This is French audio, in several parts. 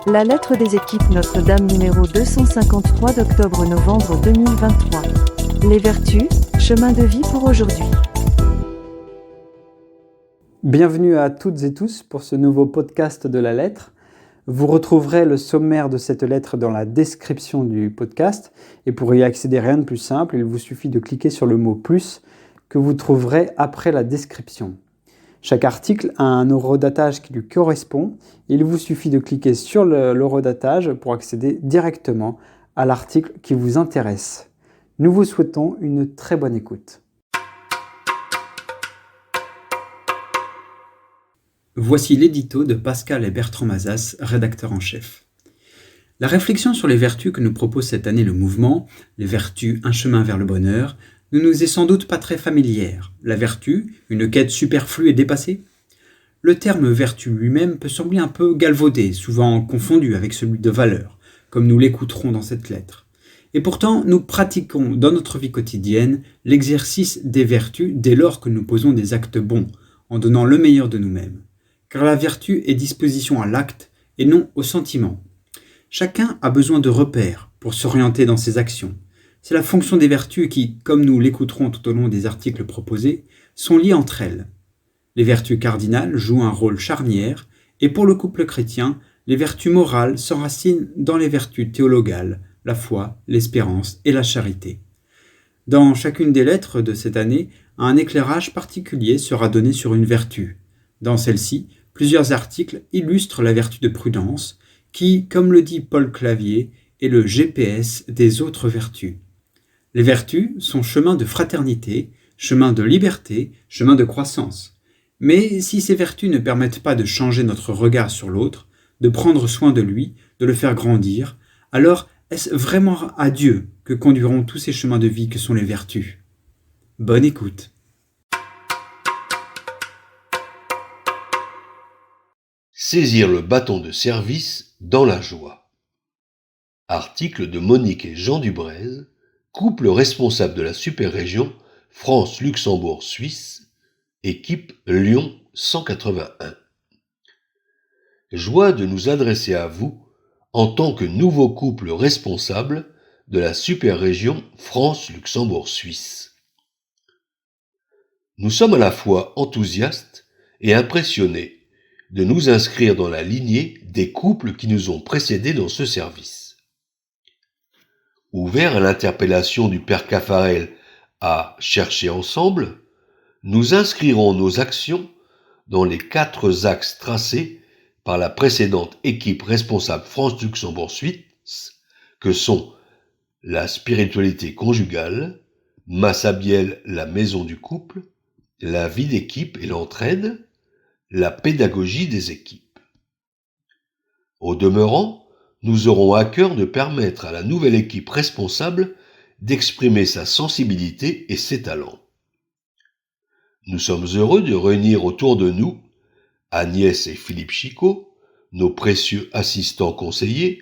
La lettre des équipes Notre-Dame numéro 253 d'octobre-novembre 2023. Les vertus, chemin de vie pour aujourd'hui. Bienvenue à toutes et tous pour ce nouveau podcast de la lettre. Vous retrouverez le sommaire de cette lettre dans la description du podcast et pour y accéder, rien de plus simple, il vous suffit de cliquer sur le mot « plus » que vous trouverez après la description. Chaque article a un horodatage qui lui correspond. Il vous suffit de cliquer sur l'horodatage pour accéder directement à l'article qui vous intéresse. Nous vous souhaitons une très bonne écoute. Voici l'édito de Pascal et Bertrand Mazas, rédacteurs en chef. La réflexion sur les vertus que nous propose cette année le mouvement, les vertus, un chemin vers le bonheur, ne nous est sans doute pas très familière. La vertu, une quête superflue et dépassée ? Le terme vertu lui-même peut sembler un peu galvaudé, souvent confondu avec celui de valeur, comme nous l'écouterons dans cette lettre. Et pourtant, nous pratiquons dans notre vie quotidienne l'exercice des vertus dès lors que nous posons des actes bons, en donnant le meilleur de nous-mêmes. Car la vertu est disposition à l'acte et non au sentiment. Chacun a besoin de repères pour s'orienter dans ses actions. C'est la fonction des vertus qui, comme nous l'écouterons tout au long des articles proposés, sont liées entre elles. Les vertus cardinales jouent un rôle charnière et pour le couple chrétien, les vertus morales s'enracinent dans les vertus théologales, la foi, l'espérance et la charité. Dans chacune des lettres de cette année, un éclairage particulier sera donné sur une vertu. Dans celle-ci, plusieurs articles illustrent la vertu de prudence, qui, comme le dit Paul Clavier, est le GPS des autres vertus. Les vertus sont chemin de fraternité, chemin de liberté, chemin de croissance. Mais si ces vertus ne permettent pas de changer notre regard sur l'autre, de prendre soin de lui, de le faire grandir, alors est-ce vraiment à Dieu que conduiront tous ces chemins de vie que sont les vertus ? Bonne écoute. Saisir le bâton de service dans la joie. Article de Monique et Jean Dubrez, couple responsable de la super-région France-Luxembourg-Suisse, équipe Lyon 181. Joie de nous adresser à vous en tant que nouveau couple responsable de la super-région France-Luxembourg-Suisse. Nous sommes à la fois enthousiastes et impressionnés de nous inscrire dans la lignée des couples qui nous ont précédés dans ce service. Ouverts à l'interpellation du Père Caffarel à chercher ensemble, nous inscrirons nos actions dans les 4 axes tracés par la précédente équipe responsable France-Luxembourg-Suisse, que sont la spiritualité conjugale, Massabielle, la maison du couple, la vie d'équipe et l'entraide, la pédagogie des équipes. Au demeurant, nous aurons à cœur de permettre à la nouvelle équipe responsable d'exprimer sa sensibilité et ses talents. Nous sommes heureux de réunir autour de nous Agnès et Philippe Chicot, nos précieux assistants conseillers,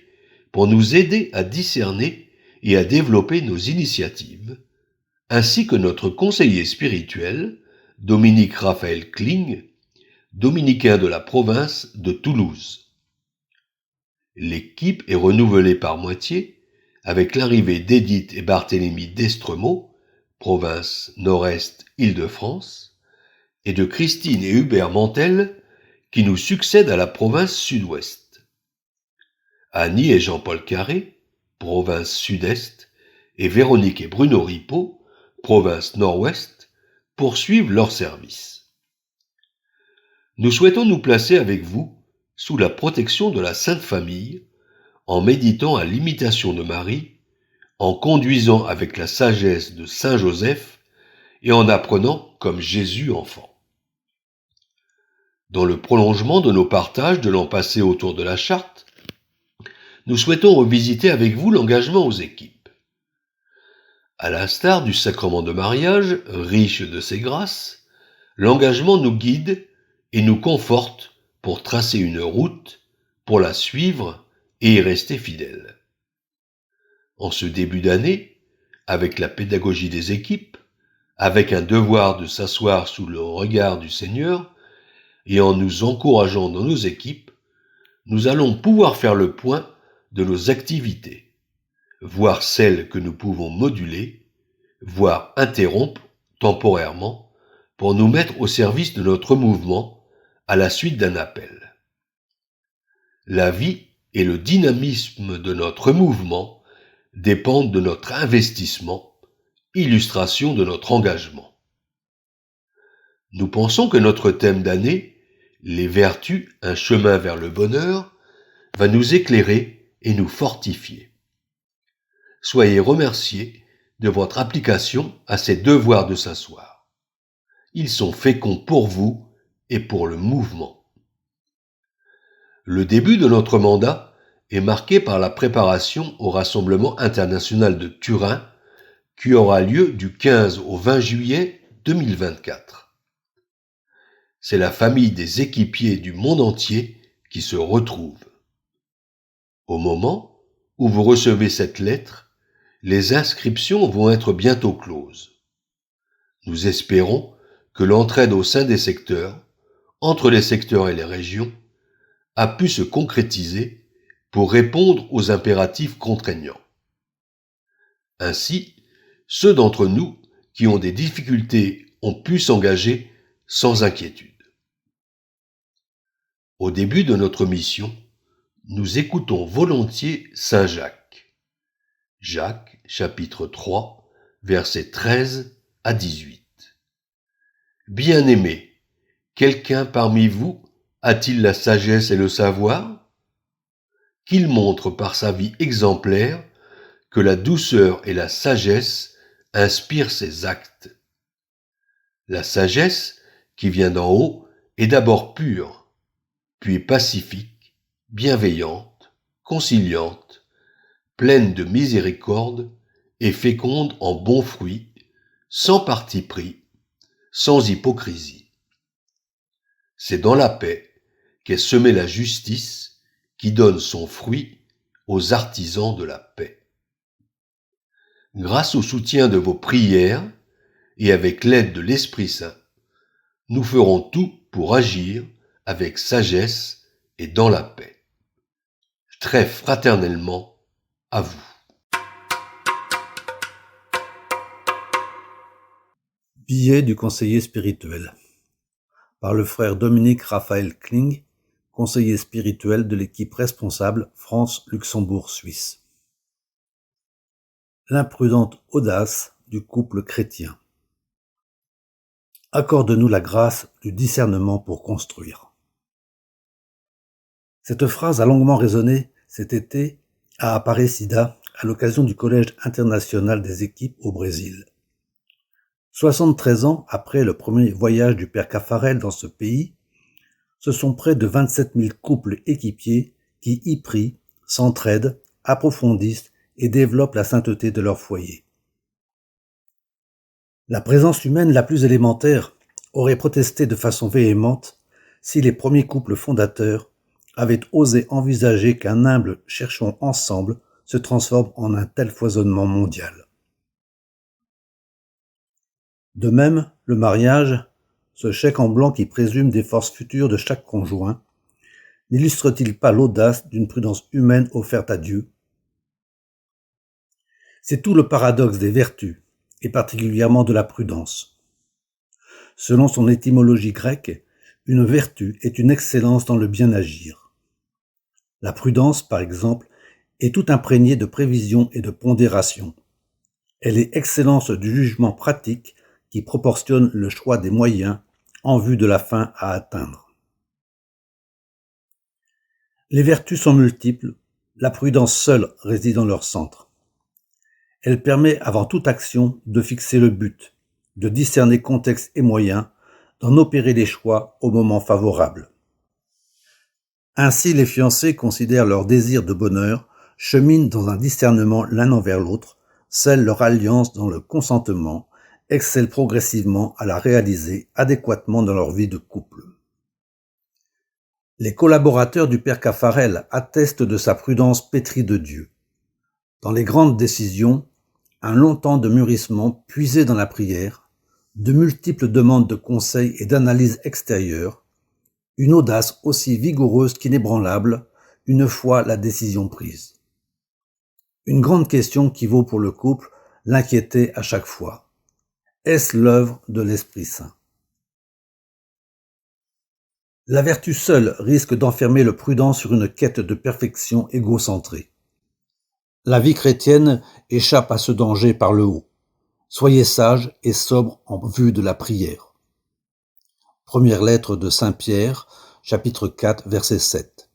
pour nous aider à discerner et à développer nos initiatives, ainsi que notre conseiller spirituel, Dominique Raphaël Kling, dominicain de la province de Toulouse. L'équipe est renouvelée par moitié avec l'arrivée d'Edith et Barthélemy d'Estremaux, province Nord-Est Île-de-France, et de Christine et Hubert Mantel, qui nous succèdent à la province Sud-Ouest. Annie et Jean-Paul Carré, province Sud-Est, et Véronique et Bruno Ripaud, province Nord-Ouest, poursuivent leur service. Nous souhaitons nous placer avec vous sous la protection de la Sainte Famille, en méditant à l'imitation de Marie, en conduisant avec la sagesse de Saint Joseph et en apprenant comme Jésus enfant. Dans le prolongement de nos partages de l'an passé autour de la charte, nous souhaitons revisiter avec vous l'engagement aux équipes. À l'instar du sacrement de mariage, riche de ses grâces, l'engagement nous guide et nous conforte pour tracer une route, pour la suivre et y rester fidèle. En ce début d'année, avec la pédagogie des équipes, avec un devoir de s'asseoir sous le regard du Seigneur, et en nous encourageant dans nos équipes, nous allons pouvoir faire le point de nos activités, voir celles que nous pouvons moduler, voire interrompre temporairement pour nous mettre au service de notre mouvement à la suite d'un appel. La vie et le dynamisme de notre mouvement dépendent de notre investissement, illustration de notre engagement. Nous pensons que notre thème d'année, les vertus, un chemin vers le bonheur, va nous éclairer et nous fortifier. Soyez remerciés de votre application à ces devoirs de s'asseoir. Ils sont féconds pour vous et pour le mouvement. Le début de notre mandat est marqué par la préparation au Rassemblement international de Turin qui aura lieu du 15 au 20 juillet 2024. C'est la famille des équipiers du monde entier qui se retrouve. Au moment où vous recevez cette lettre, les inscriptions vont être bientôt closes. Nous espérons que l'entraide au sein des secteurs, entre les secteurs et les régions, a pu se concrétiser pour répondre aux impératifs contraignants. Ainsi, ceux d'entre nous qui ont des difficultés ont pu s'engager sans inquiétude. Au début de notre mission, nous écoutons volontiers Saint Jacques. Jacques, chapitre 3, versets 13 à 18. Bien-aimés, quelqu'un parmi vous a-t-il la sagesse et le savoir? Qu'il montre par sa vie exemplaire que la douceur et la sagesse inspirent ses actes. La sagesse, qui vient d'en haut, est d'abord pure, puis pacifique, bienveillante, conciliante, pleine de miséricorde et féconde en bons fruits, sans parti pris, sans hypocrisie. C'est dans la paix qu'est semée la justice qui donne son fruit aux artisans de la paix. Grâce au soutien de vos prières et avec l'aide de l'Esprit Saint, nous ferons tout pour agir avec sagesse et dans la paix. Très fraternellement, à vous. Billet du conseiller spirituel par le frère Dominique Raphaël Kling, conseiller spirituel de l'équipe responsable France-Luxembourg-Suisse. L'imprudente audace du couple chrétien. Accorde-nous la grâce du discernement pour construire. Cette phrase a longuement résonné cet été à Aparecida à l'occasion du Collège international des équipes au Brésil. 73 ans après le premier voyage du père Caffarel dans ce pays, ce sont près de 27 000 couples équipiers qui y prient, s'entraident, approfondissent et développent la sainteté de leur foyer. La présence humaine la plus élémentaire aurait protesté de façon véhémente si les premiers couples fondateurs avaient osé envisager qu'un humble « cherchons ensemble » se transforme en un tel foisonnement mondial. De même, le mariage, ce chèque en blanc qui présume des forces futures de chaque conjoint, n'illustre-t-il pas l'audace d'une prudence humaine offerte à Dieu? C'est tout le paradoxe des vertus, et particulièrement de la prudence. Selon son étymologie grecque, une vertu est une excellence dans le bien agir. La prudence, par exemple, est tout imprégnée de prévision et de pondération. Elle est excellence du jugement pratique qui proportionne le choix des moyens en vue de la fin à atteindre. Les vertus sont multiples, la prudence seule réside dans leur centre. Elle permet avant toute action de fixer le but, de discerner contexte et moyens, d'en opérer les choix au moment favorable. Ainsi, les fiancés considèrent leur désir de bonheur, cheminent dans un discernement l'un envers l'autre, scellent leur alliance dans le consentement, excellent progressivement à la réaliser adéquatement dans leur vie de couple. Les collaborateurs du père Caffarel attestent de sa prudence pétrie de Dieu. Dans les grandes décisions, un long temps de mûrissement puisé dans la prière, de multiples demandes de conseils et d'analyses extérieures, une audace aussi vigoureuse qu'inébranlable une fois la décision prise. Une grande question qui vaut pour le couple l'inquiéter à chaque fois. Est-ce l'œuvre de l'Esprit Saint? La vertu seule risque d'enfermer le prudent sur une quête de perfection égocentrée. La vie chrétienne échappe à ce danger par le haut. Soyez sages et sobres en vue de la prière. Première lettre de Saint Pierre, chapitre 4, verset 7.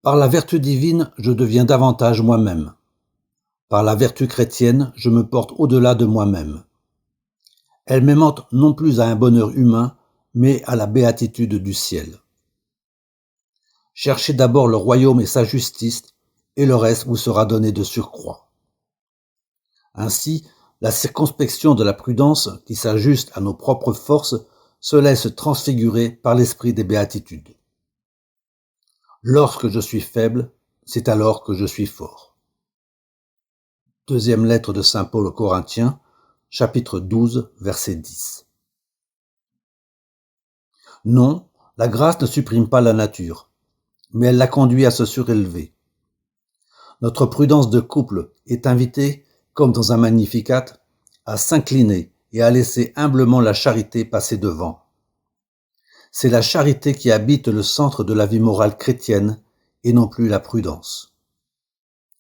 Par la vertu divine, je deviens davantage moi-même. Par la vertu chrétienne, je me porte au-delà de moi-même. Elle m'aimante non plus à un bonheur humain, mais à la béatitude du ciel. Cherchez d'abord le royaume et sa justice, et le reste vous sera donné de surcroît. Ainsi, la circonspection de la prudence, qui s'ajuste à nos propres forces, se laisse transfigurer par l'esprit des béatitudes. Lorsque je suis faible, c'est alors que je suis fort. Deuxième lettre de Saint Paul aux Corinthiens, chapitre 12, verset 10. Non, la grâce ne supprime pas la nature, mais elle la conduit à se surélever. Notre prudence de couple est invitée, comme dans un Magnificat, à s'incliner et à laisser humblement la charité passer devant. C'est la charité qui habite le centre de la vie morale chrétienne et non plus la prudence.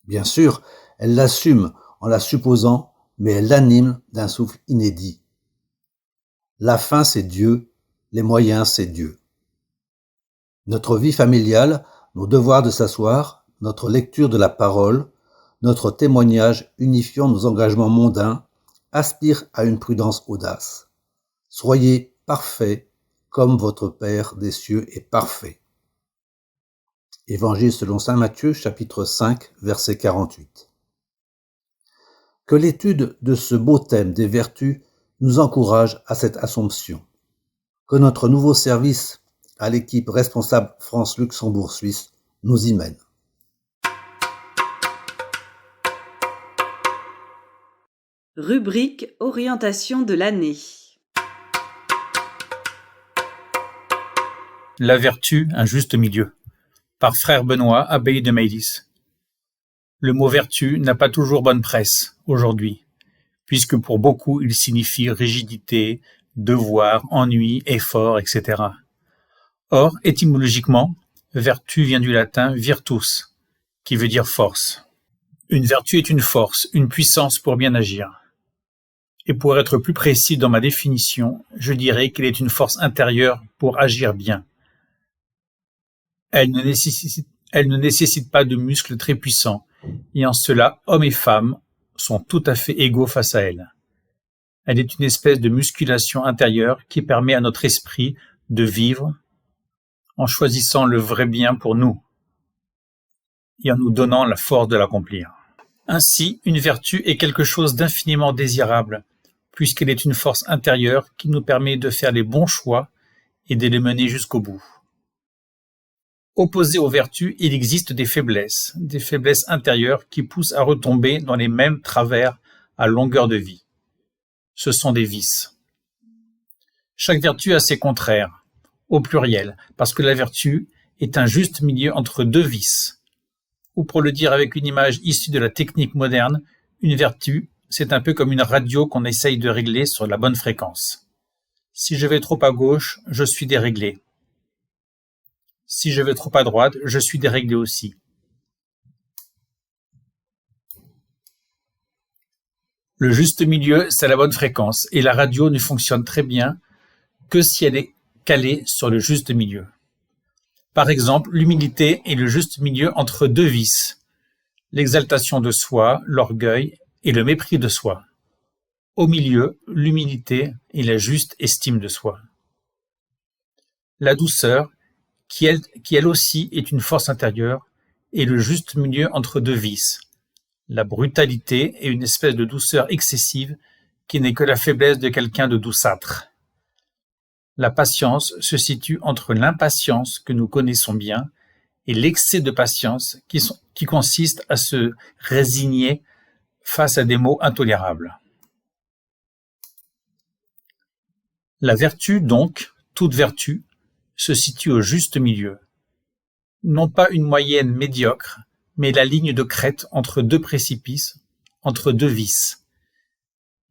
Bien sûr, elle l'assume en la supposant, mais elle l'anime d'un souffle inédit. La fin, c'est Dieu. Les moyens, c'est Dieu. Notre vie familiale, nos devoirs de s'asseoir, notre lecture de la parole, notre témoignage unifiant nos engagements mondains, aspirent à une prudence audace. Soyez parfaits comme votre Père des cieux est parfait. Évangile selon saint Matthieu, chapitre 5, verset 48. Que l'étude de ce beau thème des vertus nous encourage à cette assomption. Que notre nouveau service à l'équipe responsable France-Luxembourg-Suisse nous y mène. Rubrique Orientation de l'année. La vertu, un juste milieu. Par frère Benoît, abbaye de Maïlis. Le mot vertu n'a pas toujours bonne presse aujourd'hui, puisque pour beaucoup il signifie rigidité, devoir, ennui, effort, etc. Or, étymologiquement, vertu vient du latin virtus, qui veut dire force. Une vertu est une force, une puissance pour bien agir. Et pour être plus précis dans ma définition, je dirais qu'elle est une force intérieure pour agir bien. Elle ne nécessite pas de muscles très puissants, et en cela, hommes et femmes sont tout à fait égaux face à elle. Elle est une espèce de musculation intérieure qui permet à notre esprit de vivre en choisissant le vrai bien pour nous et en nous donnant la force de l'accomplir. Ainsi, une vertu est quelque chose d'infiniment désirable, puisqu'elle est une force intérieure qui nous permet de faire les bons choix et de les mener jusqu'au bout. Opposées aux vertus, il existe des faiblesses intérieures qui poussent à retomber dans les mêmes travers à longueur de vie. Ce sont des vices. Chaque vertu a ses contraires, au pluriel, parce que la vertu est un juste milieu entre deux vices. Ou pour le dire avec une image issue de la technique moderne, une vertu, c'est un peu comme une radio qu'on essaye de régler sur la bonne fréquence. Si je vais trop à gauche, je suis déréglé. Si je vais trop à droite, je suis déréglé aussi. Le juste milieu, c'est la bonne fréquence, et la radio ne fonctionne très bien que si elle est calée sur le juste milieu. Par exemple, l'humilité est le juste milieu entre deux vices, l'exaltation de soi, l'orgueil et le mépris de soi. Au milieu, l'humilité et la juste estime de soi. La douceur, qui elle aussi est une force intérieure, est le juste milieu entre deux vices. La brutalité est une espèce de douceur excessive qui n'est que la faiblesse de quelqu'un de douceâtre. La patience se situe entre l'impatience que nous connaissons bien et l'excès de patience qui consiste à se résigner face à des maux intolérables. La vertu, donc, toute vertu, se situe au juste milieu. non pas une moyenne médiocre, mais la ligne de crête entre deux précipices, entre deux vices.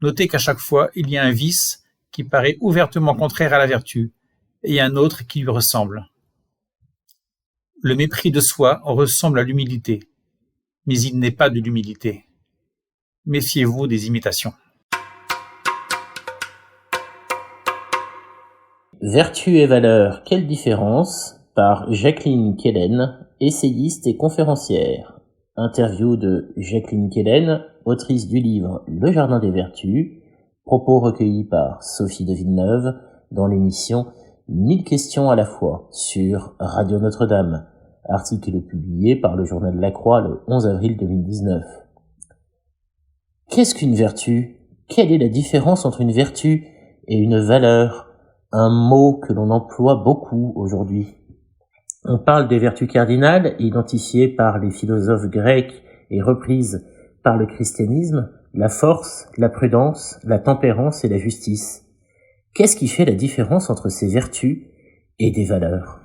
Notez qu'à chaque fois, il y a un vice qui paraît ouvertement contraire à la vertu, et un autre qui lui ressemble. Le mépris de soi ressemble à l'humilité, mais il n'est pas de l'humilité. Méfiez-vous des imitations. Vertu et valeur, quelle différence? Par Jacqueline Kellen, essayiste et conférencière. Interview de Jacqueline Kellen, autrice du livre Le Jardin des Vertus, propos recueillis par Sophie de Villeneuve dans l'émission 1000 questions à la fois sur Radio Notre-Dame, article publié par le journal La Croix le 11 avril 2019. Qu'est-ce qu'une vertu? Quelle est la différence entre une vertu et une valeur? Un mot que l'on emploie beaucoup aujourd'hui. On parle des vertus cardinales, identifiées par les philosophes grecs et reprises par le christianisme, la force, la prudence, la tempérance et la justice. Qu'est-ce qui fait la différence entre ces vertus et des valeurs?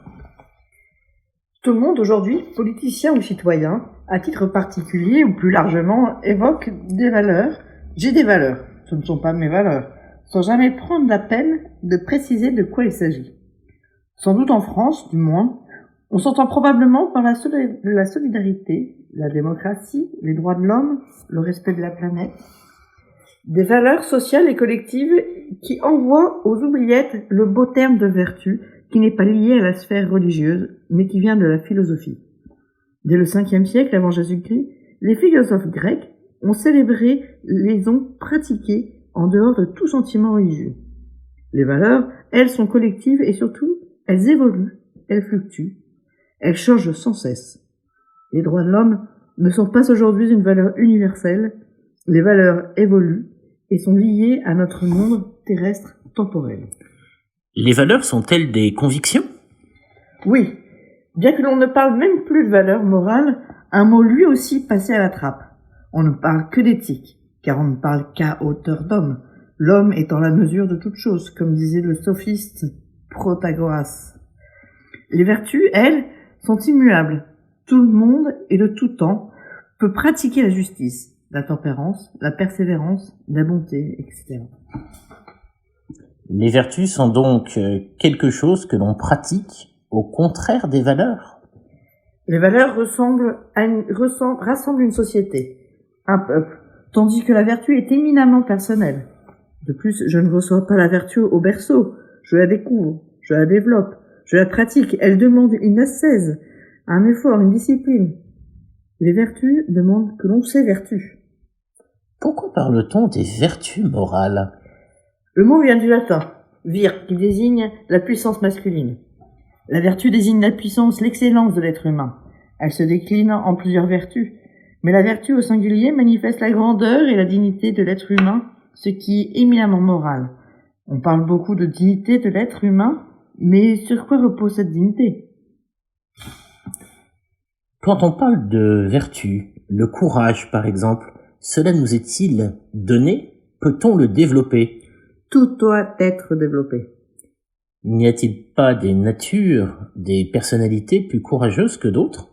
Tout le monde aujourd'hui, politicien ou citoyen, à titre particulier ou plus largement, évoque des valeurs. J'ai des valeurs, ce ne sont pas mes valeurs, sans jamais prendre la peine de préciser de quoi il s'agit. Sans doute en France, du moins, on s'entend probablement par la solidarité, la démocratie, les droits de l'homme, le respect de la planète. Des valeurs sociales et collectives qui envoient aux oubliettes le beau terme de vertu qui n'est pas lié à la sphère religieuse, mais qui vient de la philosophie. Dès le 5e siècle avant Jésus-Christ, les philosophes grecs ont célébré les ont pratiqués en dehors de tout sentiment religieux. Les valeurs, elles, sont collectives et surtout, elles évoluent, elles fluctuent, elles changent sans cesse. Les droits de l'homme ne sont pas aujourd'hui une valeur universelle, les valeurs évoluent et sont liées à notre monde terrestre temporel. Les valeurs sont-elles des convictions? Oui, bien que l'on ne parle même plus de valeurs morales, un mot lui aussi passé à la trappe. On ne parle que d'éthique, car on ne parle qu'à hauteur d'homme, l'homme étant la mesure de toute chose, comme disait le sophiste Protagoras. Les vertus, elles, sont immuables. Tout le monde et de tout temps peut pratiquer la justice, la tempérance, la persévérance, la bonté, etc. Les vertus sont donc quelque chose que l'on pratique au contraire des valeurs. Les valeurs rassemblent une société, un peuple, tandis que la vertu est éminemment personnelle. De plus, je ne reçois pas la vertu au berceau, je la découvre, je la développe, je la pratique, elle demande une ascèse, un effort, une discipline. Les vertus demandent que l'on s'évertue. Pourquoi parle-t-on des vertus morales? Le mot vient du latin, vir, qui désigne la puissance masculine. La vertu désigne la puissance, l'excellence de l'être humain. Elle se décline en plusieurs vertus, mais la vertu au singulier manifeste la grandeur et la dignité de l'être humain, ce qui est éminemment moral. On parle beaucoup de dignité de l'être humain, mais sur quoi repose cette dignité? Quand on parle de vertu, le courage par exemple, cela nous est-il donné? Peut-on le développer? Tout doit être développé. N'y a-t-il pas des natures, des personnalités plus courageuses que d'autres?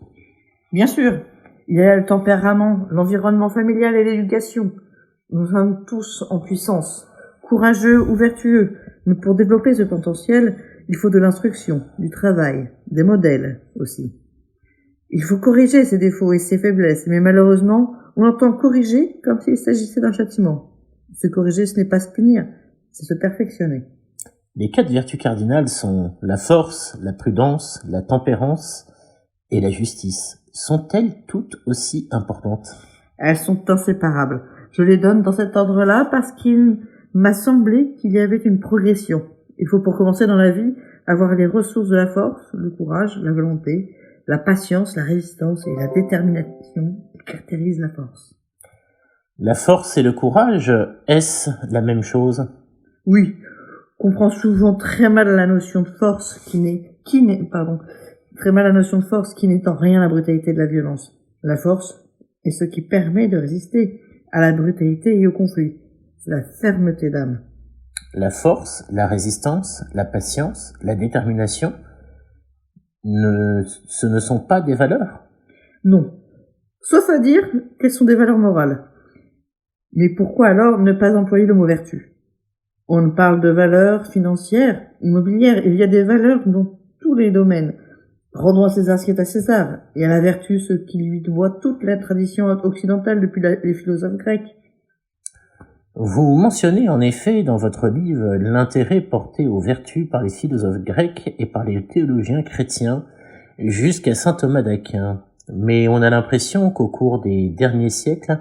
Bien sûr, il y a le tempérament, l'environnement familial et l'éducation. Nous sommes tous en puissance, courageux ou vertueux, mais pour développer ce potentiel, il faut de l'instruction, du travail, des modèles aussi. Il faut corriger ses défauts et ses faiblesses, mais malheureusement, on entend corriger comme s'il s'agissait d'un châtiment. Se corriger, ce n'est pas se punir, c'est se perfectionner. Les 4 vertus cardinales sont la force, la prudence, la tempérance et la justice. Sont-elles toutes aussi importantes? Elles sont inséparables. Je les donne dans cet ordre-là parce qu'il m'a semblé qu'il y avait une progression. Il faut pour commencer dans la vie avoir les ressources de la force, le courage, la volonté, la patience, la résistance et la détermination qui caractérisent la force. La force et le courage, est-ce la même chose? Oui, on comprend souvent très mal la notion de force qui n'est en rien la brutalité de la violence. La force est ce qui permet de résister à la brutalité et au conflit. C'est la fermeté d'âme. La force, la résistance, la patience, la détermination, Ce ne sont pas des valeurs? Non. Sauf à dire qu'elles sont des valeurs morales. Mais pourquoi alors ne pas employer le mot vertu? On parle de valeurs financières, immobilières, il y a des valeurs dans tous les domaines. Rendons à César ce qui est à César, et à la vertu ce qui lui doit toute la tradition occidentale depuis les philosophes grecs. Vous mentionnez en effet dans votre livre l'intérêt porté aux vertus par les philosophes grecs et par les théologiens chrétiens jusqu'à saint Thomas d'Aquin. Mais on a l'impression qu'au cours des derniers siècles,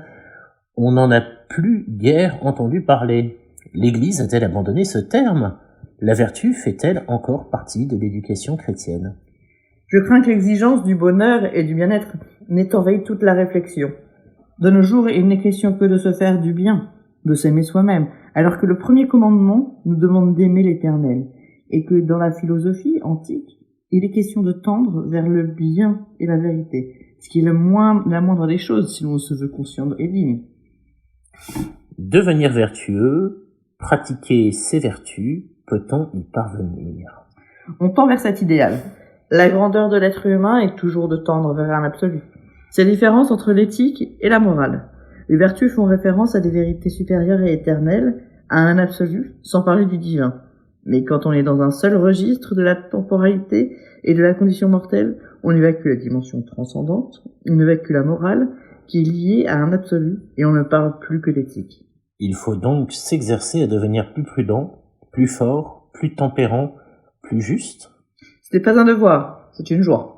on n'en a plus guère entendu parler. L'Église a-t-elle abandonné ce terme? La vertu fait-elle encore partie de l'éducation chrétienne? Je crains que l'exigence du bonheur et du bien-être n'ait envahi toute la réflexion. De nos jours, il n'est question que de se faire du bien, de s'aimer soi-même, alors que le premier commandement nous demande d'aimer l'Éternel, et que dans la philosophie antique, il est question de tendre vers le bien et la vérité, ce qui est la moindre des choses si l'on se veut conscient et digne. Devenir vertueux, pratiquer ses vertus, peut-on y parvenir? On tend vers cet idéal. La grandeur de l'être humain est toujours de tendre vers un absolu. C'est la différence entre l'éthique et la morale. Les vertus font référence à des vérités supérieures et éternelles, à un absolu, sans parler du divin. Mais quand on est dans un seul registre de la temporalité et de la condition mortelle, on évacue la dimension transcendante, on évacue la morale, qui est liée à un absolu, et on ne parle plus que d'éthique. Il faut donc s'exercer à devenir plus prudent, plus fort, plus tempérant, plus juste. Ce n'est pas un devoir, c'est une joie.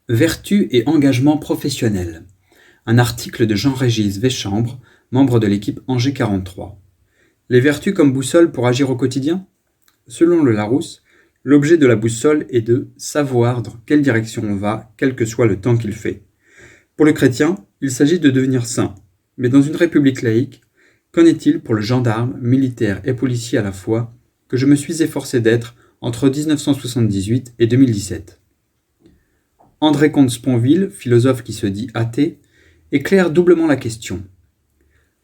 Vertu et engagement professionnel. Un article de Jean-Régis Véchambre, membre de l'équipe Angers 43. Les vertus comme boussole pour agir au quotidien? Selon le Larousse, l'objet de la boussole est de savoir dans quelle direction on va, quel que soit le temps qu'il fait. Pour le chrétien, il s'agit de devenir saint. Mais dans une république laïque, qu'en est-il pour le gendarme, militaire et policier à la fois, que je me suis efforcé d'être entre 1978 et 2017? André Comte-Sponville, philosophe qui se dit athée, éclaire doublement la question.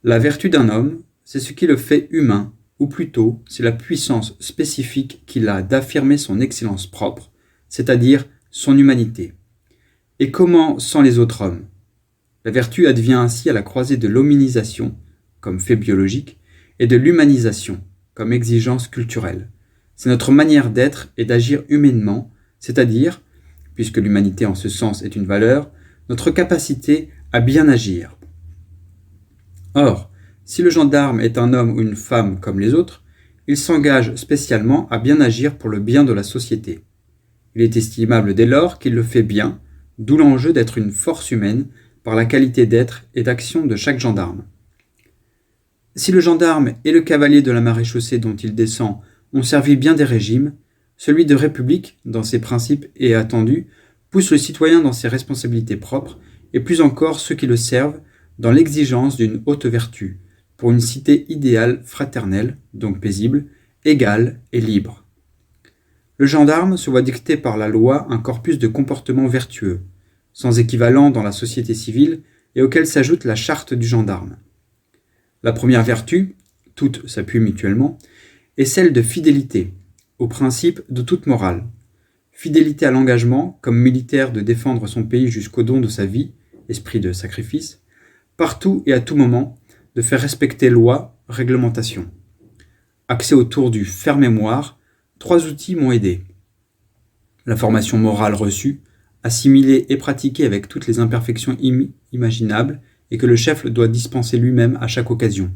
La vertu d'un homme, c'est ce qui le fait humain, ou plutôt, c'est la puissance spécifique qu'il a d'affirmer son excellence propre, c'est-à-dire son humanité. Et comment sans les autres hommes? La vertu advient ainsi à la croisée de l'hominisation, comme fait biologique, et de l'humanisation, comme exigence culturelle. C'est notre manière d'être et d'agir humainement, c'est-à-dire, puisque l'humanité en ce sens est une valeur, notre capacité à bien agir. Or, si le gendarme est un homme ou une femme comme les autres, il s'engage spécialement à bien agir pour le bien de la société. Il est estimable dès lors qu'il le fait bien, d'où l'enjeu d'être une force humaine par la qualité d'être et d'action de chaque gendarme. Si le gendarme et le cavalier de la maréchaussée dont il descend ont servi bien des régimes, celui de République, dans ses principes et attendus, pousse le citoyen dans ses responsabilités propres, et plus encore ceux qui le servent, dans l'exigence d'une haute vertu, pour une cité idéale fraternelle, donc paisible, égale et libre. Le gendarme se voit dicter par la loi un corpus de comportements vertueux, sans équivalent dans la société civile et auquel s'ajoute la charte du gendarme. La première vertu, toutes s'appuient mutuellement, est celle de fidélité, au principe de toute morale. Fidélité à l'engagement, comme militaire de défendre son pays jusqu'au don de sa vie, esprit de sacrifice, partout et à tout moment, de faire respecter loi, réglementation. Axé autour du faire-mémoire, 3 outils m'ont aidé. La formation morale reçue, assimilée et pratiquée avec toutes les imperfections imaginables et que le chef doit dispenser lui-même à chaque occasion.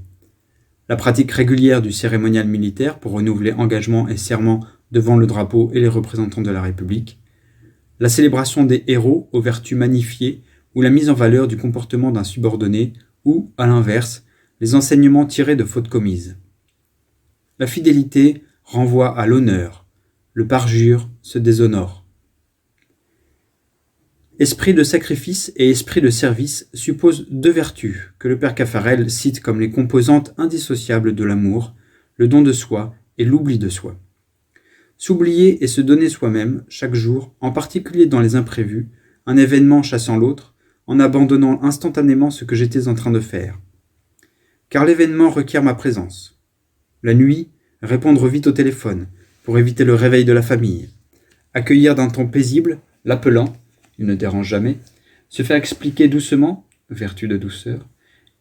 La pratique régulière du cérémonial militaire pour renouveler engagement et serment devant le drapeau et les représentants de la République. La célébration des héros aux vertus magnifiées ou la mise en valeur du comportement d'un subordonné ou, à l'inverse, les enseignements tirés de fautes commises. La fidélité renvoie à l'honneur, le parjure se déshonore. Esprit de sacrifice et esprit de service supposent 2 vertus que le père Caffarel cite comme les composantes indissociables de l'amour, le don de soi et l'oubli de soi. S'oublier et se donner soi-même chaque jour, en particulier dans les imprévus, un événement chassant l'autre, en abandonnant instantanément ce que j'étais en train de faire. Car l'événement requiert ma présence. La nuit, répondre vite au téléphone pour éviter le réveil de la famille, accueillir d'un ton paisible, l'appelant, il ne dérange jamais, se faire expliquer doucement, vertu de douceur,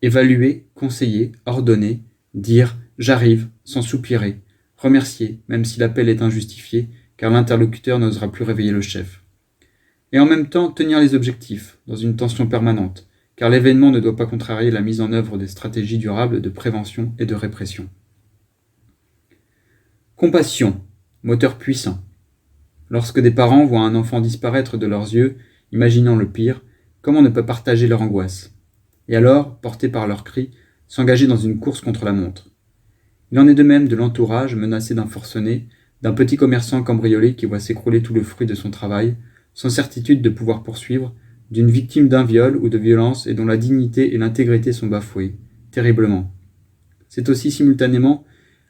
évaluer, conseiller, ordonner, dire « j'arrive » sans soupirer, remercier, même si l'appel est injustifié, car l'interlocuteur n'osera plus réveiller le chef. Et en même temps, tenir les objectifs, dans une tension permanente, car l'événement ne doit pas contrarier la mise en œuvre des stratégies durables de prévention et de répression. Compassion, moteur puissant. Lorsque des parents voient un enfant disparaître de leurs yeux, imaginant le pire, comment ne pas partager leur angoisse? Et alors, portés par leurs cris, s'engager dans une course contre la montre. Il en est de même de l'entourage menacé d'un forcené, d'un petit commerçant cambriolé qui voit s'écrouler tout le fruit de son travail, sans certitude de pouvoir poursuivre, d'une victime d'un viol ou de violence et dont la dignité et l'intégrité sont bafouées, terriblement. C'est aussi simultanément,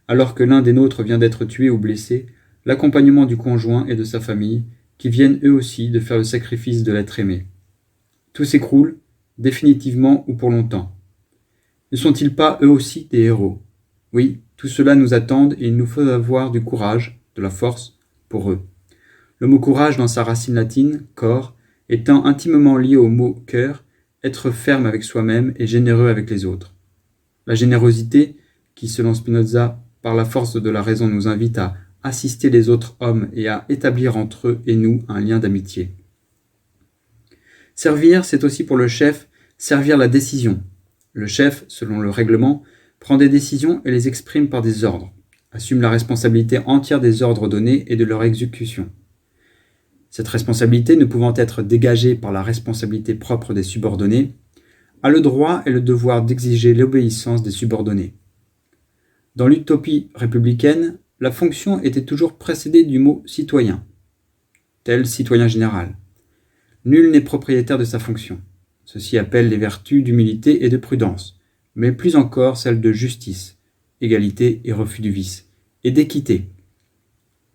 alors que l'un des nôtres vient d'être tué ou blessé, l'accompagnement du conjoint et de sa famille, qui viennent eux aussi de faire le sacrifice de l'être aimé. Tout s'écroule, définitivement ou pour longtemps. Ne sont-ils pas eux aussi des héros? Oui, tout cela nous attend et il nous faut avoir du courage, de la force, pour eux. Le mot courage dans sa racine latine, cor, étant intimement lié au mot cœur, être ferme avec soi-même et généreux avec les autres. La générosité, qui selon Spinoza, par la force de la raison nous invite à assister les autres hommes et à établir entre eux et nous un lien d'amitié. Servir, c'est aussi pour le chef servir la décision. Le chef, selon le règlement, prend des décisions et les exprime par des ordres, assume la responsabilité entière des ordres donnés et de leur exécution. Cette responsabilité, ne pouvant être dégagée par la responsabilité propre des subordonnés, a le droit et le devoir d'exiger l'obéissance des subordonnés. Dans l'utopie républicaine, la fonction était toujours précédée du mot citoyen, tel citoyen général. Nul n'est propriétaire de sa fonction. Ceci appelle les vertus d'humilité et de prudence, mais plus encore celles de justice, égalité et refus du vice, et d'équité.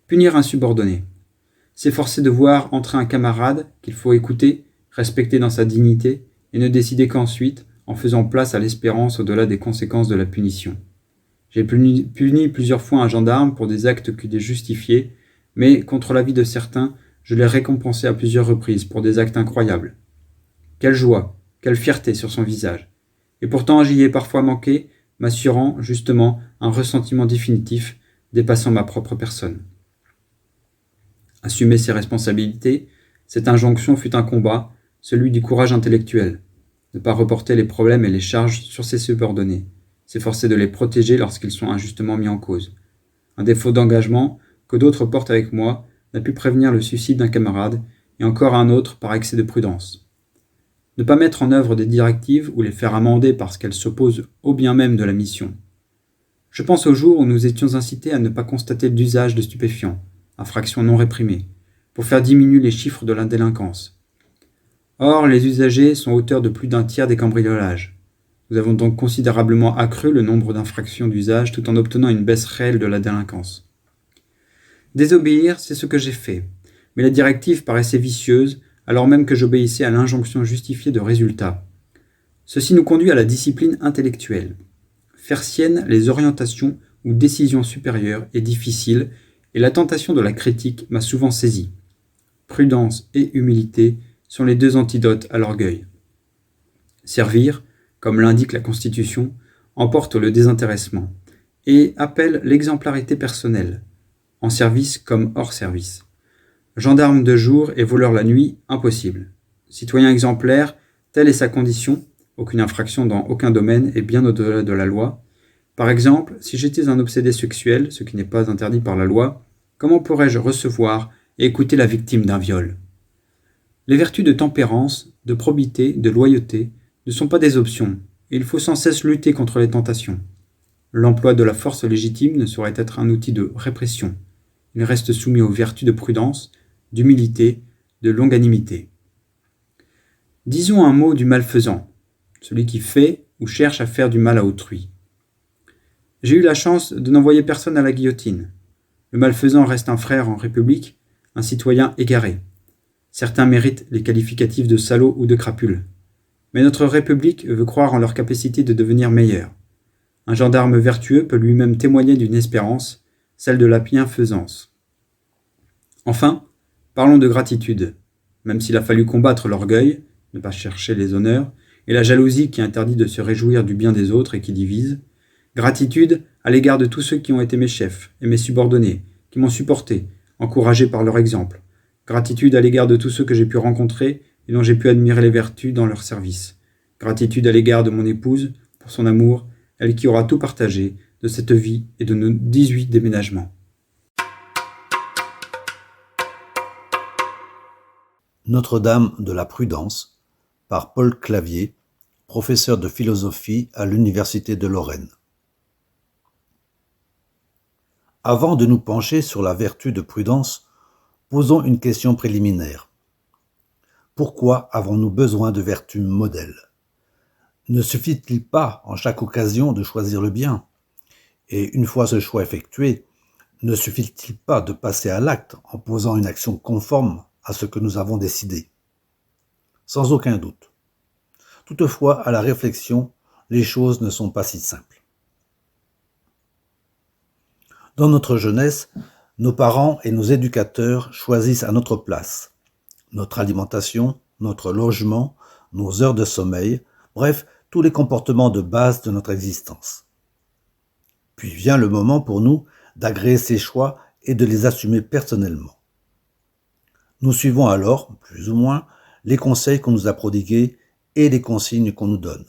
Punir un subordonné. S'efforcer de voir entrer un camarade qu'il faut écouter, respecter dans sa dignité, et ne décider qu'ensuite, en faisant place à l'espérance au-delà des conséquences de la punition. J'ai puni plusieurs fois un gendarme pour des actes qu'il est justifiés, mais, contre l'avis de certains, je l'ai récompensé à plusieurs reprises pour des actes incroyables. Quelle joie, quelle fierté sur son visage. Et pourtant j'y ai parfois manqué, m'assurant, justement, un ressentiment définitif, dépassant ma propre personne. Assumer ses responsabilités, cette injonction fut un combat, celui du courage intellectuel. Ne pas reporter les problèmes et les charges sur ses subordonnés, s'efforcer de les protéger lorsqu'ils sont injustement mis en cause. Un défaut d'engagement que d'autres portent avec moi n'a pu prévenir le suicide d'un camarade, et encore un autre par excès de prudence. Ne pas mettre en œuvre des directives ou les faire amender parce qu'elles s'opposent au bien même de la mission. Je pense au jour où nous étions incités à ne pas constater d'usage de stupéfiants, infraction non réprimée, pour faire diminuer les chiffres de la délinquance. Or, les usagers sont auteurs de plus d'un tiers des cambriolages. Nous avons donc considérablement accru le nombre d'infractions d'usage tout en obtenant une baisse réelle de la délinquance. Désobéir, c'est ce que j'ai fait, mais la directive paraissait vicieuse, alors même que j'obéissais à l'injonction justifiée de résultats. Ceci nous conduit à la discipline intellectuelle. Faire sienne les orientations ou décisions supérieures est difficile, et la tentation de la critique m'a souvent saisi. Prudence et humilité sont les deux antidotes à l'orgueil. Servir, comme l'indique la Constitution, emporte le désintéressement et appelle l'exemplarité personnelle, en service comme hors service. Gendarme de jour et voleur la nuit, impossible. Citoyen exemplaire, telle est sa condition, aucune infraction dans aucun domaine et bien au-delà de la loi. Par exemple, si j'étais un obsédé sexuel, ce qui n'est pas interdit par la loi, comment pourrais-je recevoir et écouter la victime d'un viol? Les vertus de tempérance, de probité, de loyauté ne sont pas des options, et il faut sans cesse lutter contre les tentations. L'emploi de la force légitime ne saurait être un outil de répression. Il reste soumis aux vertus de prudence, d'humilité, de longanimité. Disons un mot du malfaisant, celui qui fait ou cherche à faire du mal à autrui. J'ai eu la chance de n'envoyer personne à la guillotine. Le malfaisant reste un frère en République, un citoyen égaré. Certains méritent les qualificatifs de salauds ou de crapules. Mais notre République veut croire en leur capacité de devenir meilleurs. Un gendarme vertueux peut lui-même témoigner d'une espérance, celle de la bienfaisance. Enfin, parlons de gratitude. Même s'il a fallu combattre l'orgueil, ne pas chercher les honneurs, et la jalousie qui interdit de se réjouir du bien des autres et qui divise, gratitude à l'égard de tous ceux qui ont été mes chefs et mes subordonnés, qui m'ont supporté, encouragé par leur exemple. Gratitude à l'égard de tous ceux que j'ai pu rencontrer et dont j'ai pu admirer les vertus dans leur service. Gratitude à l'égard de mon épouse pour son amour, elle qui aura tout partagé de cette vie et de nos 18 déménagements. Notre-Dame de la Prudence, par Paul Clavier, professeur de philosophie à l'Université de Lorraine. Avant de nous pencher sur la vertu de prudence, posons une question préliminaire. Pourquoi avons-nous besoin de vertus modèles ? Ne suffit-il pas, en chaque occasion, de choisir le bien ? Et une fois ce choix effectué, ne suffit-il pas de passer à l'acte en posant une action conforme à ce que nous avons décidé ? Sans aucun doute. Toutefois, à la réflexion, les choses ne sont pas si simples. Dans notre jeunesse, nos parents et nos éducateurs choisissent à notre place notre alimentation, notre logement, nos heures de sommeil, bref, tous les comportements de base de notre existence. Puis vient le moment pour nous d'agréer ces choix et de les assumer personnellement. Nous suivons alors, plus ou moins, les conseils qu'on nous a prodigués et les consignes qu'on nous donne.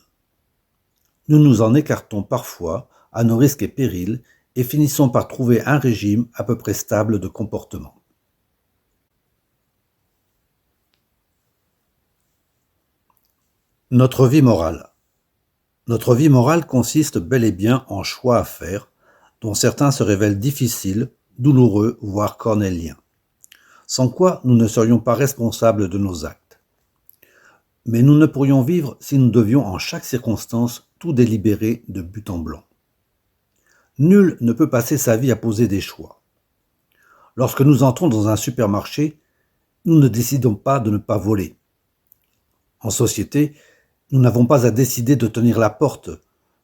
Nous nous en écartons parfois à nos risques et périls et finissons par trouver un régime à peu près stable de comportement. Notre vie morale. Notre vie morale consiste bel et bien en choix à faire, dont certains se révèlent difficiles, douloureux, voire cornéliens, sans quoi nous ne serions pas responsables de nos actes. Mais nous ne pourrions vivre si nous devions en chaque circonstance tout délibérer de but en blanc. Nul ne peut passer sa vie à poser des choix. Lorsque nous entrons dans un supermarché, nous ne décidons pas de ne pas voler. En société, nous n'avons pas à décider de tenir la porte,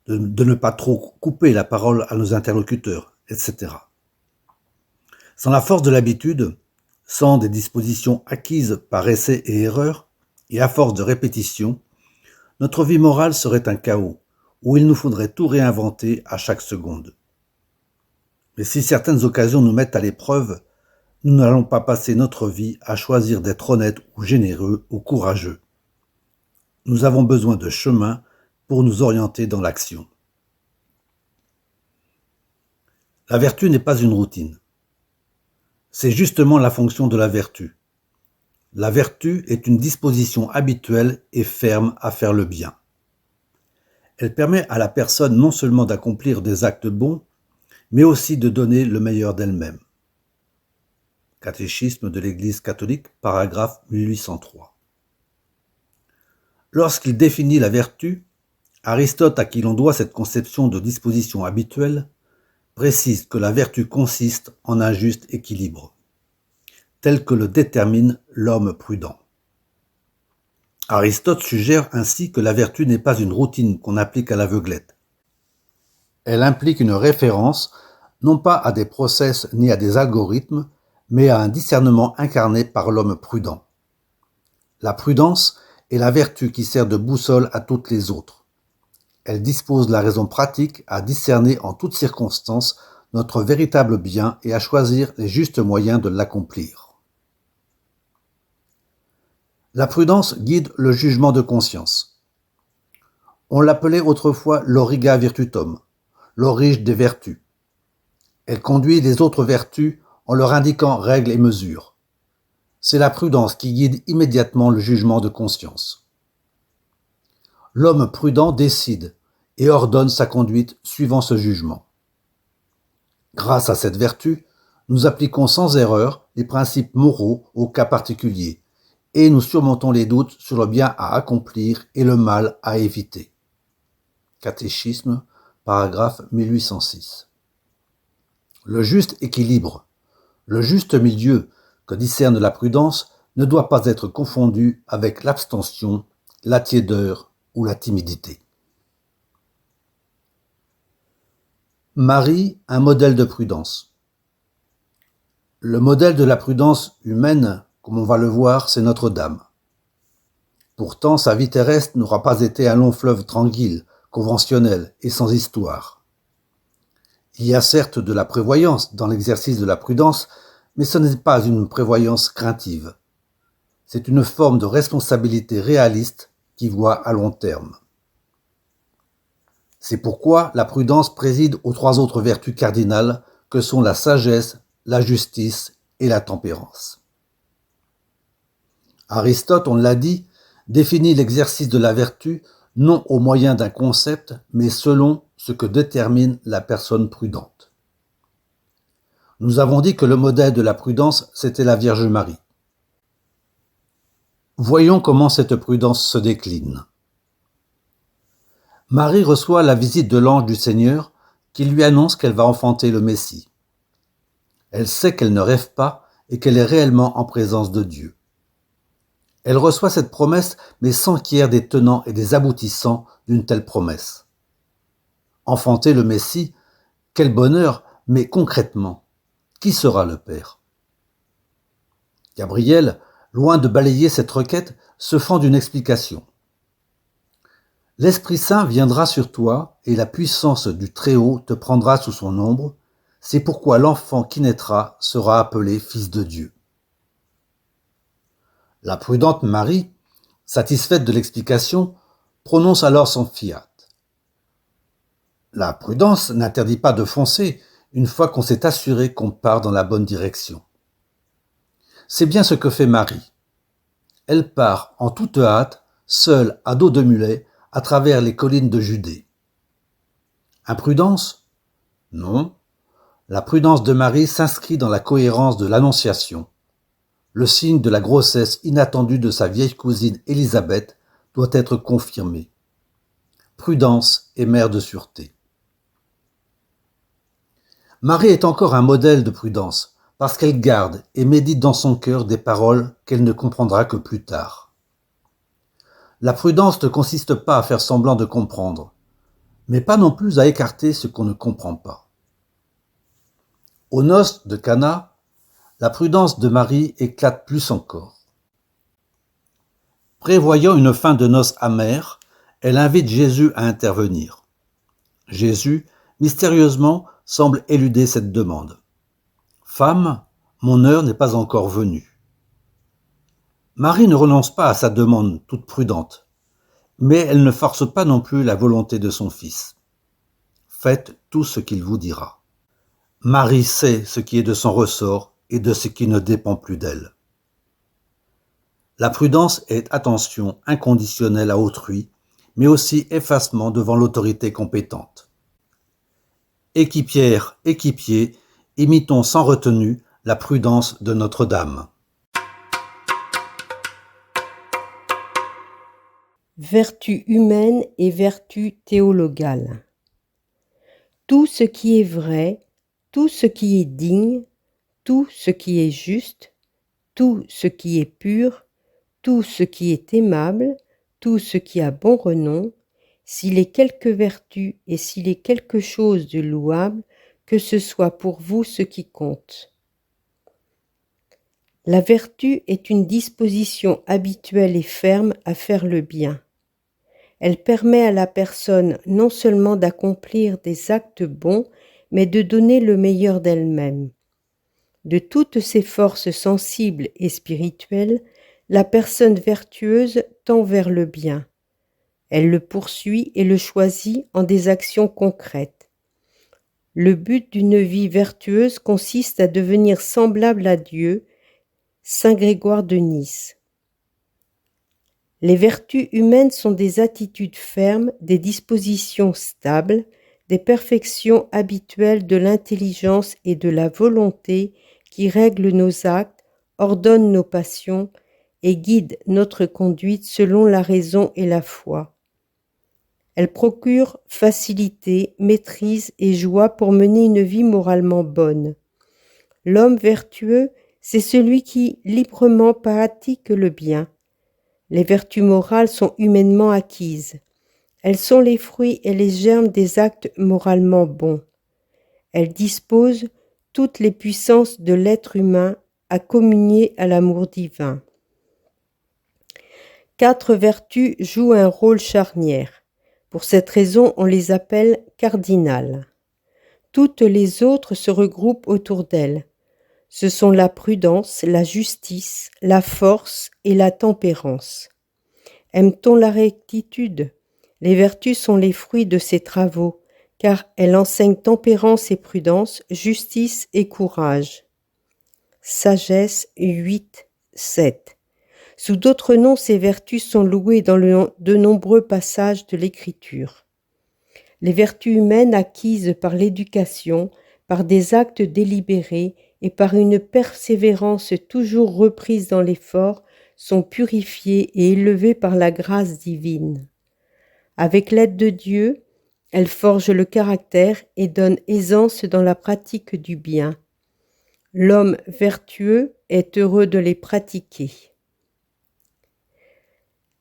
de ne pas trop couper la parole à nos interlocuteurs, etc. Sans la force de l'habitude, sans des dispositions acquises par essai et erreur, et à force de répétition, notre vie morale serait un chaos, où il nous faudrait tout réinventer à chaque seconde. Mais si certaines occasions nous mettent à l'épreuve, nous n'allons pas passer notre vie à choisir d'être honnêtes ou généreux ou courageux. Nous avons besoin de chemin pour nous orienter dans l'action. La vertu n'est pas une routine. C'est justement la fonction de la vertu. La vertu est une disposition habituelle et ferme à faire le bien. Elle permet à la personne non seulement d'accomplir des actes bons, mais aussi de donner le meilleur d'elle-même. Catéchisme de l'Église catholique, paragraphe 1803. Lorsqu'il définit la vertu, Aristote, à qui l'on doit cette conception de disposition habituelle, précise que la vertu consiste en un juste équilibre, tel que le détermine l'homme prudent. Aristote suggère ainsi que la vertu n'est pas une routine qu'on applique à l'aveuglette. Elle implique une référence, non pas à des process ni à des algorithmes, mais à un discernement incarné par l'homme prudent. La prudence est la vertu qui sert de boussole à toutes les autres. Elle dispose de la raison pratique à discerner en toutes circonstances notre véritable bien et à choisir les justes moyens de l'accomplir. La prudence guide le jugement de conscience. On l'appelait autrefois l'origa virtutum, l'orige des vertus. Elle conduit les autres vertus en leur indiquant règles et mesures. C'est la prudence qui guide immédiatement le jugement de conscience. L'homme prudent décide et ordonne sa conduite suivant ce jugement. Grâce à cette vertu, nous appliquons sans erreur les principes moraux au cas particulier et nous surmontons les doutes sur le bien à accomplir et le mal à éviter. Catéchisme, paragraphe 1806. Le juste équilibre, le juste milieu que discerne la prudence ne doit pas être confondu avec l'abstention, la tiédeur ou la timidité. Marie, un modèle de prudence. Le modèle de la prudence humaine, comme on va le voir, c'est Notre-Dame. Pourtant, sa vie terrestre n'aura pas été un long fleuve tranquille, conventionnel et sans histoire. Il y a certes de la prévoyance dans l'exercice de la prudence, mais ce n'est pas une prévoyance craintive. C'est une forme de responsabilité réaliste qui voit à long terme. C'est pourquoi la prudence préside aux 3 autres vertus cardinales que sont la sagesse, la justice et la tempérance. Aristote, on l'a dit, définit l'exercice de la vertu non au moyen d'un concept, mais selon ce que détermine la personne prudente. Nous avons dit que le modèle de la prudence, c'était la Vierge Marie. Voyons comment cette prudence se décline. Marie reçoit la visite de l'ange du Seigneur qui lui annonce qu'elle va enfanter le Messie. Elle sait qu'elle ne rêve pas et qu'elle est réellement en présence de Dieu. Elle reçoit cette promesse, mais sans qu'il y ait des tenants et des aboutissants d'une telle promesse. Enfanter le Messie, quel bonheur, mais concrètement, qui sera le Père ? Gabriel, loin de balayer cette requête, se fend d'une explication. L'Esprit Saint viendra sur toi et la puissance du Très-Haut te prendra sous son ombre. C'est pourquoi l'enfant qui naîtra sera appelé Fils de Dieu. La prudente Marie, satisfaite de l'explication, prononce alors son fiat. La prudence n'interdit pas de foncer une fois qu'on s'est assuré qu'on part dans la bonne direction. C'est bien ce que fait Marie. Elle part en toute hâte, seule à dos de mulet, à travers les collines de Judée. Imprudence ? Non. La prudence de Marie s'inscrit dans la cohérence de l'Annonciation. Le signe de la grossesse inattendue de sa vieille cousine Élisabeth doit être confirmé. Prudence et mère de sûreté. Marie est encore un modèle de prudence, parce qu'elle garde et médite dans son cœur des paroles qu'elle ne comprendra que plus tard. La prudence ne consiste pas à faire semblant de comprendre, mais pas non plus à écarter ce qu'on ne comprend pas. Aux noces de Cana, la prudence de Marie éclate plus encore. Prévoyant une fin de noces amère, elle invite Jésus à intervenir. Jésus, mystérieusement, semble éluder cette demande. « Femme, mon heure n'est pas encore venue. » Marie ne renonce pas à sa demande toute prudente, mais elle ne force pas non plus la volonté de son Fils. Faites tout ce qu'il vous dira. Marie sait ce qui est de son ressort et de ce qui ne dépend plus d'elle. La prudence est attention inconditionnelle à autrui, mais aussi effacement devant l'autorité compétente. Équipières, équipiers, imitons sans retenue la prudence de Notre-Dame. Vertu humaine et vertu théologale. Tout ce qui est vrai, tout ce qui est digne, tout ce qui est juste, tout ce qui est pur, tout ce qui est aimable, tout ce qui a bon renom, s'il est quelque vertu et s'il est quelque chose de louable, que ce soit pour vous ce qui compte. La vertu est une disposition habituelle et ferme à faire le bien. Elle permet à la personne non seulement d'accomplir des actes bons, mais de donner le meilleur d'elle-même. De toutes ses forces sensibles et spirituelles, la personne vertueuse tend vers le bien. Elle le poursuit et le choisit en des actions concrètes. Le but d'une vie vertueuse consiste à devenir semblable à Dieu, Saint Grégoire de Nice. Les vertus humaines sont des attitudes fermes, des dispositions stables, des perfections habituelles de l'intelligence et de la volonté qui règlent nos actes, ordonnent nos passions et guident notre conduite selon la raison et la foi. Elles procurent facilité, maîtrise et joie pour mener une vie moralement bonne. L'homme vertueux, c'est celui qui librement pratique le bien. Les vertus morales sont humainement acquises. Elles sont les fruits et les germes des actes moralement bons. Elles disposent toutes les puissances de l'être humain à communier à l'amour divin. 4 vertus jouent un rôle charnière. Pour cette raison, on les appelle cardinales. Toutes les autres se regroupent autour d'elles. Ce sont la prudence, la justice, la force et la tempérance. Aime-t-on la rectitude? Les vertus sont les fruits de ces travaux, car elles enseignent tempérance et prudence, justice et courage. Sagesse 8, 7. Sous d'autres noms, ces vertus sont louées dans de nombreux passages de l'Écriture. Les vertus humaines acquises par l'éducation, par des actes délibérés et par une persévérance toujours reprise dans l'effort, sont purifiées et élevées par la grâce divine. Avec l'aide de Dieu, elles forgent le caractère et donnent aisance dans la pratique du bien. L'homme vertueux est heureux de les pratiquer.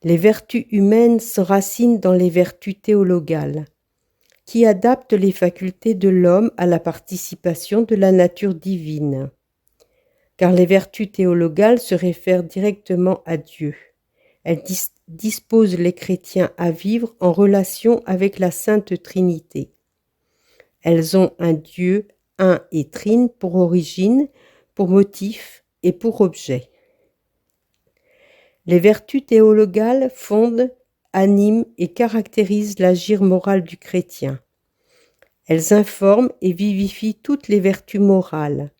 Les vertus humaines s'enracinent dans les vertus théologales, qui adaptent les facultés de l'homme à la participation de la nature divine. Car les vertus théologales se réfèrent directement à Dieu. Elles disposent les chrétiens à vivre en relation avec la Sainte Trinité. Elles ont un Dieu un et trine pour origine, pour motif et pour objet. Les vertus théologales fondent, animent et caractérisent l'agir moral du chrétien. Elles informent et vivifient toutes les vertus morales.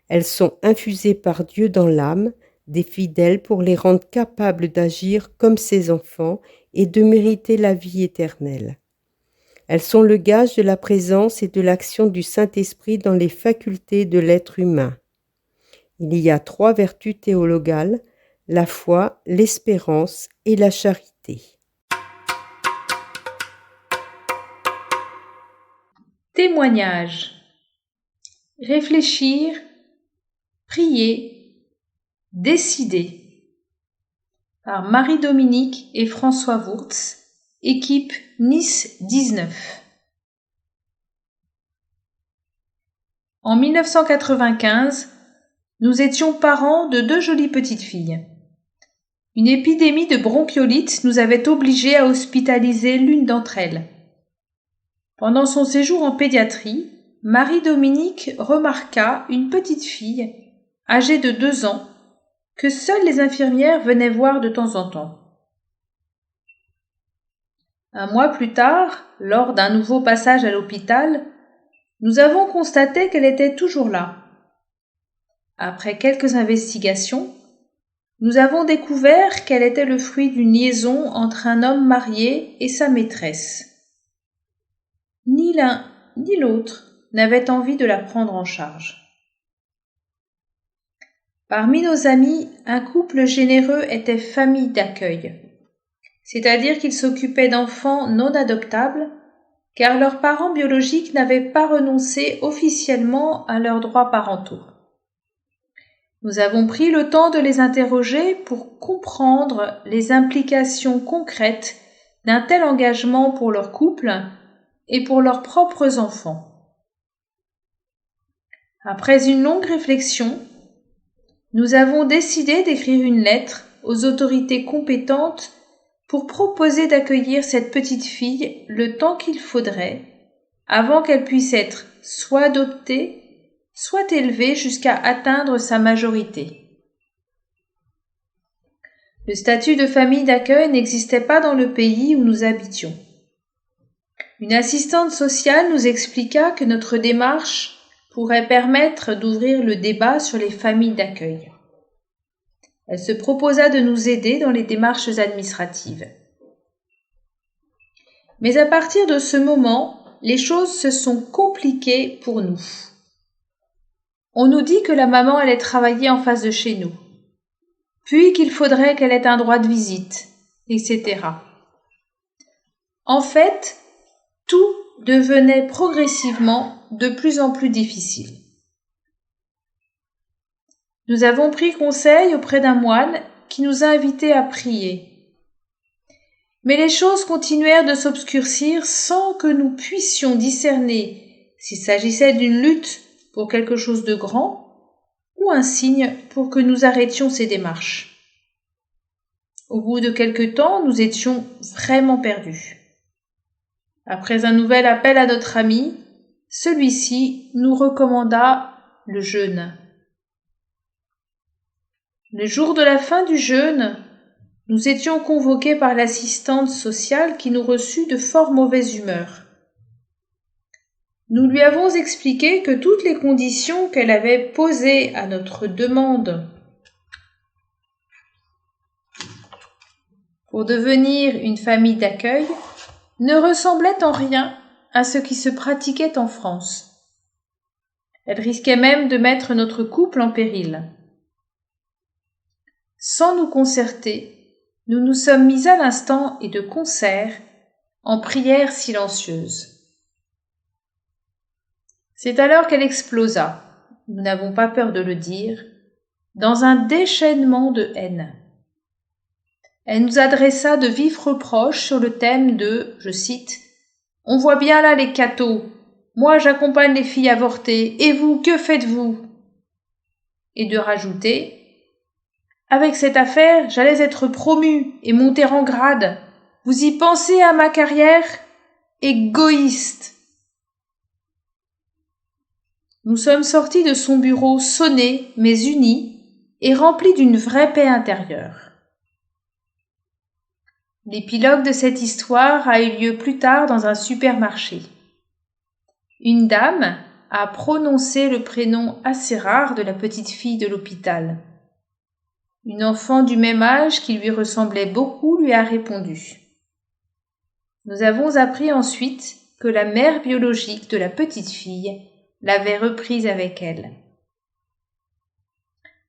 Elles sont infusées par Dieu dans l'âme des fidèles pour les rendre capables d'agir comme ses enfants et de mériter la vie éternelle. Elles sont le gage de la présence et de l'action du Saint-Esprit dans les facultés de l'être humain. Il y a 3 vertus théologales, la foi, l'espérance et la charité. Témoignage. Réfléchir, prier, décider. Par Marie-Dominique et François Wurtz, équipe Nice 19. En 1995, nous étions parents de 2 jolies petites filles. Une épidémie de bronchiolite nous avait obligés à hospitaliser l'une d'entre elles. Pendant son séjour en pédiatrie, Marie-Dominique remarqua une petite fille, âgée de 2 ans, que seules les infirmières venaient voir de temps en temps. Un mois plus tard, lors d'un nouveau passage à l'hôpital, nous avons constaté qu'elle était toujours là. Après quelques investigations, nous avons découvert qu'elle était le fruit d'une liaison entre un homme marié et sa maîtresse. Ni l'un ni l'autre n'avait envie de la prendre en charge. Parmi nos amis, un couple généreux était famille d'accueil, c'est-à-dire qu'ils s'occupaient d'enfants non adoptables, car leurs parents biologiques n'avaient pas renoncé officiellement à leurs droits parentaux. Nous avons pris le temps de les interroger pour comprendre les implications concrètes d'un tel engagement pour leur couple et pour leurs propres enfants. Après une longue réflexion, nous avons décidé d'écrire une lettre aux autorités compétentes pour proposer d'accueillir cette petite fille le temps qu'il faudrait avant qu'elle puisse être soit adoptée, soit élevée jusqu'à atteindre sa majorité. Le statut de famille d'accueil n'existait pas dans le pays où nous habitions. Une assistante sociale nous expliqua que notre démarche pourrait permettre d'ouvrir le débat sur les familles d'accueil. Elle se proposa de nous aider dans les démarches administratives. Mais à partir de ce moment, les choses se sont compliquées pour nous. On nous dit que la maman allait travailler en face de chez nous, puis qu'il faudrait qu'elle ait un droit de visite, etc. En fait, tout devenait progressivement de plus en plus difficile. Nous avons pris conseil auprès d'un moine qui nous a invités à prier. Mais les choses continuèrent de s'obscurcir sans que nous puissions discerner s'il s'agissait d'une lutte pour quelque chose de grand ou un signe pour que nous arrêtions ces démarches. Au bout de quelque temps, nous étions vraiment perdus. Après un nouvel appel à notre ami, celui-ci nous recommanda le jeûne. Le jour de la fin du jeûne, nous étions convoqués par l'assistante sociale qui nous reçut de fort mauvaise humeur. Nous lui avons expliqué que toutes les conditions qu'elle avait posées à notre demande pour devenir une famille d'accueil ne ressemblaient en rien à ce qui se pratiquait en France. Elle risquait même de mettre notre couple en péril. Sans nous concerter, nous nous sommes mis à l'instant et de concert en prière silencieuse. C'est alors qu'elle explosa, nous n'avons pas peur de le dire, dans un déchaînement de haine. Elle nous adressa de vifs reproches sur le thème de, je cite, « On voit bien là les cathos. Moi j'accompagne les filles avortées, et vous, que faites-vous » et de rajouter « Avec cette affaire, j'allais être promue et monter en grade. Vous y pensez à ma carrière ? Égoïste !» Nous sommes sortis de son bureau sonnés mais unis et remplis d'une vraie paix intérieure. L'épilogue de cette histoire a eu lieu plus tard dans un supermarché. Une dame a prononcé le prénom assez rare de la petite fille de l'hôpital. Une enfant du même âge qui lui ressemblait beaucoup lui a répondu. Nous avons appris ensuite que la mère biologique de la petite fille l'avait reprise avec elle.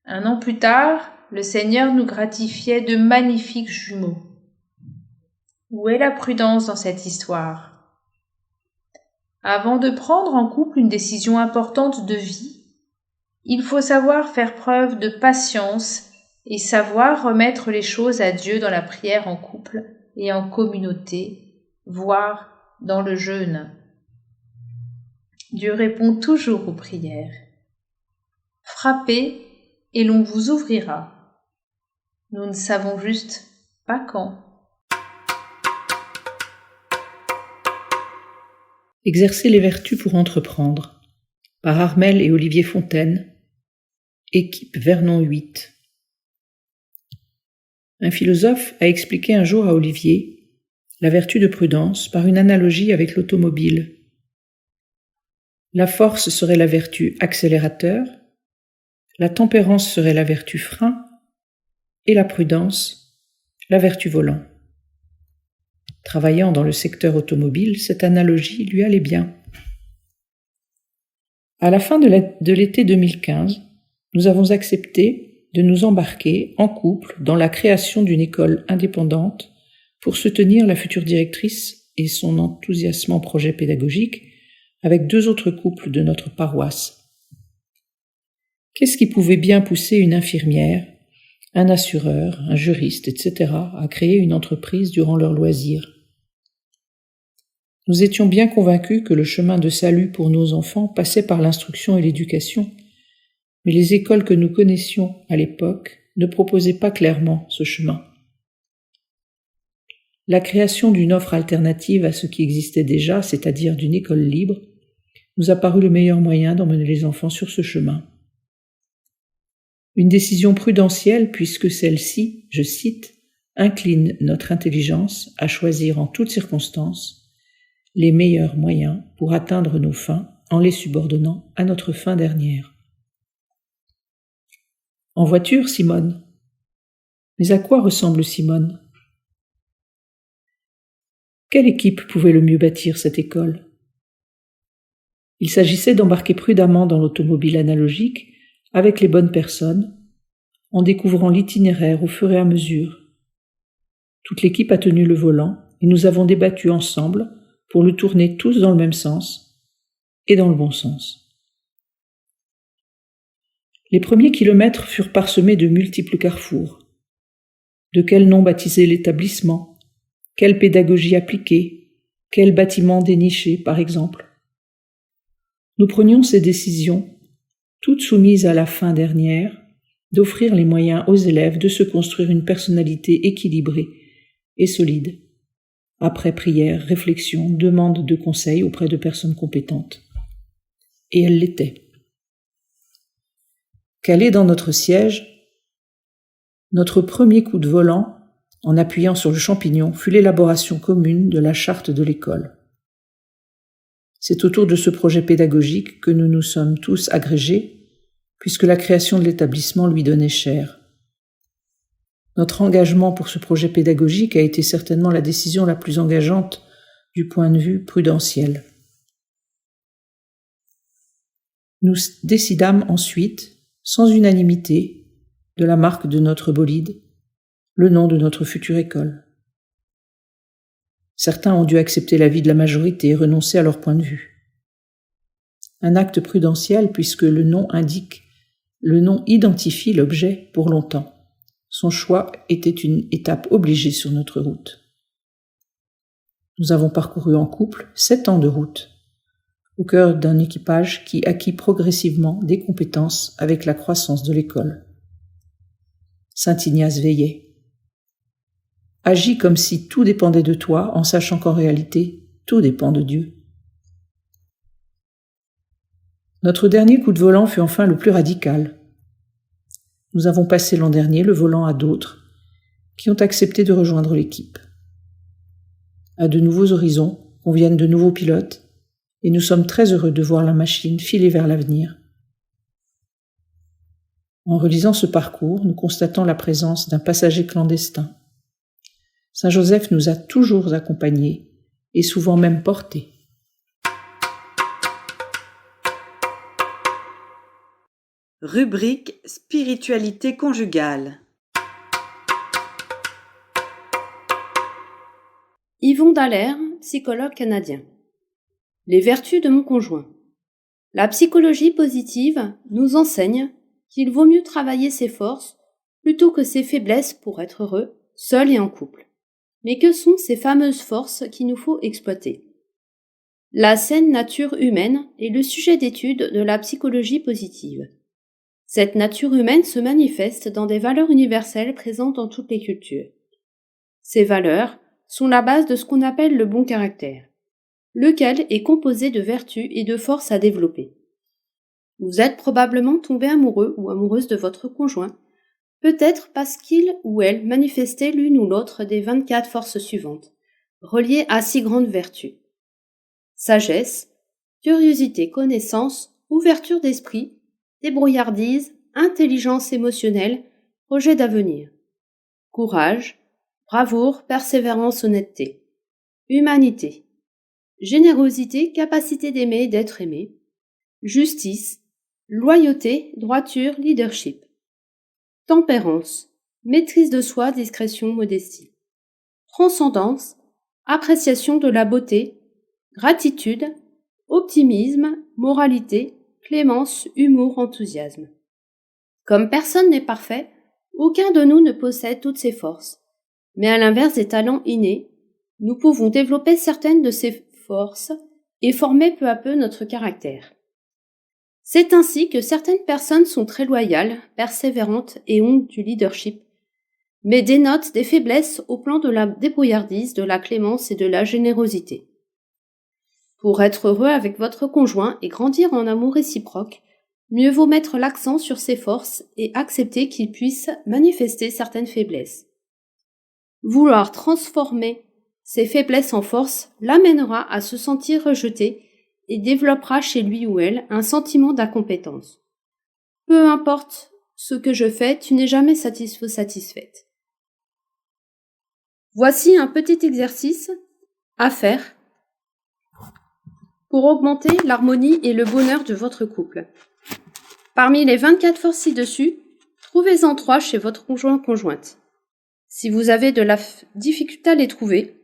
Un an plus tard, le Seigneur nous gratifiait de magnifiques jumeaux. Où est la prudence dans cette histoire ? Avant de prendre en couple une décision importante de vie, il faut savoir faire preuve de patience et savoir remettre les choses à Dieu dans la prière en couple et en communauté, voire dans le jeûne. Dieu répond toujours aux prières. Frappez et l'on vous ouvrira. Nous ne savons juste pas quand. Exercer les vertus pour entreprendre, par Armel et Olivier Fontaine, équipe Vernon 8. Un philosophe a expliqué un jour à Olivier la vertu de prudence par une analogie avec l'automobile. La force serait la vertu accélérateur, la tempérance serait la vertu frein, et la prudence, la vertu volant. Travaillant dans le secteur automobile, cette analogie lui allait bien. À la fin de l'été 2015, nous avons accepté de nous embarquer en couple dans la création d'une école indépendante pour soutenir la future directrice et son enthousiasmant projet pédagogique avec 2 autres couples de notre paroisse. Qu'est-ce qui pouvait bien pousser une infirmière, un assureur, un juriste, etc. à créer une entreprise durant leur loisir ? Nous étions bien convaincus que le chemin de salut pour nos enfants passait par l'instruction et l'éducation, mais les écoles que nous connaissions à l'époque ne proposaient pas clairement ce chemin. La création d'une offre alternative à ce qui existait déjà, c'est-à-dire d'une école libre, nous a paru le meilleur moyen d'emmener les enfants sur ce chemin. Une décision prudentielle puisque celle-ci, je cite, incline notre intelligence à choisir en toutes circonstances les meilleurs moyens pour atteindre nos fins en les subordonnant à notre fin dernière. En voiture, Simone. Mais à quoi ressemble Simone ? Quelle équipe pouvait le mieux bâtir cette école ? Il s'agissait d'embarquer prudemment dans l'automobile analogique avec les bonnes personnes, en découvrant l'itinéraire au fur et à mesure. Toute l'équipe a tenu le volant et nous avons débattu ensemble pour le tourner tous dans le même sens et dans le bon sens. Les premiers kilomètres furent parsemés de multiples carrefours. De quel nom baptiser l'établissement ? Quelle pédagogie appliquer ? Quel bâtiment dénicher, par exemple ? Nous prenions ces décisions toutes soumises à la fin dernière, d'offrir les moyens aux élèves de se construire une personnalité équilibrée et solide. Après prière, réflexion, demande de conseils auprès de personnes compétentes. Et elle l'était. Calé dans notre siège, notre premier coup de volant, en appuyant sur le champignon, fut l'élaboration commune de la charte de l'école. C'est autour de ce projet pédagogique que nous nous sommes tous agrégés, puisque la création de l'établissement lui donnait chair. Notre engagement pour ce projet pédagogique a été certainement la décision la plus engageante du point de vue prudentiel. Nous décidâmes ensuite, sans unanimité, de la marque de notre bolide, le nom de notre future école. Certains ont dû accepter l'avis de la majorité et renoncer à leur point de vue. Un acte prudentiel puisque le nom identifie l'objet pour longtemps. Son choix était une étape obligée sur notre route. Nous avons parcouru en couple 7 ans de route, au cœur d'un équipage qui acquit progressivement des compétences avec la croissance de l'école. Saint Ignace veillait. Agis comme si tout dépendait de toi, en sachant qu'en réalité, tout dépend de Dieu. Notre dernier coup de volant fut enfin le plus radical. Nous avons passé l'an dernier le volant à d'autres qui ont accepté de rejoindre l'équipe. À de nouveaux horizons, on vienne de nouveaux pilotes, et nous sommes très heureux de voir la machine filer vers l'avenir. En relisant ce parcours, nous constatons la présence d'un passager clandestin. Saint-Joseph nous a toujours accompagnés, et souvent même portés. Rubrique Spiritualité conjugale. Yvon Dallaire, psychologue canadien. Les vertus de mon conjoint. La psychologie positive nous enseigne qu'il vaut mieux travailler ses forces plutôt que ses faiblesses pour être heureux, seul et en couple. Mais que sont ces fameuses forces qu'il nous faut exploiter ? La saine nature humaine est le sujet d'étude de la psychologie positive. Cette nature humaine se manifeste dans des valeurs universelles présentes dans toutes les cultures. Ces valeurs sont la base de ce qu'on appelle le bon caractère, lequel est composé de vertus et de forces à développer. Vous êtes probablement tombé amoureux ou amoureuse de votre conjoint, peut-être parce qu'il ou elle manifestait l'une ou l'autre des 24 forces suivantes, reliées à 6 grandes vertus. Sagesse, curiosité, connaissance, ouverture d'esprit, débrouillardise, intelligence émotionnelle, projet d'avenir. Courage, bravoure, persévérance, honnêteté. Humanité. Générosité, capacité d'aimer et d'être aimé. Justice, loyauté, droiture, leadership. Tempérance, maîtrise de soi, discrétion, modestie. Transcendance, appréciation de la beauté, gratitude, optimisme, moralité, clémence, humour, enthousiasme. Comme personne n'est parfait, aucun de nous ne possède toutes ces forces. Mais à l'inverse des talents innés, nous pouvons développer certaines de ces forces et former peu à peu notre caractère. C'est ainsi que certaines personnes sont très loyales, persévérantes et ont du leadership, mais dénotent des faiblesses au plan de la débrouillardise, de la clémence et de la générosité. Pour être heureux avec votre conjoint et grandir en amour réciproque, mieux vaut mettre l'accent sur ses forces et accepter qu'il puisse manifester certaines faiblesses. Vouloir transformer ces faiblesses en force l'amènera à se sentir rejeté et développera chez lui ou elle un sentiment d'incompétence. Peu importe ce que je fais, tu n'es jamais satisfaite. Voici un petit exercice à faire pour augmenter l'harmonie et le bonheur de votre couple. Parmi les 24 forces ci-dessus, trouvez-en 3 chez votre conjoint-conjointe. Si vous avez de la difficulté à les trouver,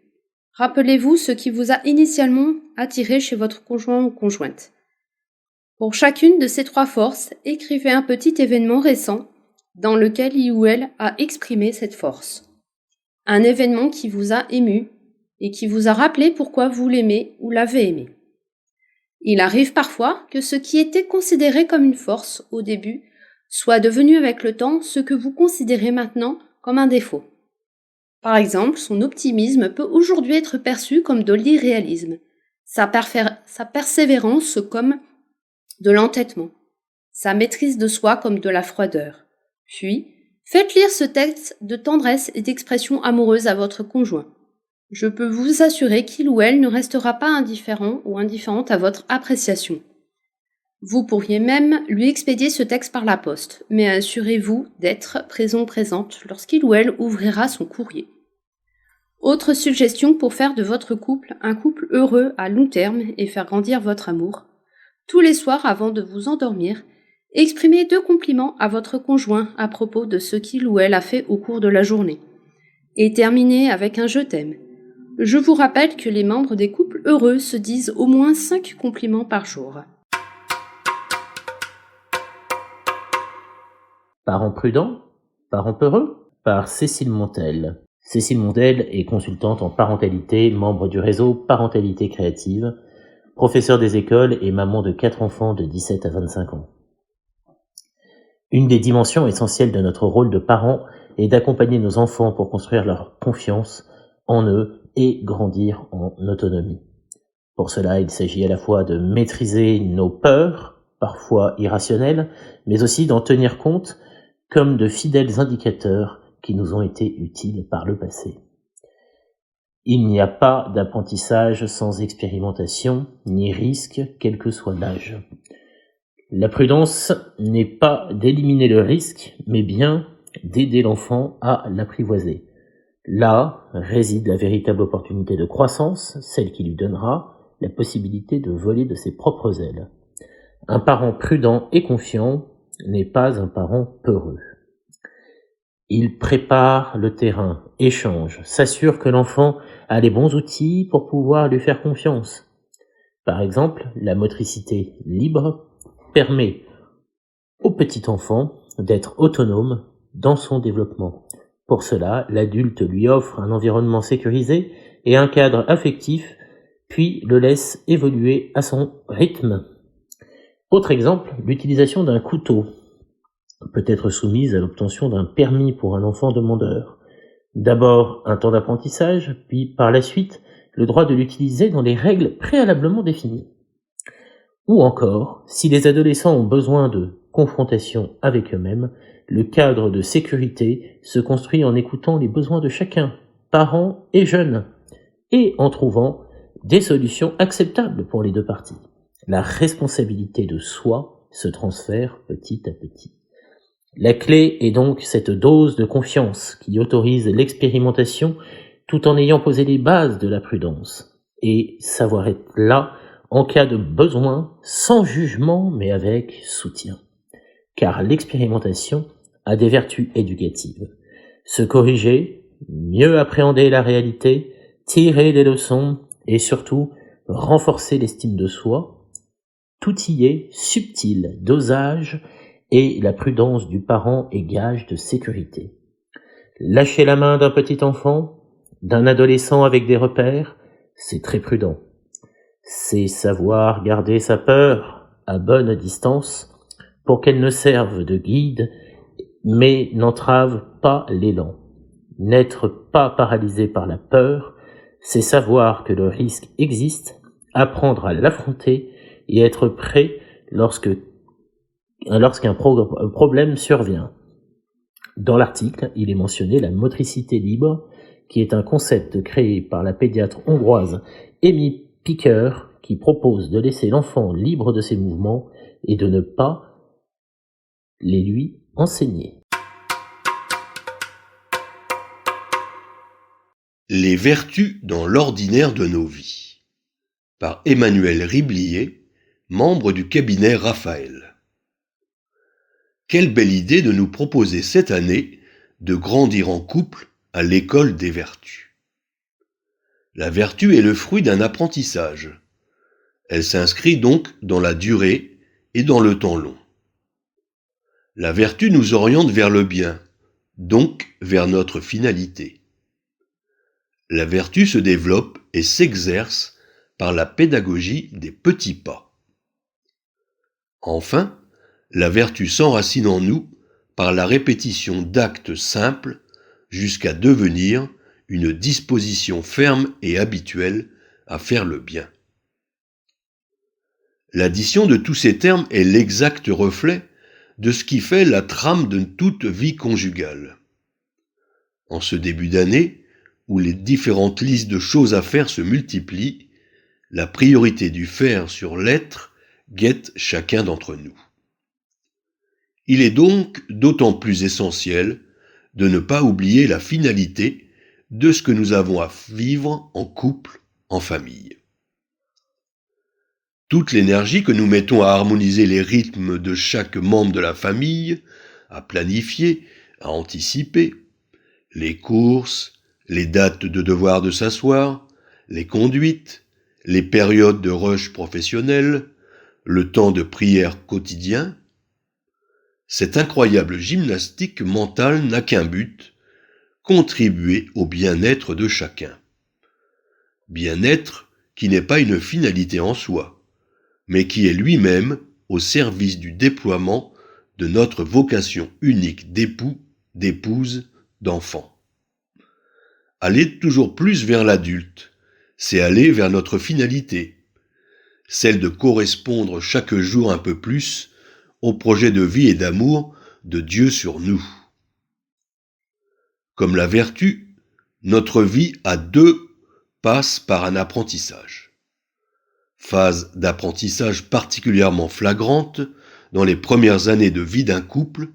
rappelez-vous ce qui vous a initialement attiré chez votre conjoint ou conjointe. Pour chacune de ces 3 forces, écrivez un petit événement récent dans lequel il ou elle a exprimé cette force. Un événement qui vous a ému et qui vous a rappelé pourquoi vous l'aimez ou l'avez aimé. Il arrive parfois que ce qui était considéré comme une force au début soit devenu avec le temps ce que vous considérez maintenant comme un défaut. Par exemple, son optimisme peut aujourd'hui être perçu comme de l'irréalisme, sa persévérance comme de l'entêtement, sa maîtrise de soi comme de la froideur. Puis, faites lire ce texte de tendresse et d'expression amoureuse à votre conjoint. Je peux vous assurer qu'il ou elle ne restera pas indifférent ou indifférente à votre appréciation. Vous pourriez même lui expédier ce texte par la poste, mais assurez-vous d'être présente lorsqu'il ou elle ouvrira son courrier. Autre suggestion pour faire de votre couple un couple heureux à long terme et faire grandir votre amour. Tous les soirs avant de vous endormir, exprimez 2 compliments à votre conjoint à propos de ce qu'il ou elle a fait au cours de la journée. Et terminez avec un « je t'aime ». Je vous rappelle que les membres des couples heureux se disent au moins 5 compliments par jour. Parents prudents, parents peureux, par Cécile Montel. Cécile Montel est consultante en parentalité, membre du réseau Parentalité Créative, professeure des écoles et maman de 4 enfants de 17 à 25 ans. Une des dimensions essentielles de notre rôle de parent est d'accompagner nos enfants pour construire leur confiance en eux et grandir en autonomie. Pour cela, il s'agit à la fois de maîtriser nos peurs, parfois irrationnelles, mais aussi d'en tenir compte comme de fidèles indicateurs qui nous ont été utiles par le passé. Il n'y a pas d'apprentissage sans expérimentation, ni risque, quel que soit l'âge. La prudence n'est pas d'éliminer le risque, mais bien d'aider l'enfant à l'apprivoiser. Là réside la véritable opportunité de croissance, celle qui lui donnera la possibilité de voler de ses propres ailes. Un parent prudent et confiant n'est pas un parent peureux. Il prépare le terrain, échange, s'assure que l'enfant a les bons outils pour pouvoir lui faire confiance. Par exemple, la motricité libre permet au petit enfant d'être autonome dans son développement. Pour cela, l'adulte lui offre un environnement sécurisé et un cadre affectif, puis le laisse évoluer à son rythme. Autre exemple, l'utilisation d'un couteau peut être soumise à l'obtention d'un permis pour un enfant demandeur. D'abord un temps d'apprentissage, puis par la suite le droit de l'utiliser dans les règles préalablement définies. Ou encore, si les adolescents ont besoin de confrontation avec eux-mêmes, le cadre de sécurité se construit en écoutant les besoins de chacun, parents et jeunes, et en trouvant des solutions acceptables pour les 2 parties. La responsabilité de soi se transfère petit à petit. La clé est donc cette dose de confiance qui autorise l'expérimentation tout en ayant posé les bases de la prudence, et savoir être là en cas de besoin, sans jugement mais avec soutien. Car l'expérimentation a des vertus éducatives. Se corriger, mieux appréhender la réalité, tirer des leçons et surtout renforcer l'estime de soi, tout y est subtil, dosage et la prudence du parent est gage de sécurité. Lâcher la main d'un petit enfant, d'un adolescent avec des repères, c'est très prudent. C'est savoir garder sa peur à bonne distance pour qu'elle ne serve de guide, mais n'entrave pas l'élan. N'être pas paralysé par la peur, c'est savoir que le risque existe, apprendre à l'affronter et être prêt lorsqu'un problème survient. Dans l'article, il est mentionné la motricité libre, qui est un concept créé par la pédiatre hongroise Amy Picker, qui propose de laisser l'enfant libre de ses mouvements et de ne pas les lui enseigner. Les vertus dans l'ordinaire de nos vies, par Emmanuel Riblier, membre du cabinet Raphaël. Quelle belle idée de nous proposer cette année de grandir en couple à l'école des vertus. La vertu est le fruit d'un apprentissage. Elle s'inscrit donc dans la durée et dans le temps long. La vertu nous oriente vers le bien, donc vers notre finalité. La vertu se développe et s'exerce par la pédagogie des petits pas. Enfin, la vertu s'enracine en nous par la répétition d'actes simples jusqu'à devenir une disposition ferme et habituelle à faire le bien. L'addition de tous ces termes est l'exact reflet de ce qui fait la trame de toute vie conjugale. En ce début d'année, où les différentes listes de choses à faire se multiplient, la priorité du faire sur l'être guette chacun d'entre nous. Il est donc d'autant plus essentiel de ne pas oublier la finalité de ce que nous avons à vivre en couple, en famille. Toute l'énergie que nous mettons à harmoniser les rythmes de chaque membre de la famille, à planifier, à anticiper, les courses, les dates de devoir de s'asseoir, les conduites, les périodes de rush professionnel, le temps de prière quotidien, cette incroyable gymnastique mentale n'a qu'un but, contribuer au bien-être de chacun. Bien-être qui n'est pas une finalité en soi, mais qui est lui-même au service du déploiement de notre vocation unique d'époux, d'épouse, d'enfant. Aller toujours plus vers l'adulte, c'est aller vers notre finalité, celle de correspondre chaque jour un peu plus au projet de vie et d'amour de Dieu sur nous. Comme la vertu, notre vie à deux passe par un apprentissage. Phase d'apprentissage particulièrement flagrante dans les premières années de vie d'un couple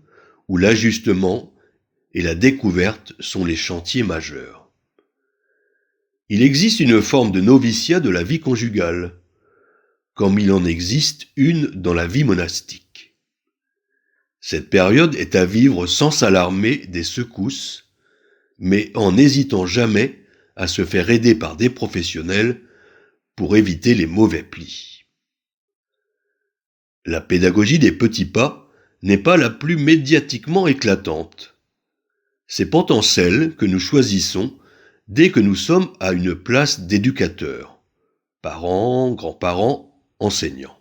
où l'ajustement et la découverte sont les chantiers majeurs. Il existe une forme de noviciat de la vie conjugale, comme il en existe une dans la vie monastique. Cette période est à vivre sans s'alarmer des secousses, mais en n'hésitant jamais à se faire aider par des professionnels pour éviter les mauvais plis. La pédagogie des petits pas n'est pas la plus médiatiquement éclatante. C'est pourtant celle que nous choisissons dès que nous sommes à une place d'éducateur, parents, grands-parents, enseignants.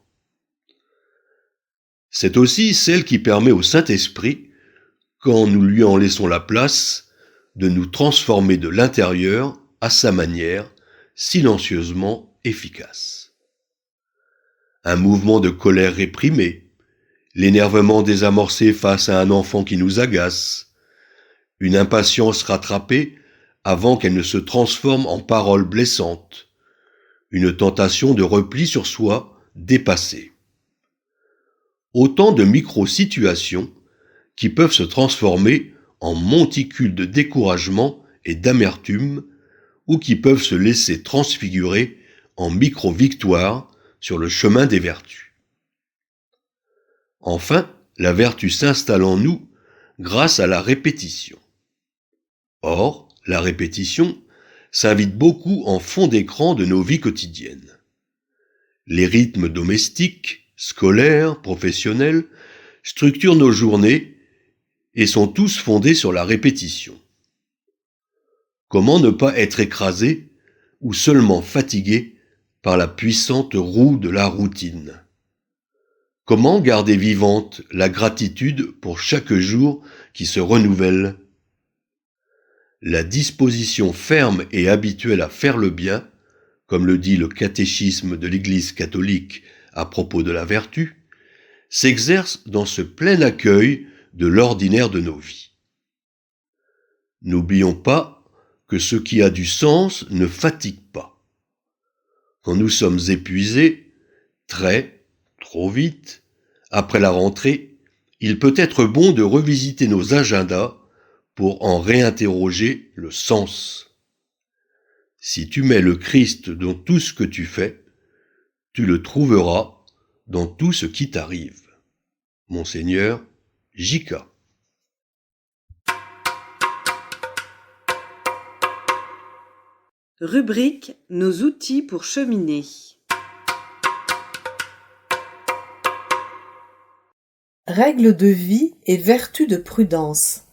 C'est aussi celle qui permet au Saint-Esprit, quand nous lui en laissons la place, de nous transformer de l'intérieur à sa manière, silencieusement efficace. Un mouvement de colère réprimé, l'énervement désamorcé face à un enfant qui nous agace, une impatience rattrapée avant qu'elle ne se transforme en paroles blessantes, une tentation de repli sur soi dépassée. Autant de micro-situations qui peuvent se transformer en monticules de découragement et d'amertume ou qui peuvent se laisser transfigurer en micro-victoires sur le chemin des vertus. Enfin, la vertu s'installe en nous grâce à la répétition. Or, la répétition s'invite beaucoup en fond d'écran de nos vies quotidiennes. Les rythmes domestiques, scolaires, professionnels structurent nos journées et sont tous fondés sur la répétition. Comment ne pas être écrasé ou seulement fatigué par la puissante roue de la routine? Comment garder vivante la gratitude pour chaque jour qui se renouvelle? La disposition ferme et habituelle à faire le bien, comme le dit le catéchisme de l'Église catholique à propos de la vertu, s'exerce dans ce plein accueil de l'ordinaire de nos vies. N'oublions pas que ce qui a du sens ne fatigue pas. Quand nous sommes épuisés, trop vite, après la rentrée, il peut être bon de revisiter nos agendas pour en réinterroger le sens. Si tu mets le Christ dans tout ce que tu fais, tu le trouveras dans tout ce qui t'arrive. Monseigneur J.K. Rubrique Nos outils pour cheminer. Règles de vie et vertus de prudence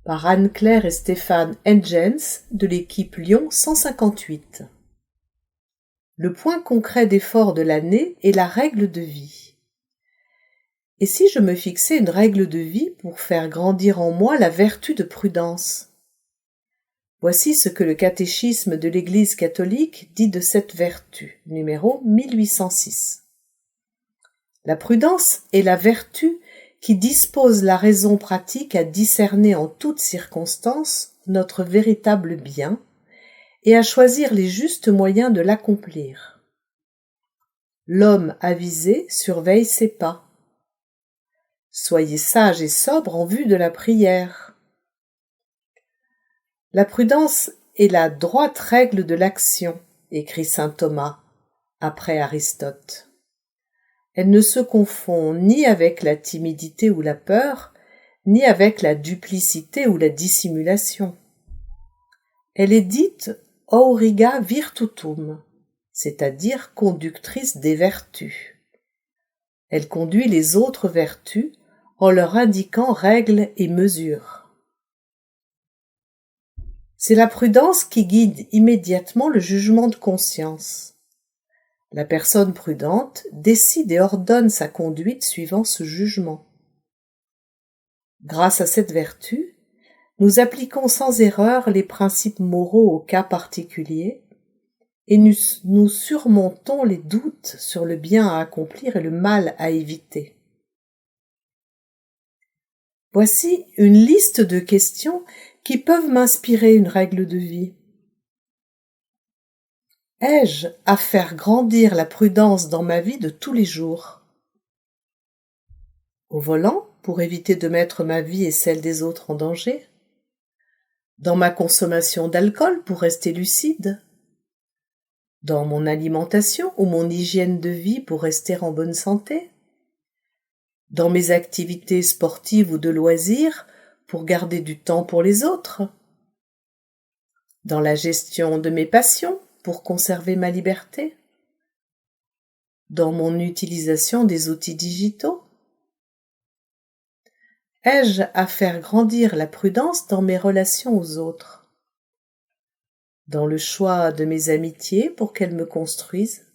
par Anne-Claire et Stéphane Engens de l'équipe Lyon 158. Le point concret d'effort de l'année est la règle de vie. Et si je me fixais une règle de vie pour faire grandir en moi la vertu de prudence? Voici ce que le catéchisme de l'Église catholique dit de cette vertu, numéro 1806. La prudence est la vertu qui dispose la raison pratique à discerner en toutes circonstances notre véritable bien et à choisir les justes moyens de l'accomplir. L'homme avisé surveille ses pas. Soyez sage et sobre en vue de la prière. La prudence est la droite règle de l'action, écrit saint Thomas, après Aristote. Elle ne se confond ni avec la timidité ou la peur, ni avec la duplicité ou la dissimulation. Elle est dite auriga virtutum, c'est-à-dire conductrice des vertus. Elle conduit les autres vertus en leur indiquant règles et mesures. C'est la prudence qui guide immédiatement le jugement de conscience. La personne prudente décide et ordonne sa conduite suivant ce jugement. Grâce à cette vertu, nous appliquons sans erreur les principes moraux au cas particulier et nous surmontons les doutes sur le bien à accomplir et le mal à éviter. Voici une liste de questions qui peuvent m'inspirer une règle de vie. Ai-je à faire grandir la prudence dans ma vie de tous les jours? Au volant, pour éviter de mettre ma vie et celle des autres en danger? Dans ma consommation d'alcool, pour rester lucide? Dans mon alimentation ou mon hygiène de vie, pour rester en bonne santé? Dans mes activités sportives ou de loisirs, pour garder du temps pour les autres? Dans la gestion de mes passions, pour conserver ma liberté? Dans mon utilisation des outils digitaux? Ai-je à faire grandir la prudence dans mes relations aux autres? Dans le choix de mes amitiés pour qu'elles me construisent?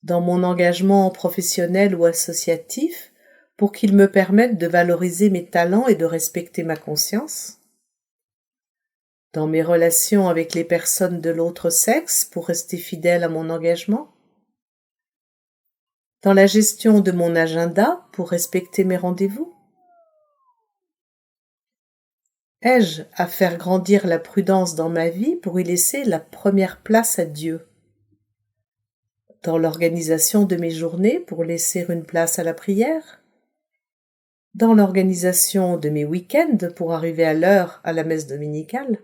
Dans mon engagement professionnel ou associatif pour qu'il me permette de valoriser mes talents et de respecter ma conscience? Dans mes relations avec les personnes de l'autre sexe pour rester fidèle à mon engagement? Dans la gestion de mon agenda pour respecter mes rendez-vous? Ai-je à faire grandir la prudence dans ma vie pour y laisser la première place à Dieu? Dans l'organisation de mes journées pour laisser une place à la prière? Dans l'organisation de mes week-ends pour arriver à l'heure à la messe dominicale?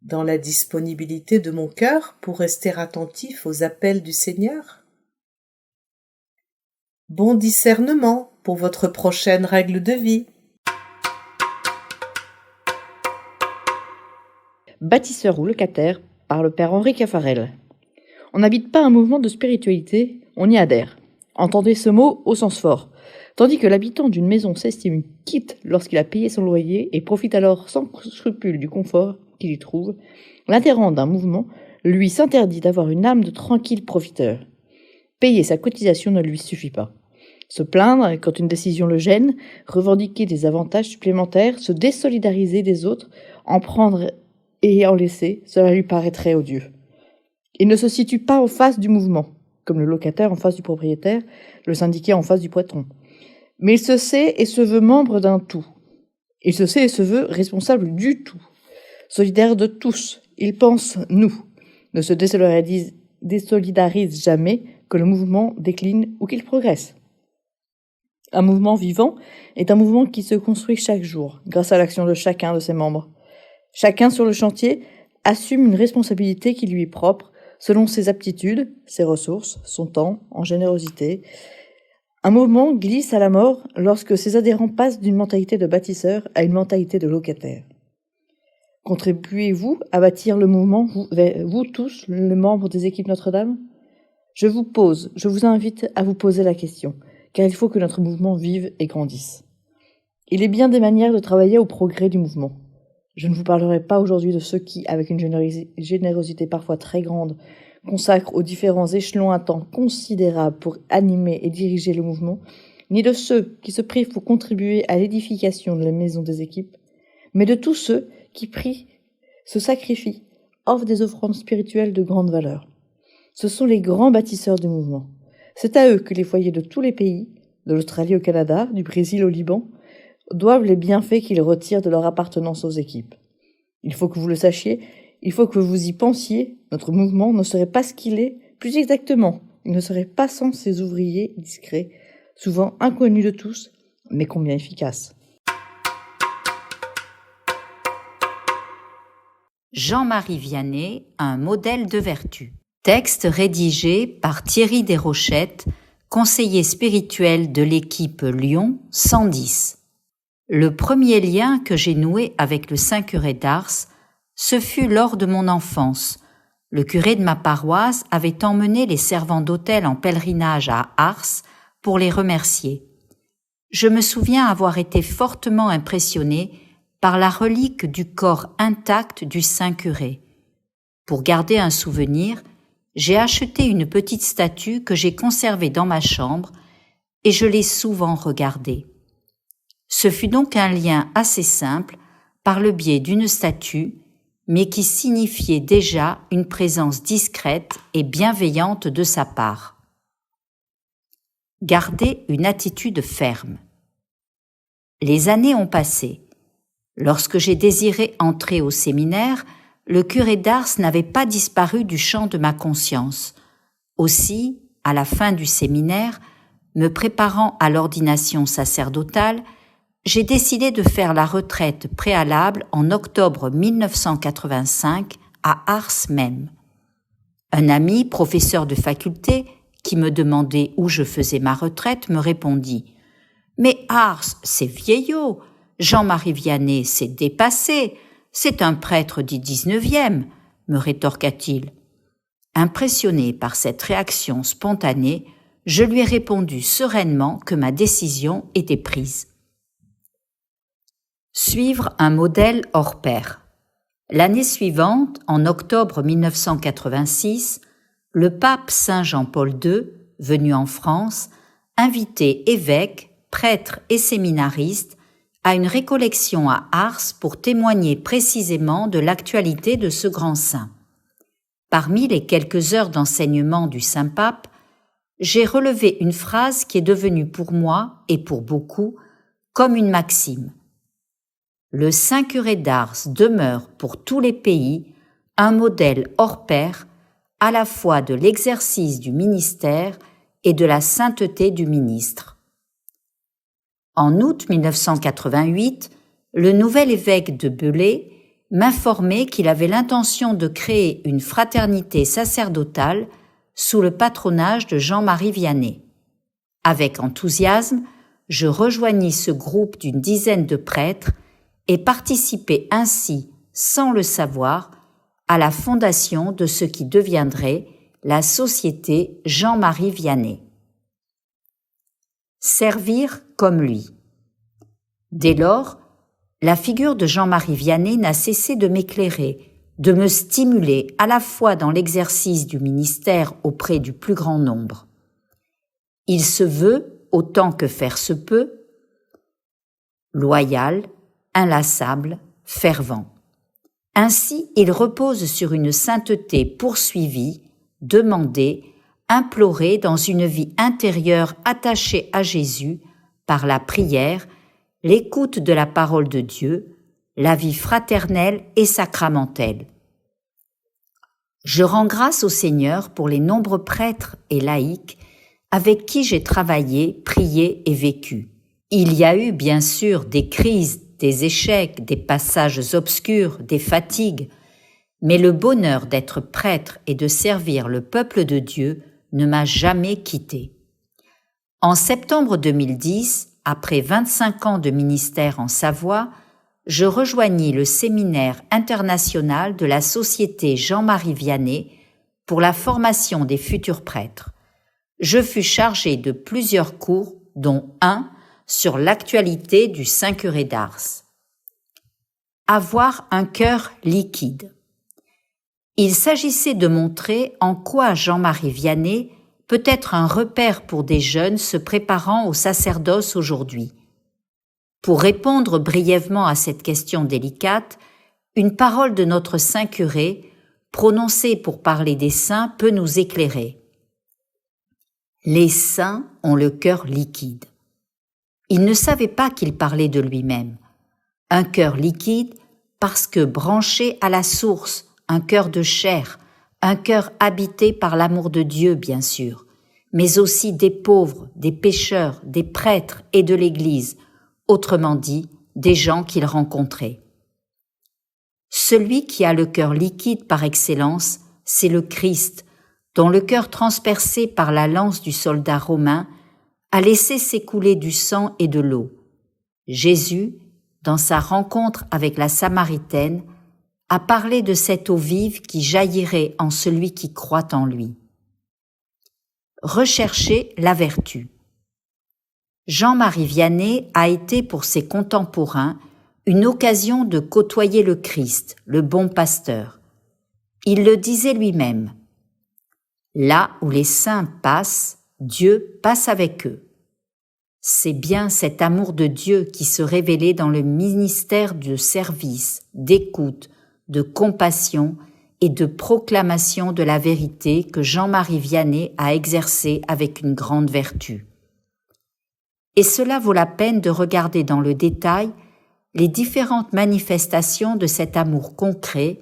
Dans la disponibilité de mon cœur pour rester attentif aux appels du Seigneur? Bon discernement pour votre prochaine règle de vie. Bâtisseur ou locataire par le père Henri Caffarel. On n'habite pas un mouvement de spiritualité, on y adhère. Entendez ce mot au sens fort. Tandis que l'habitant d'une maison s'estime quitte lorsqu'il a payé son loyer et profite alors sans scrupule du confort qu'il y trouve, l'adhérent d'un mouvement, lui, s'interdit d'avoir une âme de tranquille profiteur. Payer sa cotisation ne lui suffit pas. Se plaindre quand une décision le gêne, revendiquer des avantages supplémentaires, se désolidariser des autres, en prendre et en laisser, cela lui paraîtrait odieux. Il ne se situe pas en face du mouvement, comme le locataire en face du propriétaire, le syndiqué en face du patron. Mais il se sait et se veut membre d'un tout. Il se sait et se veut responsable du tout. Solidaire de tous, il pense « nous », ne se désolidarise jamais que le mouvement décline ou qu'il progresse. Un mouvement vivant est un mouvement qui se construit chaque jour, grâce à l'action de chacun de ses membres. Chacun sur le chantier assume une responsabilité qui lui est propre, selon ses aptitudes, ses ressources, son temps, en générosité. Un mouvement glisse à la mort lorsque ses adhérents passent d'une mentalité de bâtisseur à une mentalité de locataire. Contribuez-vous à bâtir le mouvement, vous tous, les membres des équipes Notre-Dame? Je vous invite à vous poser la question, car il faut que notre mouvement vive et grandisse. Il est bien des manières de travailler au progrès du mouvement. Je ne vous parlerai pas aujourd'hui de ceux qui, avec une générosité parfois très grande, consacrent aux différents échelons un temps considérable pour animer et diriger le mouvement, ni de ceux qui se privent pour contribuer à l'édification de la maison des équipes, mais de tous ceux qui prient, se sacrifient, offrent des offrandes spirituelles de grande valeur. Ce sont les grands bâtisseurs du mouvement. C'est à eux que les foyers de tous les pays, de l'Australie au Canada, du Brésil au Liban, doivent les bienfaits qu'ils retirent de leur appartenance aux équipes. Il faut que vous le sachiez, il faut que vous y pensiez, notre mouvement ne serait pas ce qu'il est, plus exactement, il ne serait pas sans ses ouvriers discrets, souvent inconnus de tous, mais combien efficaces. Jean-Marie Vianney, un modèle de vertu. Texte rédigé par Thierry Desrochettes, conseiller spirituel de l'équipe Lyon 110. Le premier lien que j'ai noué avec le Saint-Curé d'Ars, ce fut lors de mon enfance. Le curé de ma paroisse avait emmené les servants d'autel en pèlerinage à Ars pour les remercier. Je me souviens avoir été fortement impressionné par la relique du corps intact du Saint-Curé. Pour garder un souvenir, j'ai acheté une petite statue que j'ai conservée dans ma chambre et je l'ai souvent regardée. Ce fut donc un lien assez simple par le biais d'une statue, mais qui signifiait déjà une présence discrète et bienveillante de sa part. Garder une attitude ferme. Les années ont passé. Lorsque j'ai désiré entrer au séminaire, le curé d'Ars n'avait pas disparu du champ de ma conscience. Aussi, à la fin du séminaire, me préparant à l'ordination sacerdotale, j'ai décidé de faire la retraite préalable en octobre 1985 à Ars même. Un ami, professeur de faculté, qui me demandait où je faisais ma retraite, me répondit « Mais Ars, c'est vieillot, Jean-Marie Vianney, c'est dépassé, c'est un prêtre du 19e, me rétorqua-t-il. Impressionné par cette réaction spontanée, je lui ai répondu sereinement que ma décision était prise. Suivre un modèle hors pair. L'année suivante, en octobre 1986, le pape Saint Jean-Paul II, venu en France, invitait évêques, prêtres et séminaristes à une récollection à Ars pour témoigner précisément de l'actualité de ce grand saint. Parmi les quelques heures d'enseignement du Saint-Pape, j'ai relevé une phrase qui est devenue pour moi et pour beaucoup comme une maxime. Le Saint-Curé d'Ars demeure pour tous les pays un modèle hors pair à la fois de l'exercice du ministère et de la sainteté du ministre. En août 1988, le nouvel évêque de Belley m'informait qu'il avait l'intention de créer une fraternité sacerdotale sous le patronage de Jean-Marie Vianney. Avec enthousiasme, je rejoignis ce groupe d'une dizaine de prêtres et participais ainsi, sans le savoir, à la fondation de ce qui deviendrait la Société Jean-Marie Vianney. Servir comme lui. Dès lors, la figure de Jean-Marie Vianney n'a cessé de m'éclairer, de me stimuler à la fois dans l'exercice du ministère auprès du plus grand nombre. Il se veut, autant que faire se peut, loyal, inlassable, fervent. Ainsi, il repose sur une sainteté poursuivie, demandée, implorée dans une vie intérieure attachée à Jésus par la prière, l'écoute de la parole de Dieu, la vie fraternelle et sacramentelle. Je rends grâce au Seigneur pour les nombreux prêtres et laïcs avec qui j'ai travaillé, prié et vécu. Il y a eu bien sûr des crises, des échecs, des passages obscurs, des fatigues, mais le bonheur d'être prêtre et de servir le peuple de Dieu ne m'a jamais quitté. En septembre 2010, après 25 ans de ministère en Savoie, je rejoignis le séminaire international de la Société Jean-Marie Vianney pour la formation des futurs prêtres. Je fus chargé de plusieurs cours, dont un sur l'actualité du Saint-Curé d'Ars. Avoir un cœur liquide. Il s'agissait de montrer en quoi Jean-Marie Vianney peut être un repère pour des jeunes se préparant au sacerdoce aujourd'hui. Pour répondre brièvement à cette question délicate, une parole de notre saint curé, prononcée pour parler des saints, peut nous éclairer. Les saints ont le cœur liquide. Il ne savait pas qu'il parlait de lui-même. Un cœur liquide parce que branché à la source, un cœur de chair, un cœur habité par l'amour de Dieu, bien sûr, mais aussi des pauvres, des pécheurs, des prêtres et de l'Église, autrement dit, des gens qu'il rencontrait. Celui qui a le cœur liquide par excellence, c'est le Christ, dont le cœur transpercé par la lance du soldat romain a laissé s'écouler du sang et de l'eau. Jésus, dans sa rencontre avec la Samaritaine, a parlé de cette eau vive qui jaillirait en celui qui croit en lui. Rechercher la vertu. Jean-Marie Vianney a été pour ses contemporains une occasion de côtoyer le Christ, le bon pasteur. Il le disait lui-même. Là où les saints passent, Dieu passe avec eux. C'est bien cet amour de Dieu qui se révélait dans le ministère de service, d'écoute, de compassion et de proclamation de la vérité que Jean-Marie Vianney a exercé avec une grande vertu. Et cela vaut la peine de regarder dans le détail les différentes manifestations de cet amour concret,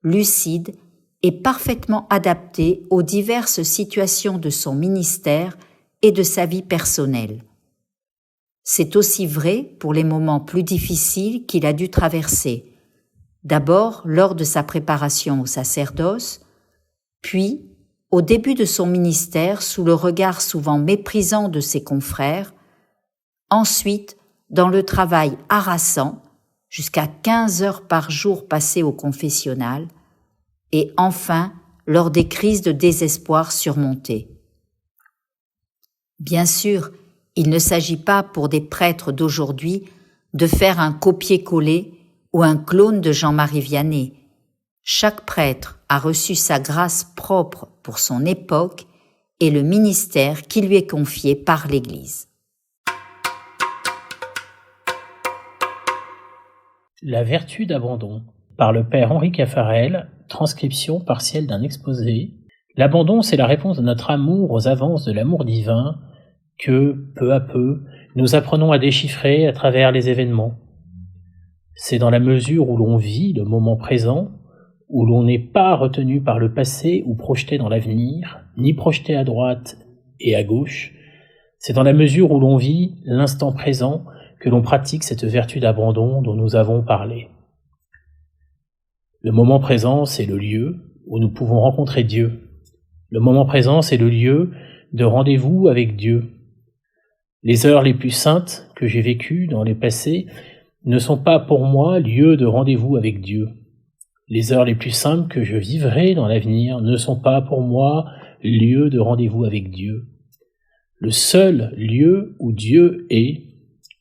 lucide et parfaitement adapté aux diverses situations de son ministère et de sa vie personnelle. C'est aussi vrai pour les moments plus difficiles qu'il a dû traverser, d'abord lors de sa préparation au sacerdoce, puis au début de son ministère sous le regard souvent méprisant de ses confrères, ensuite dans le travail harassant, jusqu'à 15 heures par jour passées au confessionnal, et enfin lors des crises de désespoir surmontées. Bien sûr, il ne s'agit pas pour des prêtres d'aujourd'hui de faire un copier-coller ou un clone de Jean-Marie Vianney. Chaque prêtre a reçu sa grâce propre pour son époque et le ministère qui lui est confié par l'Église. La vertu d'abandon, par le père Henri Caffarel, transcription partielle d'un exposé. L'abandon, c'est la réponse de notre amour aux avances de l'amour divin que, peu à peu, nous apprenons à déchiffrer à travers les événements. C'est dans la mesure où l'on vit le moment présent, où l'on n'est pas retenu par le passé ou projeté dans l'avenir, ni projeté à droite et à gauche, c'est dans la mesure où l'on vit l'instant présent que l'on pratique cette vertu d'abandon dont nous avons parlé. Le moment présent, c'est le lieu où nous pouvons rencontrer Dieu. Le moment présent, c'est le lieu de rendez-vous avec Dieu. Les heures les plus saintes que j'ai vécues dans le passé ne sont pas pour moi lieu de rendez-vous avec Dieu. Les heures les plus simples que je vivrai dans l'avenir ne sont pas pour moi lieu de rendez-vous avec Dieu. Le seul lieu où Dieu est,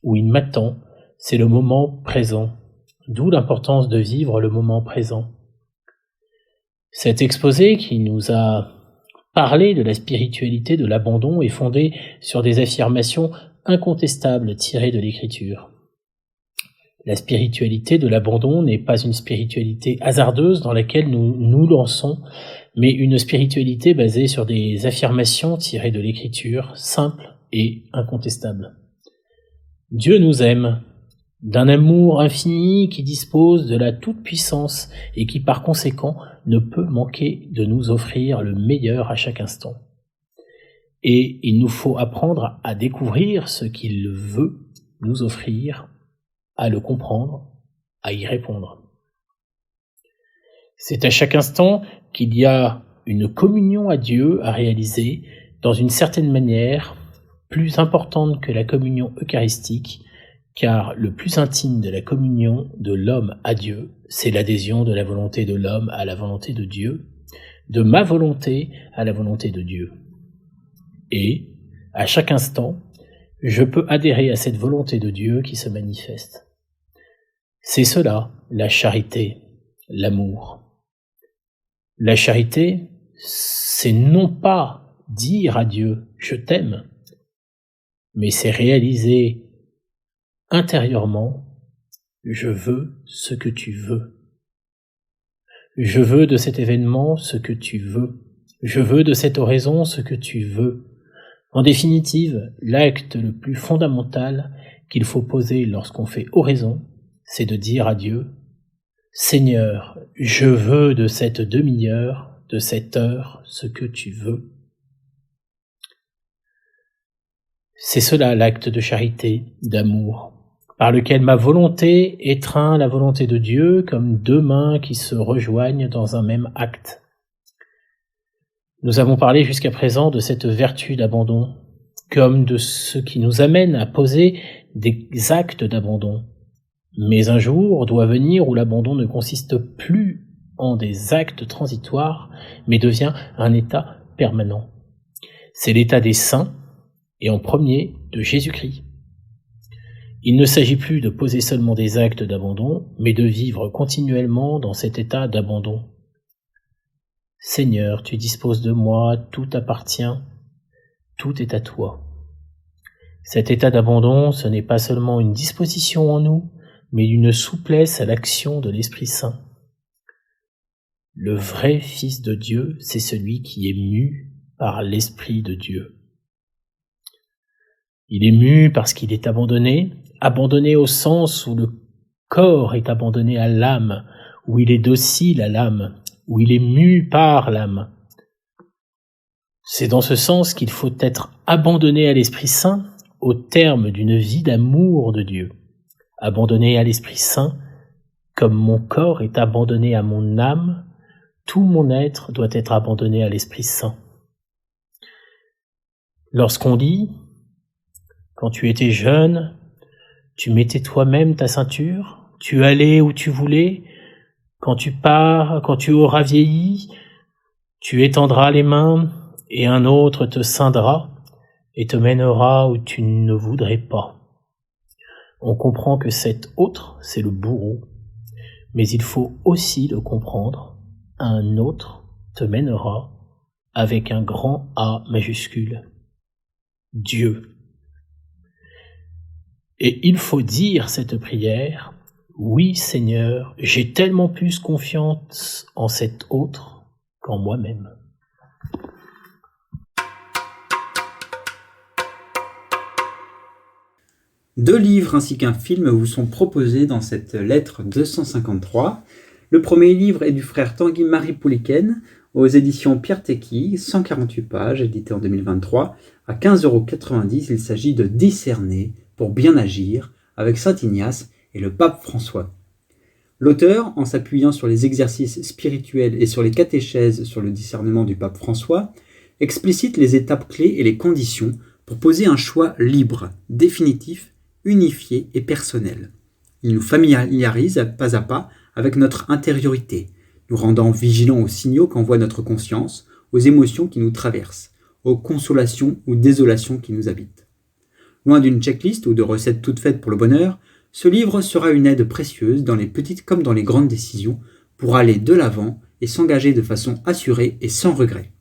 où il m'attend, c'est le moment présent, d'où l'importance de vivre le moment présent. Cet exposé qui nous a parlé de la spiritualité de l'abandon est fondé sur des affirmations incontestables tirées de l'Écriture. La spiritualité de l'abandon n'est pas une spiritualité hasardeuse dans laquelle nous nous lançons, mais une spiritualité basée sur des affirmations tirées de l'Écriture, simples et incontestables. Dieu nous aime, d'un amour infini qui dispose de la toute-puissance et qui par conséquent ne peut manquer de nous offrir le meilleur à chaque instant. Et il nous faut apprendre à découvrir ce qu'il veut nous offrir, à le comprendre, à y répondre. C'est à chaque instant qu'il y a une communion à Dieu à réaliser dans une certaine manière plus importante que la communion eucharistique, car le plus intime de la communion de l'homme à Dieu, c'est l'adhésion de la volonté de l'homme à la volonté de Dieu, de ma volonté à la volonté de Dieu. Et, à chaque instant, je peux adhérer à cette volonté de Dieu qui se manifeste. C'est cela, la charité, l'amour. La charité, c'est non pas dire à Dieu « je t'aime », mais c'est réaliser intérieurement « je veux ce que tu veux ». Je veux de cet événement ce que tu veux. Je veux de cette oraison ce que tu veux. En définitive, l'acte le plus fondamental qu'il faut poser lorsqu'on fait oraison, c'est de dire à Dieu « Seigneur, je veux de cette demi-heure, de cette heure, ce que tu veux. » C'est cela l'acte de charité, d'amour, par lequel ma volonté étreint la volonté de Dieu comme deux mains qui se rejoignent dans un même acte. Nous avons parlé jusqu'à présent de cette vertu d'abandon, comme de ce qui nous amène à poser des actes d'abandon. Mais un jour doit venir où l'abandon ne consiste plus en des actes transitoires, mais devient un état permanent. C'est l'état des saints, et en premier de Jésus-Christ. Il ne s'agit plus de poser seulement des actes d'abandon, mais de vivre continuellement dans cet état d'abandon. Seigneur, tu disposes de moi, tout t'appartient, tout est à toi. Cet état d'abandon, ce n'est pas seulement une disposition en nous, mais une souplesse à l'action de l'Esprit Saint. Le vrai Fils de Dieu, c'est celui qui est mu par l'Esprit de Dieu. Il est mu parce qu'il est abandonné au sens où le corps est abandonné à l'âme, où il est docile à l'âme, où il est mu par l'âme. C'est dans ce sens qu'il faut être abandonné à l'Esprit Saint au terme d'une vie d'amour de Dieu. Abandonné à l'Esprit Saint, comme mon corps est abandonné à mon âme, tout mon être doit être abandonné à l'Esprit Saint. Lorsqu'on dit « Quand tu étais jeune, tu mettais toi-même ta ceinture, tu allais où tu voulais, quand tu auras vieilli, tu étendras les mains et un autre te ceindra et te mènera où tu ne voudrais pas. » On comprend que cet autre, c'est le bourreau, mais il faut aussi le comprendre, un autre te mènera avec un grand A majuscule, Dieu. Et il faut dire cette prière, oui Seigneur, j'ai tellement plus confiance en cet autre qu'en moi-même. Deux livres ainsi qu'un film vous sont proposés dans cette lettre 253. Le premier livre est du frère Tanguy Marie Pouliken aux éditions Pierre Tecky, 148 pages, édité en 2023. À 15,90 €, il s'agit de Discerner pour bien agir avec Saint Ignace et le pape François. L'auteur, en s'appuyant sur les exercices spirituels et sur les catéchèses sur le discernement du pape François, explicite les étapes clés et les conditions pour poser un choix libre, définitif, unifié et personnel. Il nous familiarise pas à pas avec notre intériorité, nous rendant vigilants aux signaux qu'envoie notre conscience, aux émotions qui nous traversent, aux consolations ou désolations qui nous habitent. Loin d'une checklist ou de recettes toutes faites pour le bonheur, ce livre sera une aide précieuse dans les petites comme dans les grandes décisions pour aller de l'avant et s'engager de façon assurée et sans regret.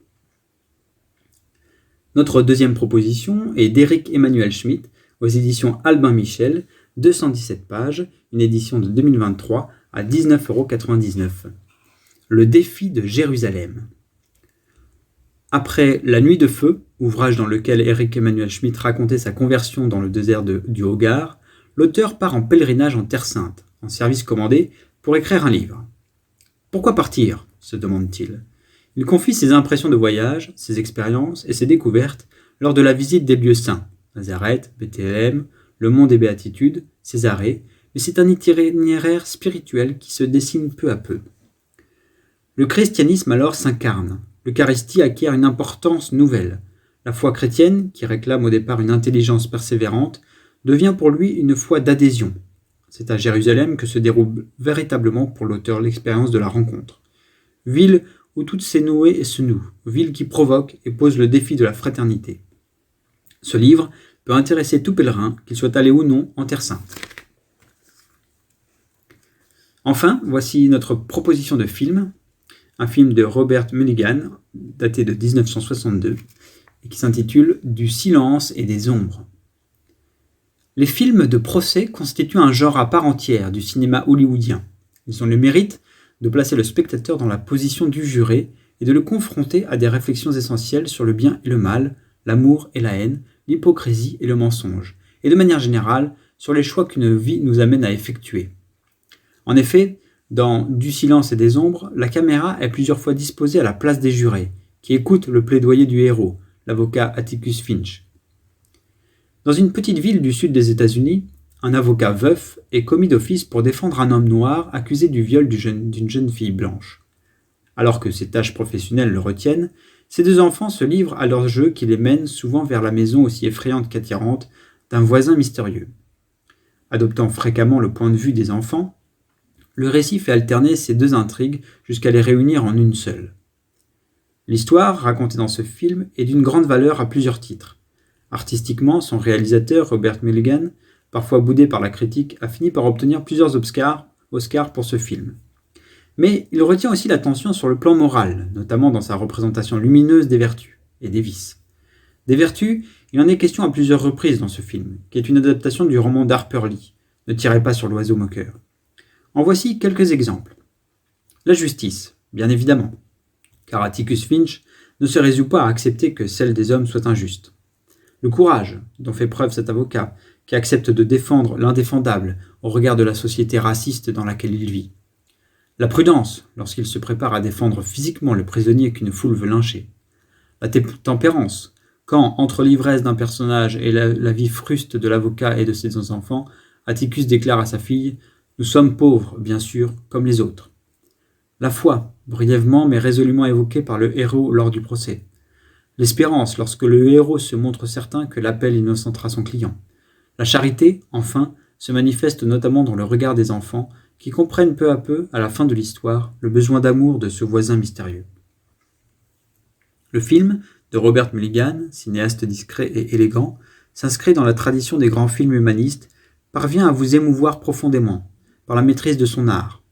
Notre deuxième proposition est d'Éric Emmanuel Schmitt aux éditions Albin Michel, 217 pages, une édition de 2023 à 19,99 €. Le défi de Jérusalem. Après La Nuit de feu, ouvrage dans lequel Éric Emmanuel Schmitt racontait sa conversion dans le désert du Hogar, l'auteur part en pèlerinage en Terre Sainte, en service commandé, pour écrire un livre. Pourquoi partir ? Se demande-t-il. Il confie ses impressions de voyage, ses expériences et ses découvertes lors de la visite des lieux saints, Nazareth, Bethléem, le mont des Béatitudes, Césarée, mais c'est un itinéraire spirituel qui se dessine peu à peu. Le christianisme alors s'incarne. L'Eucharistie acquiert une importance nouvelle. La foi chrétienne, qui réclame au départ une intelligence persévérante, devient pour lui une foi d'adhésion. C'est à Jérusalem que se déroule véritablement pour l'auteur l'expérience de la rencontre. Ville où toutes s'est nouées et se nouent, ville qui provoque et pose le défi de la fraternité. Ce livre peut intéresser tout pèlerin, qu'il soit allé ou non en Terre Sainte. Enfin, voici notre proposition de film. un film de Robert Mulligan, daté de 1962, et qui s'intitule « Du silence et des ombres ». Les films de procès constituent un genre à part entière du cinéma hollywoodien. Ils ont le mérite de placer le spectateur dans la position du juré et de le confronter à des réflexions essentielles sur le bien et le mal, l'amour et la haine, l'hypocrisie et le mensonge, et de manière générale sur les choix qu'une vie nous amène à effectuer. En effet, dans Du silence et des ombres, la caméra est plusieurs fois disposée à la place des jurés, qui écoutent le plaidoyer du héros, l'avocat Atticus Finch. Dans une petite ville du sud des États-Unis, un avocat veuf est commis d'office pour défendre un homme noir accusé du viol d'une jeune fille blanche. Alors que ses tâches professionnelles le retiennent, ses deux enfants se livrent à leur jeu qui les mène souvent vers la maison aussi effrayante qu'attirante d'un voisin mystérieux. Adoptant fréquemment le point de vue des enfants, le récit fait alterner ces deux intrigues jusqu'à les réunir en une seule. L'histoire, racontée dans ce film, est d'une grande valeur à plusieurs titres. Artistiquement, son réalisateur, Robert Mulligan, parfois boudé par la critique, a fini par obtenir plusieurs Oscars pour ce film. Mais il retient aussi l'attention sur le plan moral, notamment dans sa représentation lumineuse des vertus et des vices. Des vertus, il en est question à plusieurs reprises dans ce film, qui est une adaptation du roman d'Harper Lee, Ne tirez pas sur l'oiseau moqueur. En voici quelques exemples. La justice, bien évidemment, car Atticus Finch ne se résout pas à accepter que celle des hommes soit injuste. Le courage, dont fait preuve cet avocat, qui accepte de défendre l'indéfendable au regard de la société raciste dans laquelle il vit. La prudence, lorsqu'il se prépare à défendre physiquement le prisonnier qu'une foule veut lyncher. La tempérance, quand, entre l'ivresse d'un personnage et la vie fruste de l'avocat et de ses deux enfants, Atticus déclare à sa fille « Nous sommes pauvres, bien sûr, comme les autres ». La foi, brièvement mais résolument évoquée par le héros lors du procès. L'espérance, lorsque le héros se montre certain que l'appel innocentera son client. La charité, enfin, se manifeste notamment dans le regard des enfants, qui comprennent peu à peu, à la fin de l'histoire, le besoin d'amour de ce voisin mystérieux. Le film, de Robert Mulligan, cinéaste discret et élégant, s'inscrit dans la tradition des grands films humanistes, parvient à vous émouvoir profondément, par la maîtrise de son art,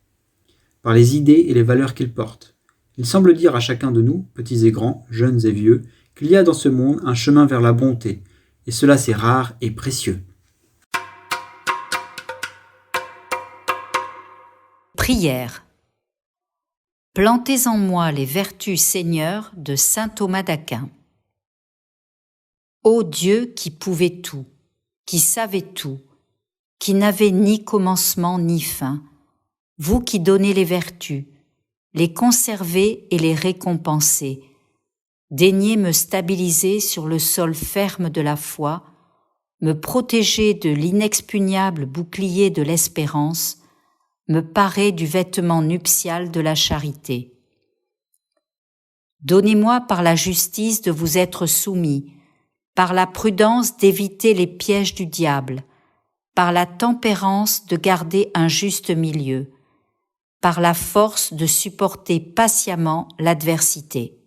par les idées et les valeurs qu'il porte. Il semble dire à chacun de nous, petits et grands, jeunes et vieux, qu'il y a dans ce monde un chemin vers la bonté, et cela c'est rare et précieux. Prière. Plantez en moi les vertus, Seigneur, de saint Thomas d'Aquin. Ô Dieu qui pouvait tout, qui savait tout, qui n'avait ni commencement ni fin, vous qui donnez les vertus, les conserver et les récompenser, daignez me stabiliser sur le sol ferme de la foi, me protéger de l'inexpugnable bouclier de l'espérance, me parer du vêtement nuptial de la charité. Donnez-moi par la justice de vous être soumis, par la prudence d'éviter les pièges du diable, par la tempérance de garder un juste milieu, par la force de supporter patiemment l'adversité.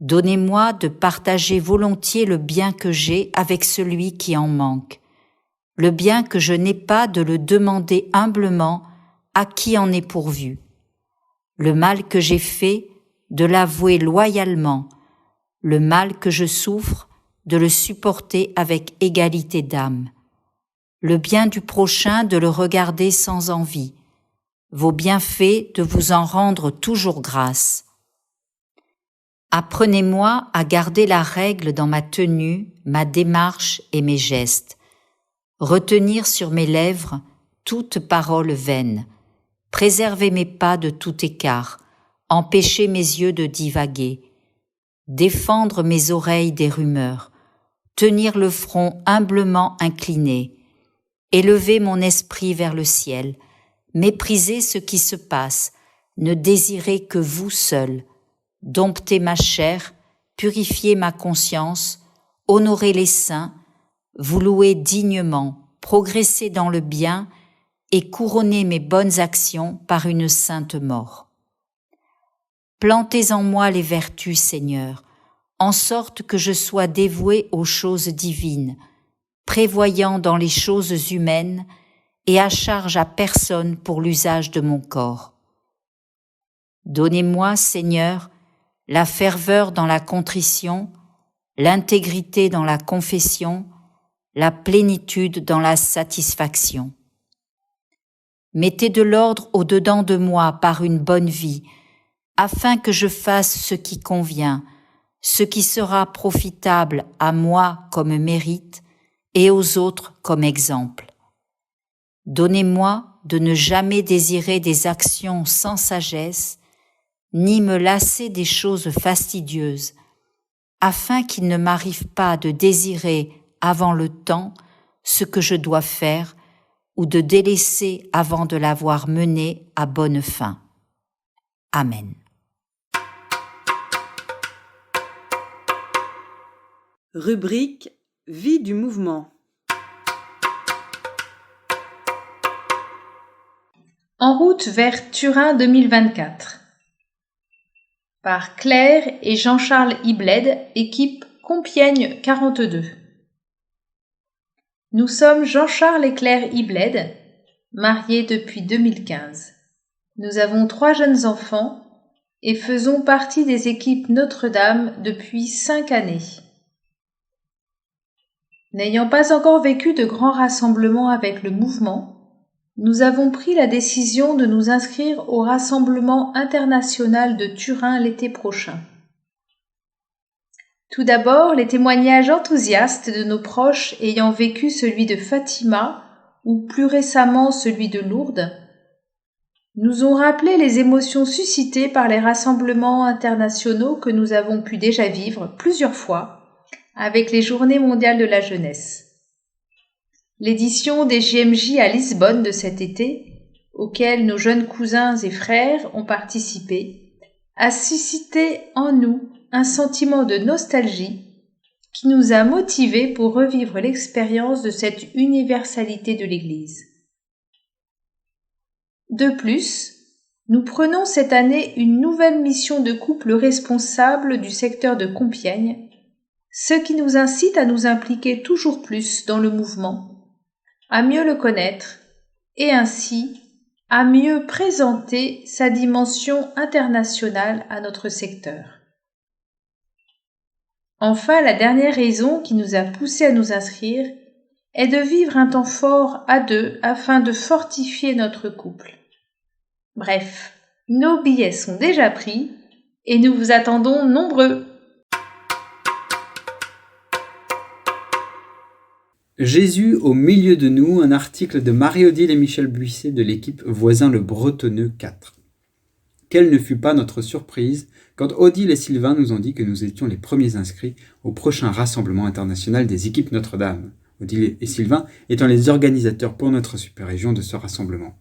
Donnez-moi de partager volontiers le bien que j'ai avec celui qui en manque, le bien que je n'ai pas de le demander humblement à qui en est pourvu, le mal que j'ai fait de l'avouer loyalement, le mal que je souffre de le supporter avec égalité d'âme, le bien du prochain de le regarder sans envie, vos bienfaits de vous en rendre toujours grâce. Apprenez-moi à garder la règle dans ma tenue, ma démarche et mes gestes, retenir sur mes lèvres toute parole vaine, préserver mes pas de tout écart, empêcher mes yeux de divaguer, défendre mes oreilles des rumeurs, tenir le front humblement incliné, élever mon esprit vers le ciel, mépriser ce qui se passe, ne désirer que vous seul, dompter ma chair, purifier ma conscience, honorer les saints, vous louer dignement, progresser dans le bien et couronner mes bonnes actions par une sainte mort. Plantez en moi les vertus, Seigneur, en sorte que je sois dévoué aux choses divines, prévoyant dans les choses humaines et à charge à personne pour l'usage de mon corps. Donnez-moi, Seigneur, la ferveur dans la contrition, l'intégrité dans la confession, la plénitude dans la satisfaction. Mettez de l'ordre au-dedans de moi par une bonne vie, afin que je fasse ce qui convient, ce qui sera profitable à moi comme mérite et aux autres comme exemple. Donnez-moi de ne jamais désirer des actions sans sagesse, ni me lasser des choses fastidieuses, afin qu'il ne m'arrive pas de désirer avant le temps ce que je dois faire ou de délaisser avant de l'avoir mené à bonne fin. Amen. Rubrique Vie du mouvement. En route vers Turin 2024. Par Claire et Jean-Charles Ibled, équipe Compiègne 42. Nous sommes Jean-Charles et Claire Ibled, mariés depuis 2015. Nous avons 3 jeunes enfants et faisons partie des équipes Notre-Dame depuis 5 années. N'ayant pas encore vécu de grands rassemblements avec le mouvement, nous avons pris la décision de nous inscrire au Rassemblement international de Turin l'été prochain. Tout d'abord, les témoignages enthousiastes de nos proches ayant vécu celui de Fatima ou plus récemment celui de Lourdes nous ont rappelé les émotions suscitées par les rassemblements internationaux que nous avons pu déjà vivre plusieurs fois avec les Journées mondiales de la jeunesse. L'édition des JMJ à Lisbonne de cet été, auquel nos jeunes cousins et frères ont participé, a suscité en nous un sentiment de nostalgie qui nous a motivés pour revivre l'expérience de cette universalité de l'Église. De plus, nous prenons cette année une nouvelle mission de couple responsable du secteur de Compiègne, ce qui nous incite à nous impliquer toujours plus dans le mouvement, à mieux le connaître et ainsi à mieux présenter sa dimension internationale à notre secteur. Enfin, la dernière raison qui nous a poussés à nous inscrire est de vivre un temps fort à 2 afin de fortifier notre couple. Bref, nos billets sont déjà pris et nous vous attendons nombreux. Jésus au milieu de nous, un article de Marie-Odile et Michel Buisset de l'équipe Voisin le Bretonneux 4. Quelle ne fut pas notre surprise quand Odile et Sylvain nous ont dit que nous étions les premiers inscrits au prochain rassemblement international des équipes Notre-Dame, Odile et Sylvain étant les organisateurs pour notre super-région de ce rassemblement.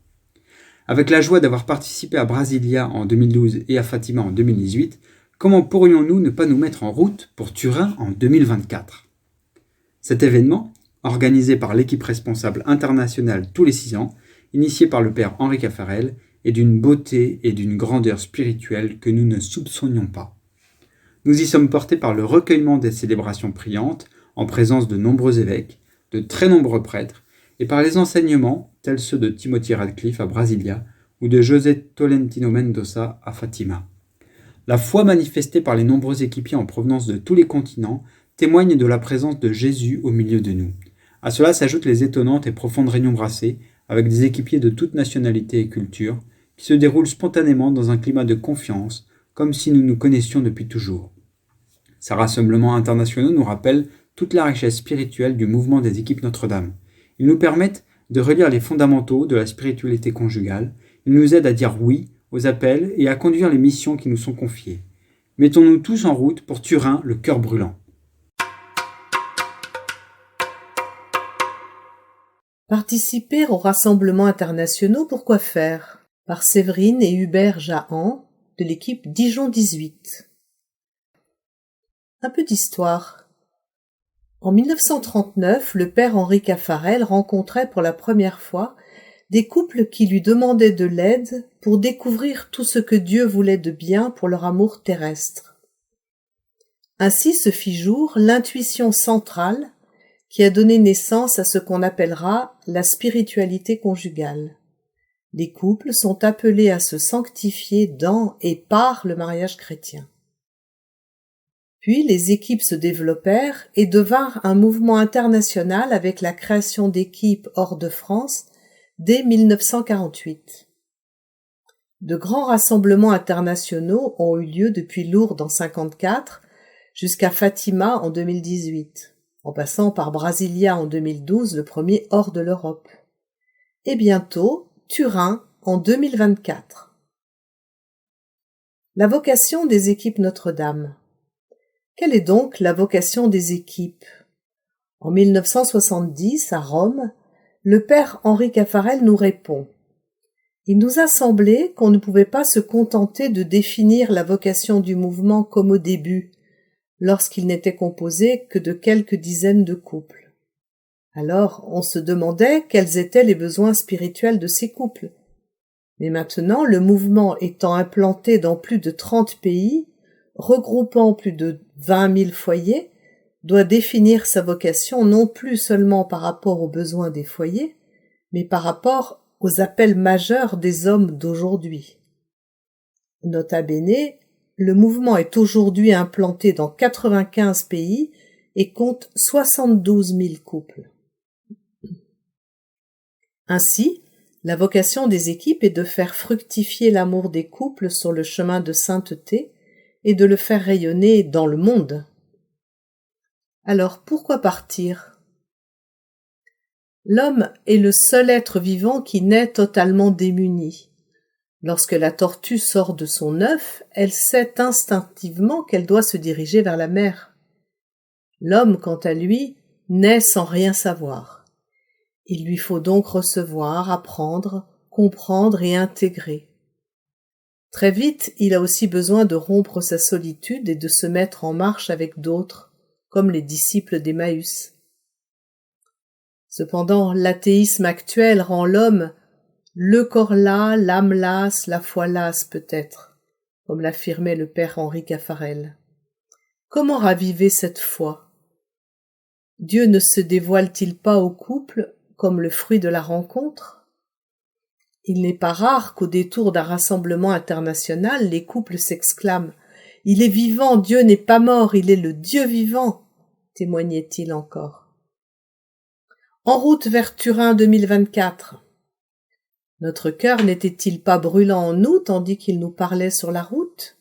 Avec la joie d'avoir participé à Brasilia en 2012 et à Fatima en 2018, comment pourrions-nous ne pas nous mettre en route pour Turin en 2024 ? Cet événement, organisé par l'équipe responsable internationale tous les 6 ans, initié par le père Henri Caffarel, est d'une beauté et d'une grandeur spirituelle que nous ne soupçonnions pas. Nous y sommes portés par le recueillement des célébrations priantes, en présence de nombreux évêques, de très nombreux prêtres, et par les enseignements, tels ceux de Timothy Radcliffe à Brasilia ou de José Tolentino Mendoza à Fatima. La foi manifestée par les nombreux équipiers en provenance de tous les continents témoigne de la présence de Jésus au milieu de nous. À cela s'ajoutent les étonnantes et profondes réunions brassées avec des équipiers de toute nationalité et culture qui se déroulent spontanément dans un climat de confiance, comme si nous nous connaissions depuis toujours. Ces rassemblements internationaux nous rappellent toute la richesse spirituelle du mouvement des équipes Notre-Dame. Ils nous permettent de relire les fondamentaux de la spiritualité conjugale, ils nous aident à dire oui aux appels et à conduire les missions qui nous sont confiées. Mettons-nous tous en route pour Turin, le cœur brûlant. Participer aux rassemblements internationaux, pourquoi faire ? Par Séverine et Hubert Jahan, de l'équipe Dijon 18. Un peu d'histoire. En 1939, le père Henri Caffarel rencontrait pour la première fois des couples qui lui demandaient de l'aide pour découvrir tout ce que Dieu voulait de bien pour leur amour terrestre. Ainsi se fit jour l'intuition centrale qui a donné naissance à ce qu'on appellera la spiritualité conjugale. Les couples sont appelés à se sanctifier dans et par le mariage chrétien. Puis les équipes se développèrent et devinrent un mouvement international avec la création d'équipes hors de France dès 1948. De grands rassemblements internationaux ont eu lieu depuis Lourdes en 1954 jusqu'à Fatima en 2018, en passant par Brasilia en 2012, le premier hors de l'Europe, et bientôt Turin en 2024. La vocation des équipes Notre-Dame. Quelle est donc la vocation des équipes? En 1970, à Rome, le père Henri Caffarel nous répond: il nous a semblé qu'on ne pouvait pas se contenter de définir la vocation du mouvement comme au début, lorsqu'il n'était composé que de quelques dizaines de couples. Alors, on se demandait quels étaient les besoins spirituels de ces couples. Mais maintenant, le mouvement étant implanté dans plus de 30 pays, regroupant plus de 20 000 foyers, doit définir sa vocation non plus seulement par rapport aux besoins des foyers, mais par rapport aux appels majeurs des hommes d'aujourd'hui. Nota bene, le mouvement est aujourd'hui implanté dans 95 pays et compte 72 000 couples. Ainsi, la vocation des équipes est de faire fructifier l'amour des couples sur le chemin de sainteté et de le faire rayonner dans le monde. Alors pourquoi partir? L'homme est le seul être vivant qui naît totalement démuni. Lorsque la tortue sort de son œuf, elle sait instinctivement qu'elle doit se diriger vers la mer. L'homme, quant à lui, naît sans rien savoir. Il lui faut donc recevoir, apprendre, comprendre et intégrer. Très vite, il a aussi besoin de rompre sa solitude et de se mettre en marche avec d'autres, comme les disciples d'Emmaüs. Cependant, l'athéisme actuel rend l'homme le corps las, l'âme lasse, la foi lasse peut-être, comme l'affirmait le père Henri Caffarel. Comment raviver cette foi? Dieu ne se dévoile-t-il pas au couple comme le fruit de la rencontre? Il n'est pas rare qu'au détour d'un rassemblement international, les couples s'exclament « Il est vivant, Dieu n'est pas mort, il est le Dieu vivant !» témoignait-il encore. En route vers Turin 2024. Notre cœur n'était-il pas brûlant en nous tandis qu'il nous parlait sur la route?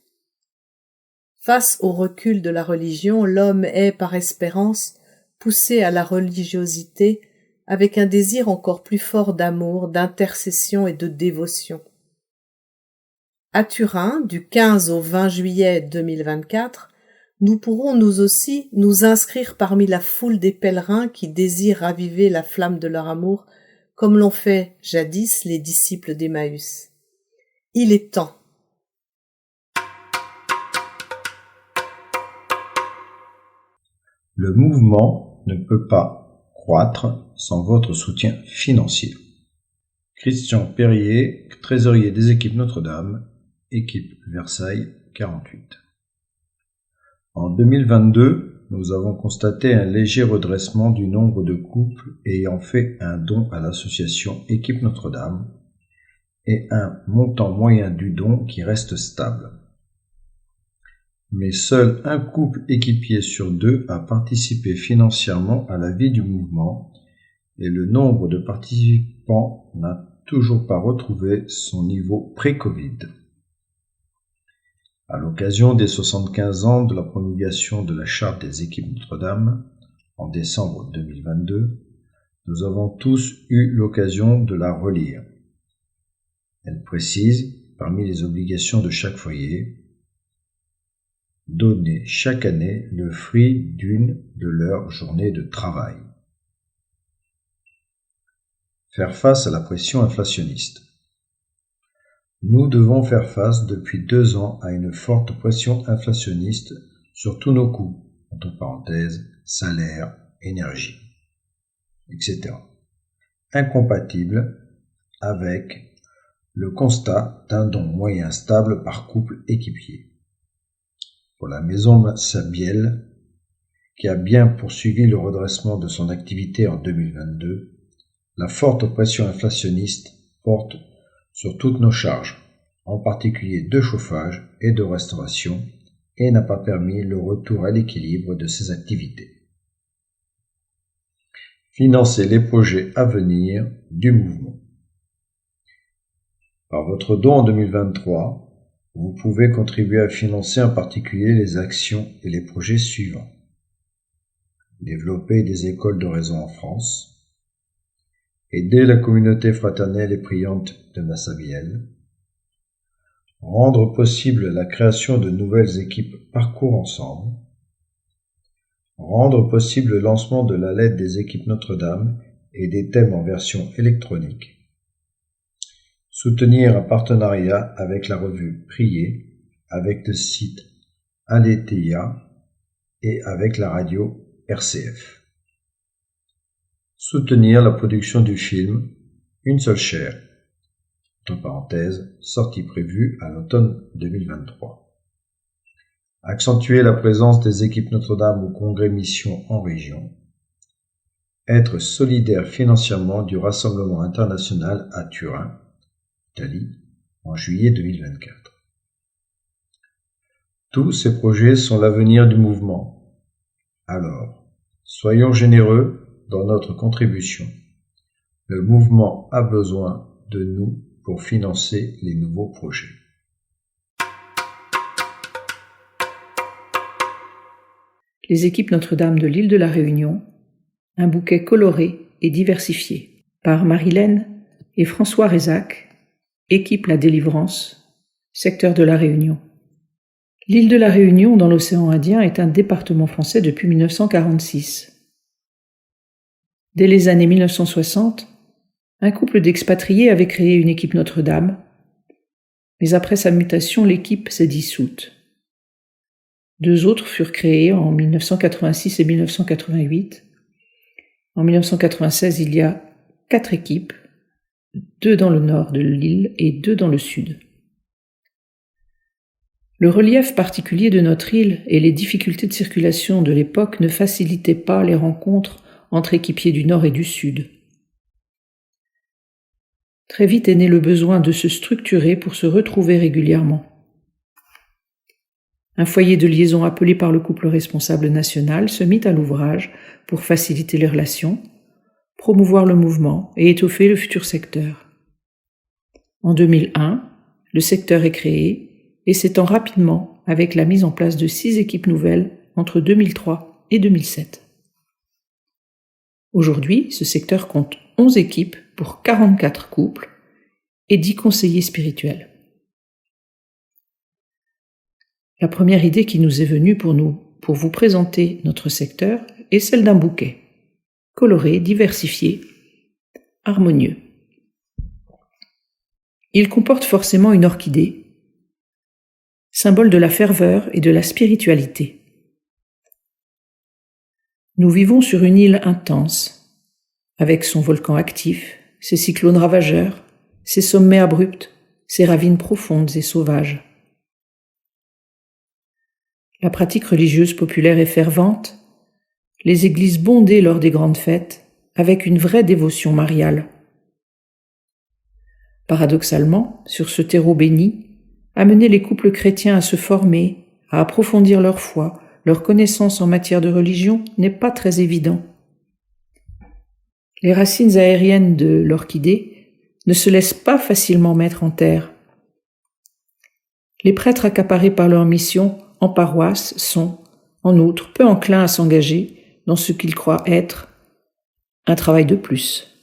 Face au recul de la religion, l'homme est, par espérance, poussé à la religiosité avec un désir encore plus fort d'amour, d'intercession et de dévotion. À Turin, du 15 au 20 juillet 2024, nous pourrons nous aussi nous inscrire parmi la foule des pèlerins qui désirent raviver la flamme de leur amour, comme l'ont fait jadis les disciples d'Emmaüs. Il est temps. Le mouvement ne peut pas croître sans votre soutien financier. Christian Perrier, trésorier des équipes Notre-Dame, équipe Versailles 48. En 2022, nous avons constaté un léger redressement du nombre de couples ayant fait un don à l'association Équipe Notre-Dame et un montant moyen du don qui reste stable. Mais seul un couple équipier sur deux a participé financièrement à la vie du mouvement et le nombre de participants n'a toujours pas retrouvé son niveau pré-Covid. À l'occasion des 75 ans de la promulgation de la Charte des équipes Notre-Dame, en décembre 2022, nous avons tous eu l'occasion de la relire. Elle précise, parmi les obligations de chaque foyer, donner chaque année le fruit d'une de leurs journées de travail. Faire face à la pression inflationniste. Nous devons faire face depuis 2 ans à une forte pression inflationniste sur tous nos coûts, entre parenthèses, salaire, énergie, etc. Incompatible avec le constat d'un don moyen stable par couple équipier. Pour la maison Sabiel, qui a bien poursuivi le redressement de son activité en 2022, la forte pression inflationniste porte sur toutes nos charges, en particulier de chauffage et de restauration, et n'a pas permis le retour à l'équilibre de ces activités. Financer les projets à venir du mouvement. Par votre don en 2023, vous pouvez contribuer à financer en particulier les actions et les projets suivants. Développer des écoles d'oraison en France, aider la communauté fraternelle et priante de Massabielle, rendre possible la création de nouvelles équipes Parcours Ensemble, rendre possible le lancement de la lettre des équipes Notre-Dame et des thèmes en version électronique, soutenir un partenariat avec la revue Prier, avec le site Aletheia et avec la radio RCF. Soutenir la production du film Une seule chair, entre parenthèses, sortie prévue à l'automne 2023. Accentuer la présence des équipes Notre-Dame au Congrès Mission en région. Être solidaire financièrement du Rassemblement international à Turin, Italie, en juillet 2024. Tous ces projets sont l'avenir du mouvement. Alors, soyons généreux dans notre contribution. Le mouvement a besoin de nous pour financer les nouveaux projets. Les équipes Notre-Dame de l'île de la Réunion, un bouquet coloré et diversifié, par Marilène et François Rézac, équipe La Délivrance, secteur de la Réunion. L'île de la Réunion dans l'océan Indien est un département français depuis 1946. Dès les années 1960, un couple d'expatriés avait créé une équipe Notre-Dame, mais après sa mutation, l'équipe s'est dissoute. 2 autres furent créées en 1986 et 1988. En 1996, il y a 4 équipes, 2 dans le nord de l'île et 2 dans le sud. Le relief particulier de notre île et les difficultés de circulation de l'époque ne facilitaient pas les rencontres entre équipiers du nord et du sud. Très vite est né le besoin de se structurer pour se retrouver régulièrement. Un foyer de liaison appelé par le couple responsable national se mit à l'ouvrage pour faciliter les relations, promouvoir le mouvement et étoffer le futur secteur. En 2001, le secteur est créé et s'étend rapidement avec la mise en place de 6 équipes nouvelles entre 2003 et 2007. Aujourd'hui, ce secteur compte 11 équipes pour 44 couples et 10 conseillers spirituels. La première idée qui nous est venue pour vous présenter notre secteur est celle d'un bouquet, coloré, diversifié, harmonieux. Il comporte forcément une orchidée, symbole de la ferveur et de la spiritualité. Nous vivons sur une île intense, avec son volcan actif, ses cyclones ravageurs, ses sommets abrupts, ses ravines profondes et sauvages. La pratique religieuse populaire est fervente, les églises bondées lors des grandes fêtes, avec une vraie dévotion mariale. Paradoxalement, sur ce terreau béni, amener les couples chrétiens à se former, à approfondir leur foi, leur connaissance en matière de religion n'est pas très évident. Les racines aériennes de l'orchidée ne se laissent pas facilement mettre en terre. Les prêtres accaparés par leur mission en paroisse sont, en outre, peu enclins à s'engager dans ce qu'ils croient être un travail de plus.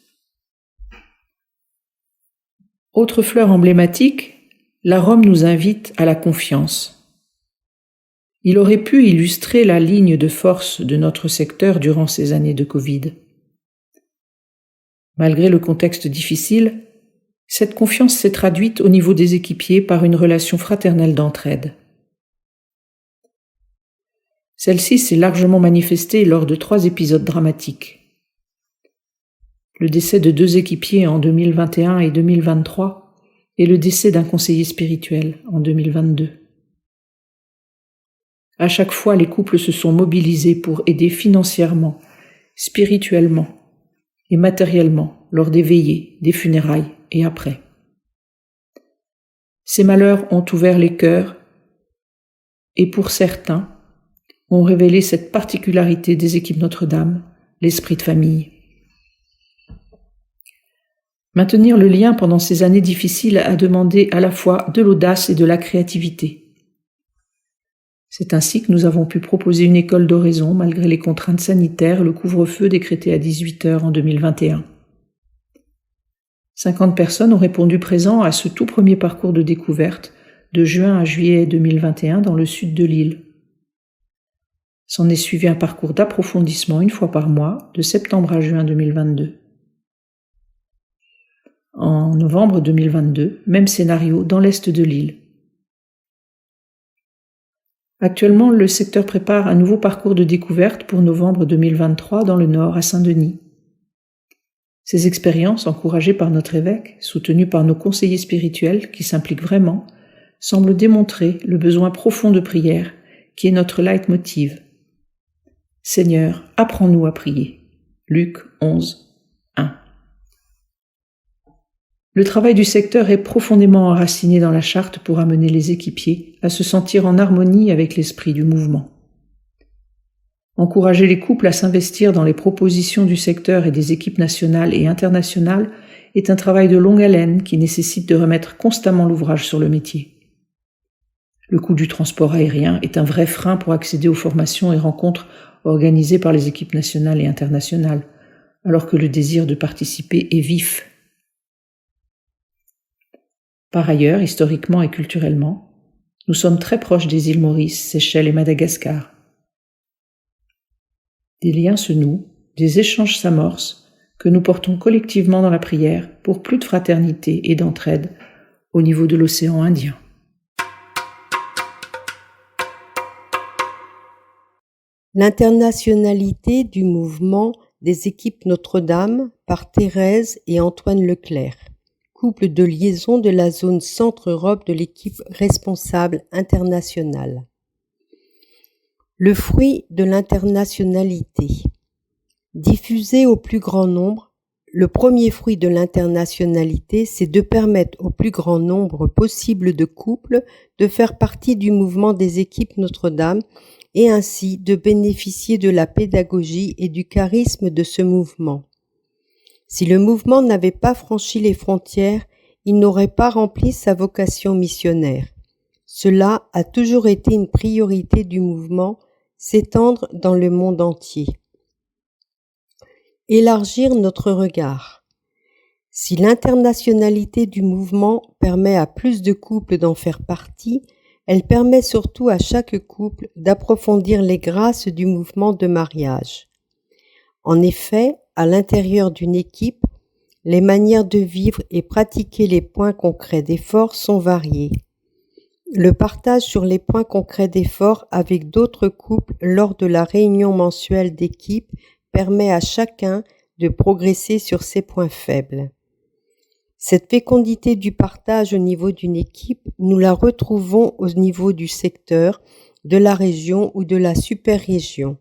Autre fleur emblématique, l'arôme nous invite à la confiance. Il aurait pu illustrer la ligne de force de notre secteur durant ces années de Covid. Malgré le contexte difficile, cette confiance s'est traduite au niveau des équipiers par une relation fraternelle d'entraide. Celle-ci s'est largement manifestée lors de 3 épisodes dramatiques. Le décès de 2 équipiers en 2021 et 2023 et le décès d'un conseiller spirituel en 2022. À chaque fois, les couples se sont mobilisés pour aider financièrement, spirituellement et matériellement lors des veillées, des funérailles et après. Ces malheurs ont ouvert les cœurs et pour certains ont révélé cette particularité des équipes Notre-Dame, l'esprit de famille. Maintenir le lien pendant ces années difficiles a demandé à la fois de l'audace et de la créativité. C'est ainsi que nous avons pu proposer une école d'oraison malgré les contraintes sanitaires, le couvre-feu décrété à 18h en 2021. 50 personnes ont répondu présent à ce tout premier parcours de découverte de juin à juillet 2021 dans le sud de l'île. S'en est suivi un parcours d'approfondissement une fois par mois de septembre à juin 2022. En novembre 2022, même scénario dans l'est de l'île. Actuellement, le secteur prépare un nouveau parcours de découverte pour novembre 2023 dans le nord à Saint-Denis. Ces expériences, encouragées par notre évêque, soutenues par nos conseillers spirituels qui s'impliquent vraiment, semblent démontrer le besoin profond de prière qui est notre leitmotiv. Seigneur, apprends-nous à prier. Luc 11, 1. Le travail du secteur est profondément enraciné dans la charte pour amener les équipiers à se sentir en harmonie avec l'esprit du mouvement. Encourager les couples à s'investir dans les propositions du secteur et des équipes nationales et internationales est un travail de longue haleine qui nécessite de remettre constamment l'ouvrage sur le métier. Le coût du transport aérien est un vrai frein pour accéder aux formations et rencontres organisées par les équipes nationales et internationales, alors que le désir de participer est vif. Par ailleurs, historiquement et culturellement, nous sommes très proches des îles Maurice, Seychelles et Madagascar. Des liens se nouent, des échanges s'amorcent, que nous portons collectivement dans la prière pour plus de fraternité et d'entraide au niveau de l'océan Indien. L'internationalité du mouvement des équipes Notre-Dame par Thérèse et Antoine Leclerc, couple de liaison de la zone Centre-Europe de l'équipe responsable internationale. Le fruit de l'internationalité. Diffusé au plus grand nombre, le premier fruit de l'internationalité, c'est de permettre au plus grand nombre possible de couples de faire partie du mouvement des équipes Notre-Dame et ainsi de bénéficier de la pédagogie et du charisme de ce mouvement. Si le mouvement n'avait pas franchi les frontières, il n'aurait pas rempli sa vocation missionnaire. Cela a toujours été une priorité du mouvement, s'étendre dans le monde entier. Élargir notre regard. Si l'internationalité du mouvement permet à plus de couples d'en faire partie, elle permet surtout à chaque couple d'approfondir les grâces du mouvement de mariage. En effet, à l'intérieur d'une équipe, les manières de vivre et pratiquer les points concrets d'effort sont variées. Le partage sur les points concrets d'effort avec d'autres couples lors de la réunion mensuelle d'équipe permet à chacun de progresser sur ses points faibles. Cette fécondité du partage au niveau d'une équipe, nous la retrouvons au niveau du secteur, de la région ou de la super-région.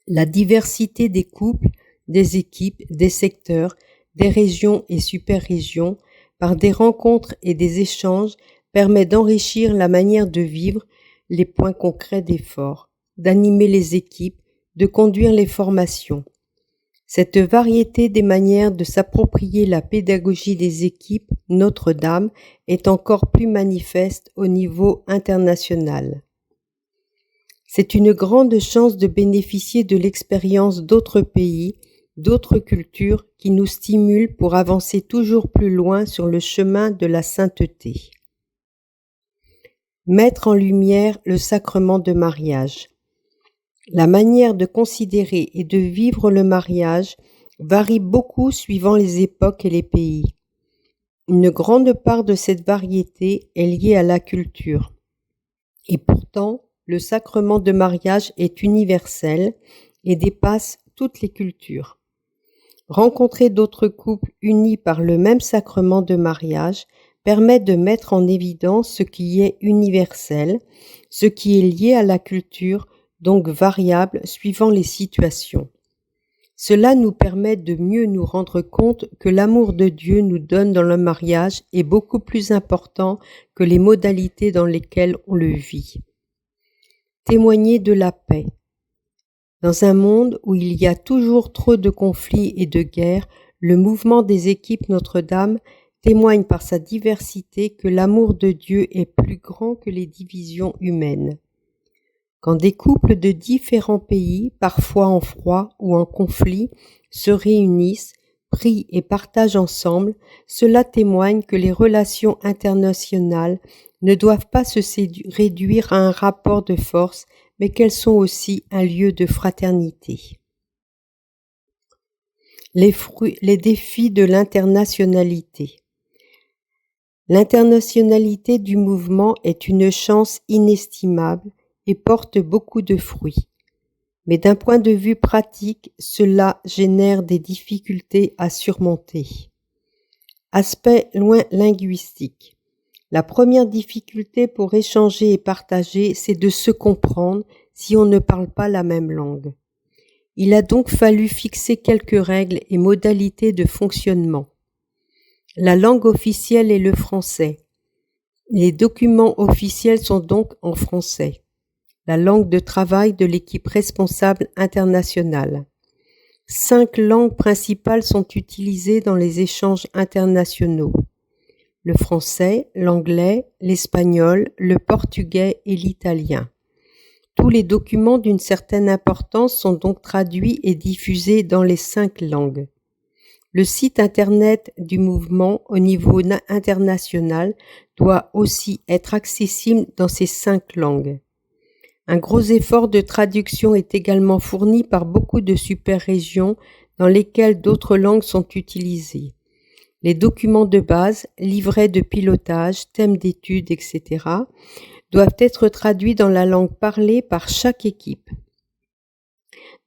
La diversité des couples, des équipes, des secteurs, des régions et super-régions, par des rencontres et des échanges, permet d'enrichir la manière de vivre les points concrets d'effort, d'animer les équipes, de conduire les formations. Cette variété des manières de s'approprier la pédagogie des équipes Notre-Dame est encore plus manifeste au niveau international. C'est une grande chance de bénéficier de l'expérience d'autres pays, d'autres cultures qui nous stimulent pour avancer toujours plus loin sur le chemin de la sainteté. Mettre en lumière le sacrement de mariage. La manière de considérer et de vivre le mariage varie beaucoup suivant les époques et les pays. Une grande part de cette variété est liée à la culture. Et pourtant, le sacrement de mariage est universel et dépasse toutes les cultures. Rencontrer d'autres couples unis par le même sacrement de mariage permet de mettre en évidence ce qui est universel, ce qui est lié à la culture, donc variable suivant les situations. Cela nous permet de mieux nous rendre compte que l'amour de Dieu nous donne dans le mariage est beaucoup plus important que les modalités dans lesquelles on le vit. Témoigner de la paix. Dans un monde où il y a toujours trop de conflits et de guerres, le mouvement des équipes Notre-Dame témoigne par sa diversité que l'amour de Dieu est plus grand que les divisions humaines. Quand des couples de différents pays, parfois en froid ou en conflit, se réunissent, prient et partagent ensemble, cela témoigne que les relations internationales ne doivent pas se réduire à un rapport de force, mais qu'elles sont aussi un lieu de fraternité. Les défis de l'internationalité. L'internationalité du mouvement est une chance inestimable et porte beaucoup de fruits. Mais d'un point de vue pratique, cela génère des difficultés à surmonter. Aspect linguistique. La première difficulté pour échanger et partager, c'est de se comprendre si on ne parle pas la même langue. Il a donc fallu fixer quelques règles et modalités de fonctionnement. La langue officielle est le français. Les documents officiels sont donc en français. La langue de travail de l'équipe responsable internationale. 5 langues principales sont utilisées dans les échanges internationaux. Le français, l'anglais, l'espagnol, le portugais et l'italien. Tous les documents d'une certaine importance sont donc traduits et diffusés dans les 5 langues. Le site internet du mouvement au niveau international doit aussi être accessible dans ces 5 langues. Un gros effort de traduction est également fourni par beaucoup de super-régions dans lesquelles d'autres langues sont utilisées. Les documents de base, livrets de pilotage, thèmes d'études, etc. doivent être traduits dans la langue parlée par chaque équipe.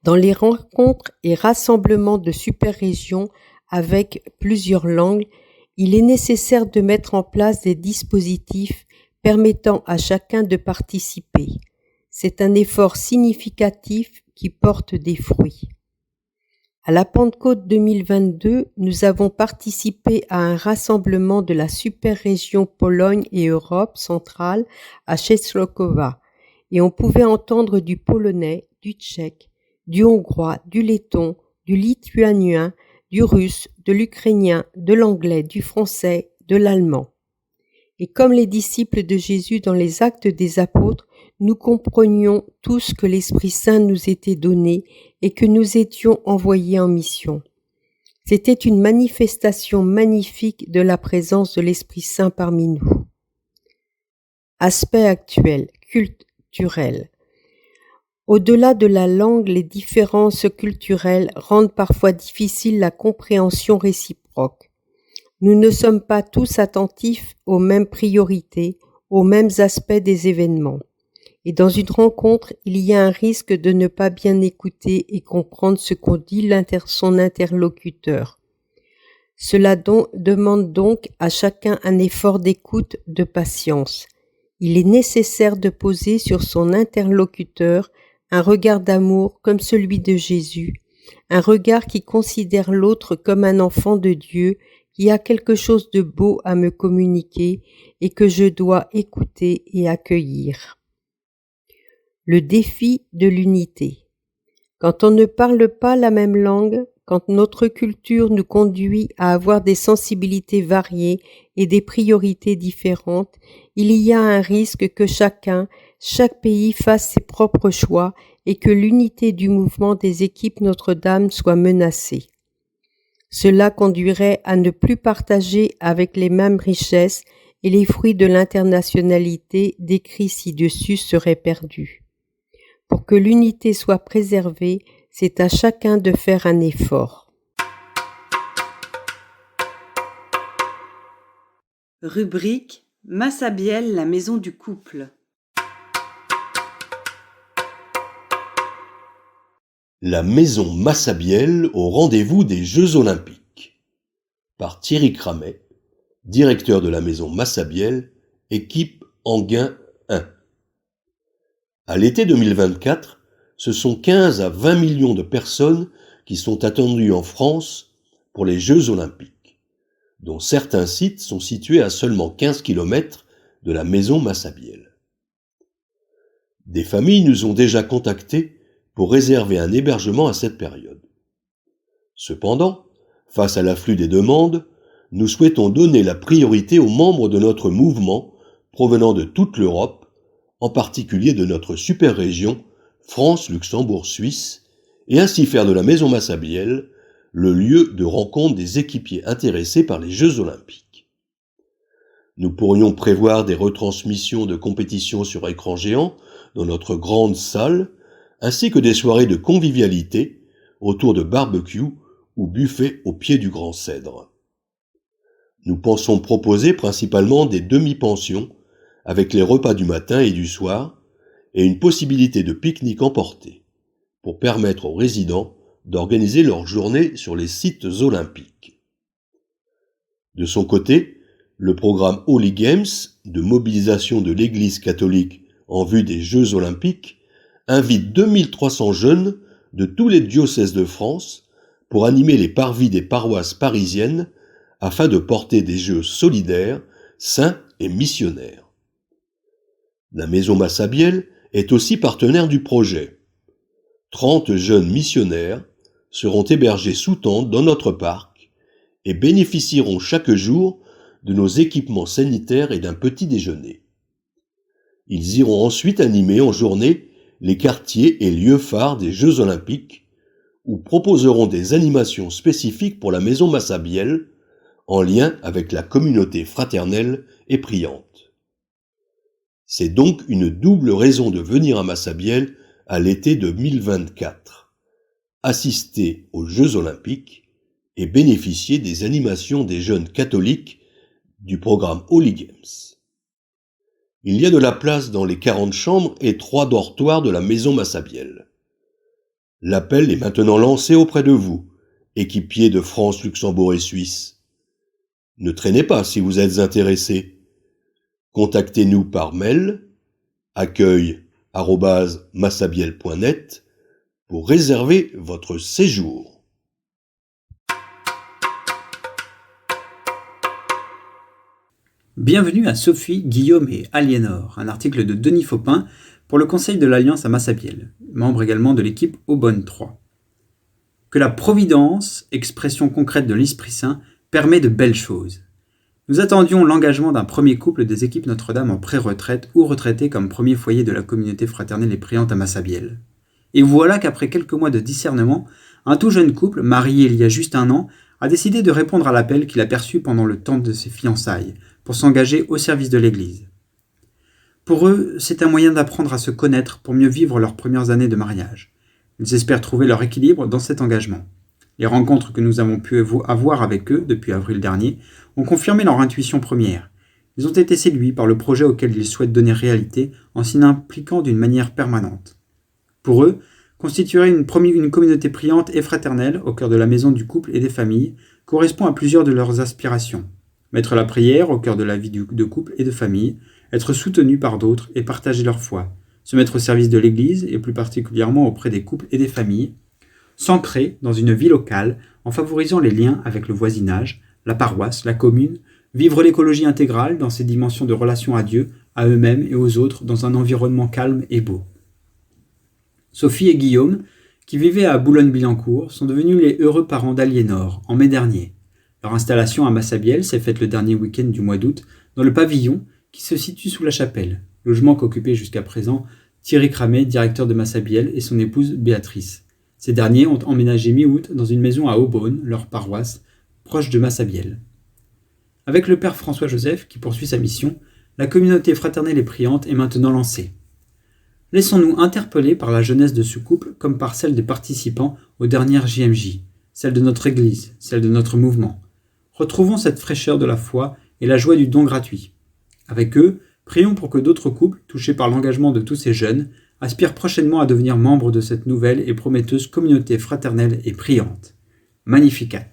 Dans les rencontres et rassemblements de super-régions avec plusieurs langues, il est nécessaire de mettre en place des dispositifs permettant à chacun de participer. C'est un effort significatif qui porte des fruits. À la Pentecôte 2022, nous avons participé à un rassemblement de la super-région Pologne et Europe centrale à Częstochowa et on pouvait entendre du polonais, du tchèque, du hongrois, du letton, du lituanien, du russe, de l'ukrainien, de l'anglais, du français, de l'allemand. Et comme les disciples de Jésus dans les Actes des Apôtres, nous comprenions tous que l'Esprit Saint nous était donné et que nous étions envoyés en mission. C'était une manifestation magnifique de la présence de l'Esprit Saint parmi nous. Aspect actuel, culturel. Au-delà de la langue, les différences culturelles rendent parfois difficile la compréhension réciproque. Nous ne sommes pas tous attentifs aux mêmes priorités, aux mêmes aspects des événements. Et dans une rencontre, il y a un risque de ne pas bien écouter et comprendre ce qu'en dit son interlocuteur. Cela demande donc à chacun un effort d'écoute, de patience. Il est nécessaire de poser sur son interlocuteur un regard d'amour comme celui de Jésus, un regard qui considère l'autre comme un enfant de Dieu qui a quelque chose de beau à me communiquer et que je dois écouter et accueillir. Le défi de l'unité. Quand on ne parle pas la même langue, quand notre culture nous conduit à avoir des sensibilités variées et des priorités différentes, il y a un risque que chaque pays fasse ses propres choix et que l'unité du mouvement des équipes Notre-Dame soit menacée. Cela conduirait à ne plus partager avec les mêmes richesses et les fruits de l'internationalité décrits ci-dessus seraient perdus. Pour que l'unité soit préservée, c'est à chacun de faire un effort. Rubrique Massabielle, la maison du couple. La maison Massabielle au rendez-vous des Jeux Olympiques. Par Thierry Cramet, directeur de la maison Massabielle, équipe Anguin 1. À l'été 2024, ce sont 15 à 20 millions de personnes qui sont attendus en France pour les Jeux olympiques, dont certains sites sont situés à seulement 15 km de la maison Massabielle. Des familles nous ont déjà contactés pour réserver un hébergement à cette période. Cependant, face à l'afflux des demandes, nous souhaitons donner la priorité aux membres de notre mouvement provenant de toute l'Europe, en particulier de notre super-région France-Luxembourg-Suisse, et ainsi faire de la maison Massabielle le lieu de rencontre des équipiers intéressés par les Jeux olympiques. Nous pourrions prévoir des retransmissions de compétitions sur écran géant dans notre grande salle, ainsi que des soirées de convivialité autour de barbecues ou buffets au pied du Grand Cèdre. Nous pensons proposer principalement des demi-pensions avec les repas du matin et du soir et une possibilité de pique-nique emporté pour permettre aux résidents d'organiser leur journée sur les sites olympiques. De son côté, le programme Holy Games de mobilisation de l'Église catholique en vue des Jeux olympiques invite 2300 jeunes de tous les diocèses de France pour animer les parvis des paroisses parisiennes afin de porter des jeux solidaires, saints et missionnaires. La maison Massabielle est aussi partenaire du projet. 30 jeunes missionnaires seront hébergés sous tente dans notre parc et bénéficieront chaque jour de nos équipements sanitaires et d'un petit déjeuner. Ils iront ensuite animer en journée les quartiers et lieux phares des Jeux olympiques ou proposeront des animations spécifiques pour la maison Massabielle en lien avec la communauté fraternelle et priante. C'est donc une double raison de venir à Massabielle à l'été 2024, assister aux Jeux olympiques et bénéficier des animations des jeunes catholiques du programme Holy Games. Il y a de la place dans les 40 chambres et 3 dortoirs de la maison Massabielle. L'appel est maintenant lancé auprès de vous, équipiers de France, Luxembourg et Suisse. Ne traînez pas si vous êtes intéressés. Contactez-nous par mail accueil@massabielle.net pour réserver votre séjour. Bienvenue à Sophie, Guillaume et Aliénor, un article de Denis Faupin pour le Conseil de l'Alliance à Massabielle, membre également de l'équipe Aubonne 3. Que la Providence, expression concrète de l'Esprit Saint, permet de belles choses. Nous attendions l'engagement d'un premier couple des équipes Notre-Dame en pré-retraite ou retraités comme premier foyer de la communauté fraternelle et priante à Massabielle. Et voilà qu'après quelques mois de discernement, un tout jeune couple, marié il y a juste 1 an, a décidé de répondre à l'appel qu'il a perçu pendant le temps de ses fiançailles, pour s'engager au service de l'Église. Pour eux, c'est un moyen d'apprendre à se connaître pour mieux vivre leurs premières années de mariage. Ils espèrent trouver leur équilibre dans cet engagement. Les rencontres que nous avons pu avoir avec eux depuis avril dernier ont confirmé leur intuition première. Ils ont été séduits par le projet auquel ils souhaitent donner réalité en s'y impliquant d'une manière permanente. Pour eux, constituer une communauté priante et fraternelle au cœur de la maison du couple et des familles correspond à plusieurs de leurs aspirations. Mettre la prière au cœur de la vie de couple et de famille, être soutenu par d'autres et partager leur foi, se mettre au service de l'Église et plus particulièrement auprès des couples et des familles, s'ancrer dans une vie locale en favorisant les liens avec le voisinage, la paroisse, la commune, vivre l'écologie intégrale dans ses dimensions de relation à Dieu, à eux-mêmes et aux autres dans un environnement calme et beau. Sophie et Guillaume, qui vivaient à Boulogne-Billancourt, sont devenus les heureux parents d'Aliénor en mai dernier. Leur installation à Massabielle s'est faite le dernier week-end du mois d'août dans le pavillon qui se situe sous la chapelle, logement qu'occupait jusqu'à présent Thierry Cramet, directeur de Massabielle, et son épouse Béatrice. Ces derniers ont emménagé mi-août dans une maison à Aubonne, leur paroisse, proche de Massabielle. Avec le père François-Joseph, qui poursuit sa mission, la communauté fraternelle et priante est maintenant lancée. Laissons-nous interpeller par la jeunesse de ce couple comme par celle des participants aux dernières JMJ, celle de notre Église, celle de notre mouvement. Retrouvons cette fraîcheur de la foi et la joie du don gratuit. Avec eux, prions pour que d'autres couples, touchés par l'engagement de tous ces jeunes, aspirent prochainement à devenir membres de cette nouvelle et prometteuse communauté fraternelle et priante. Magnificat.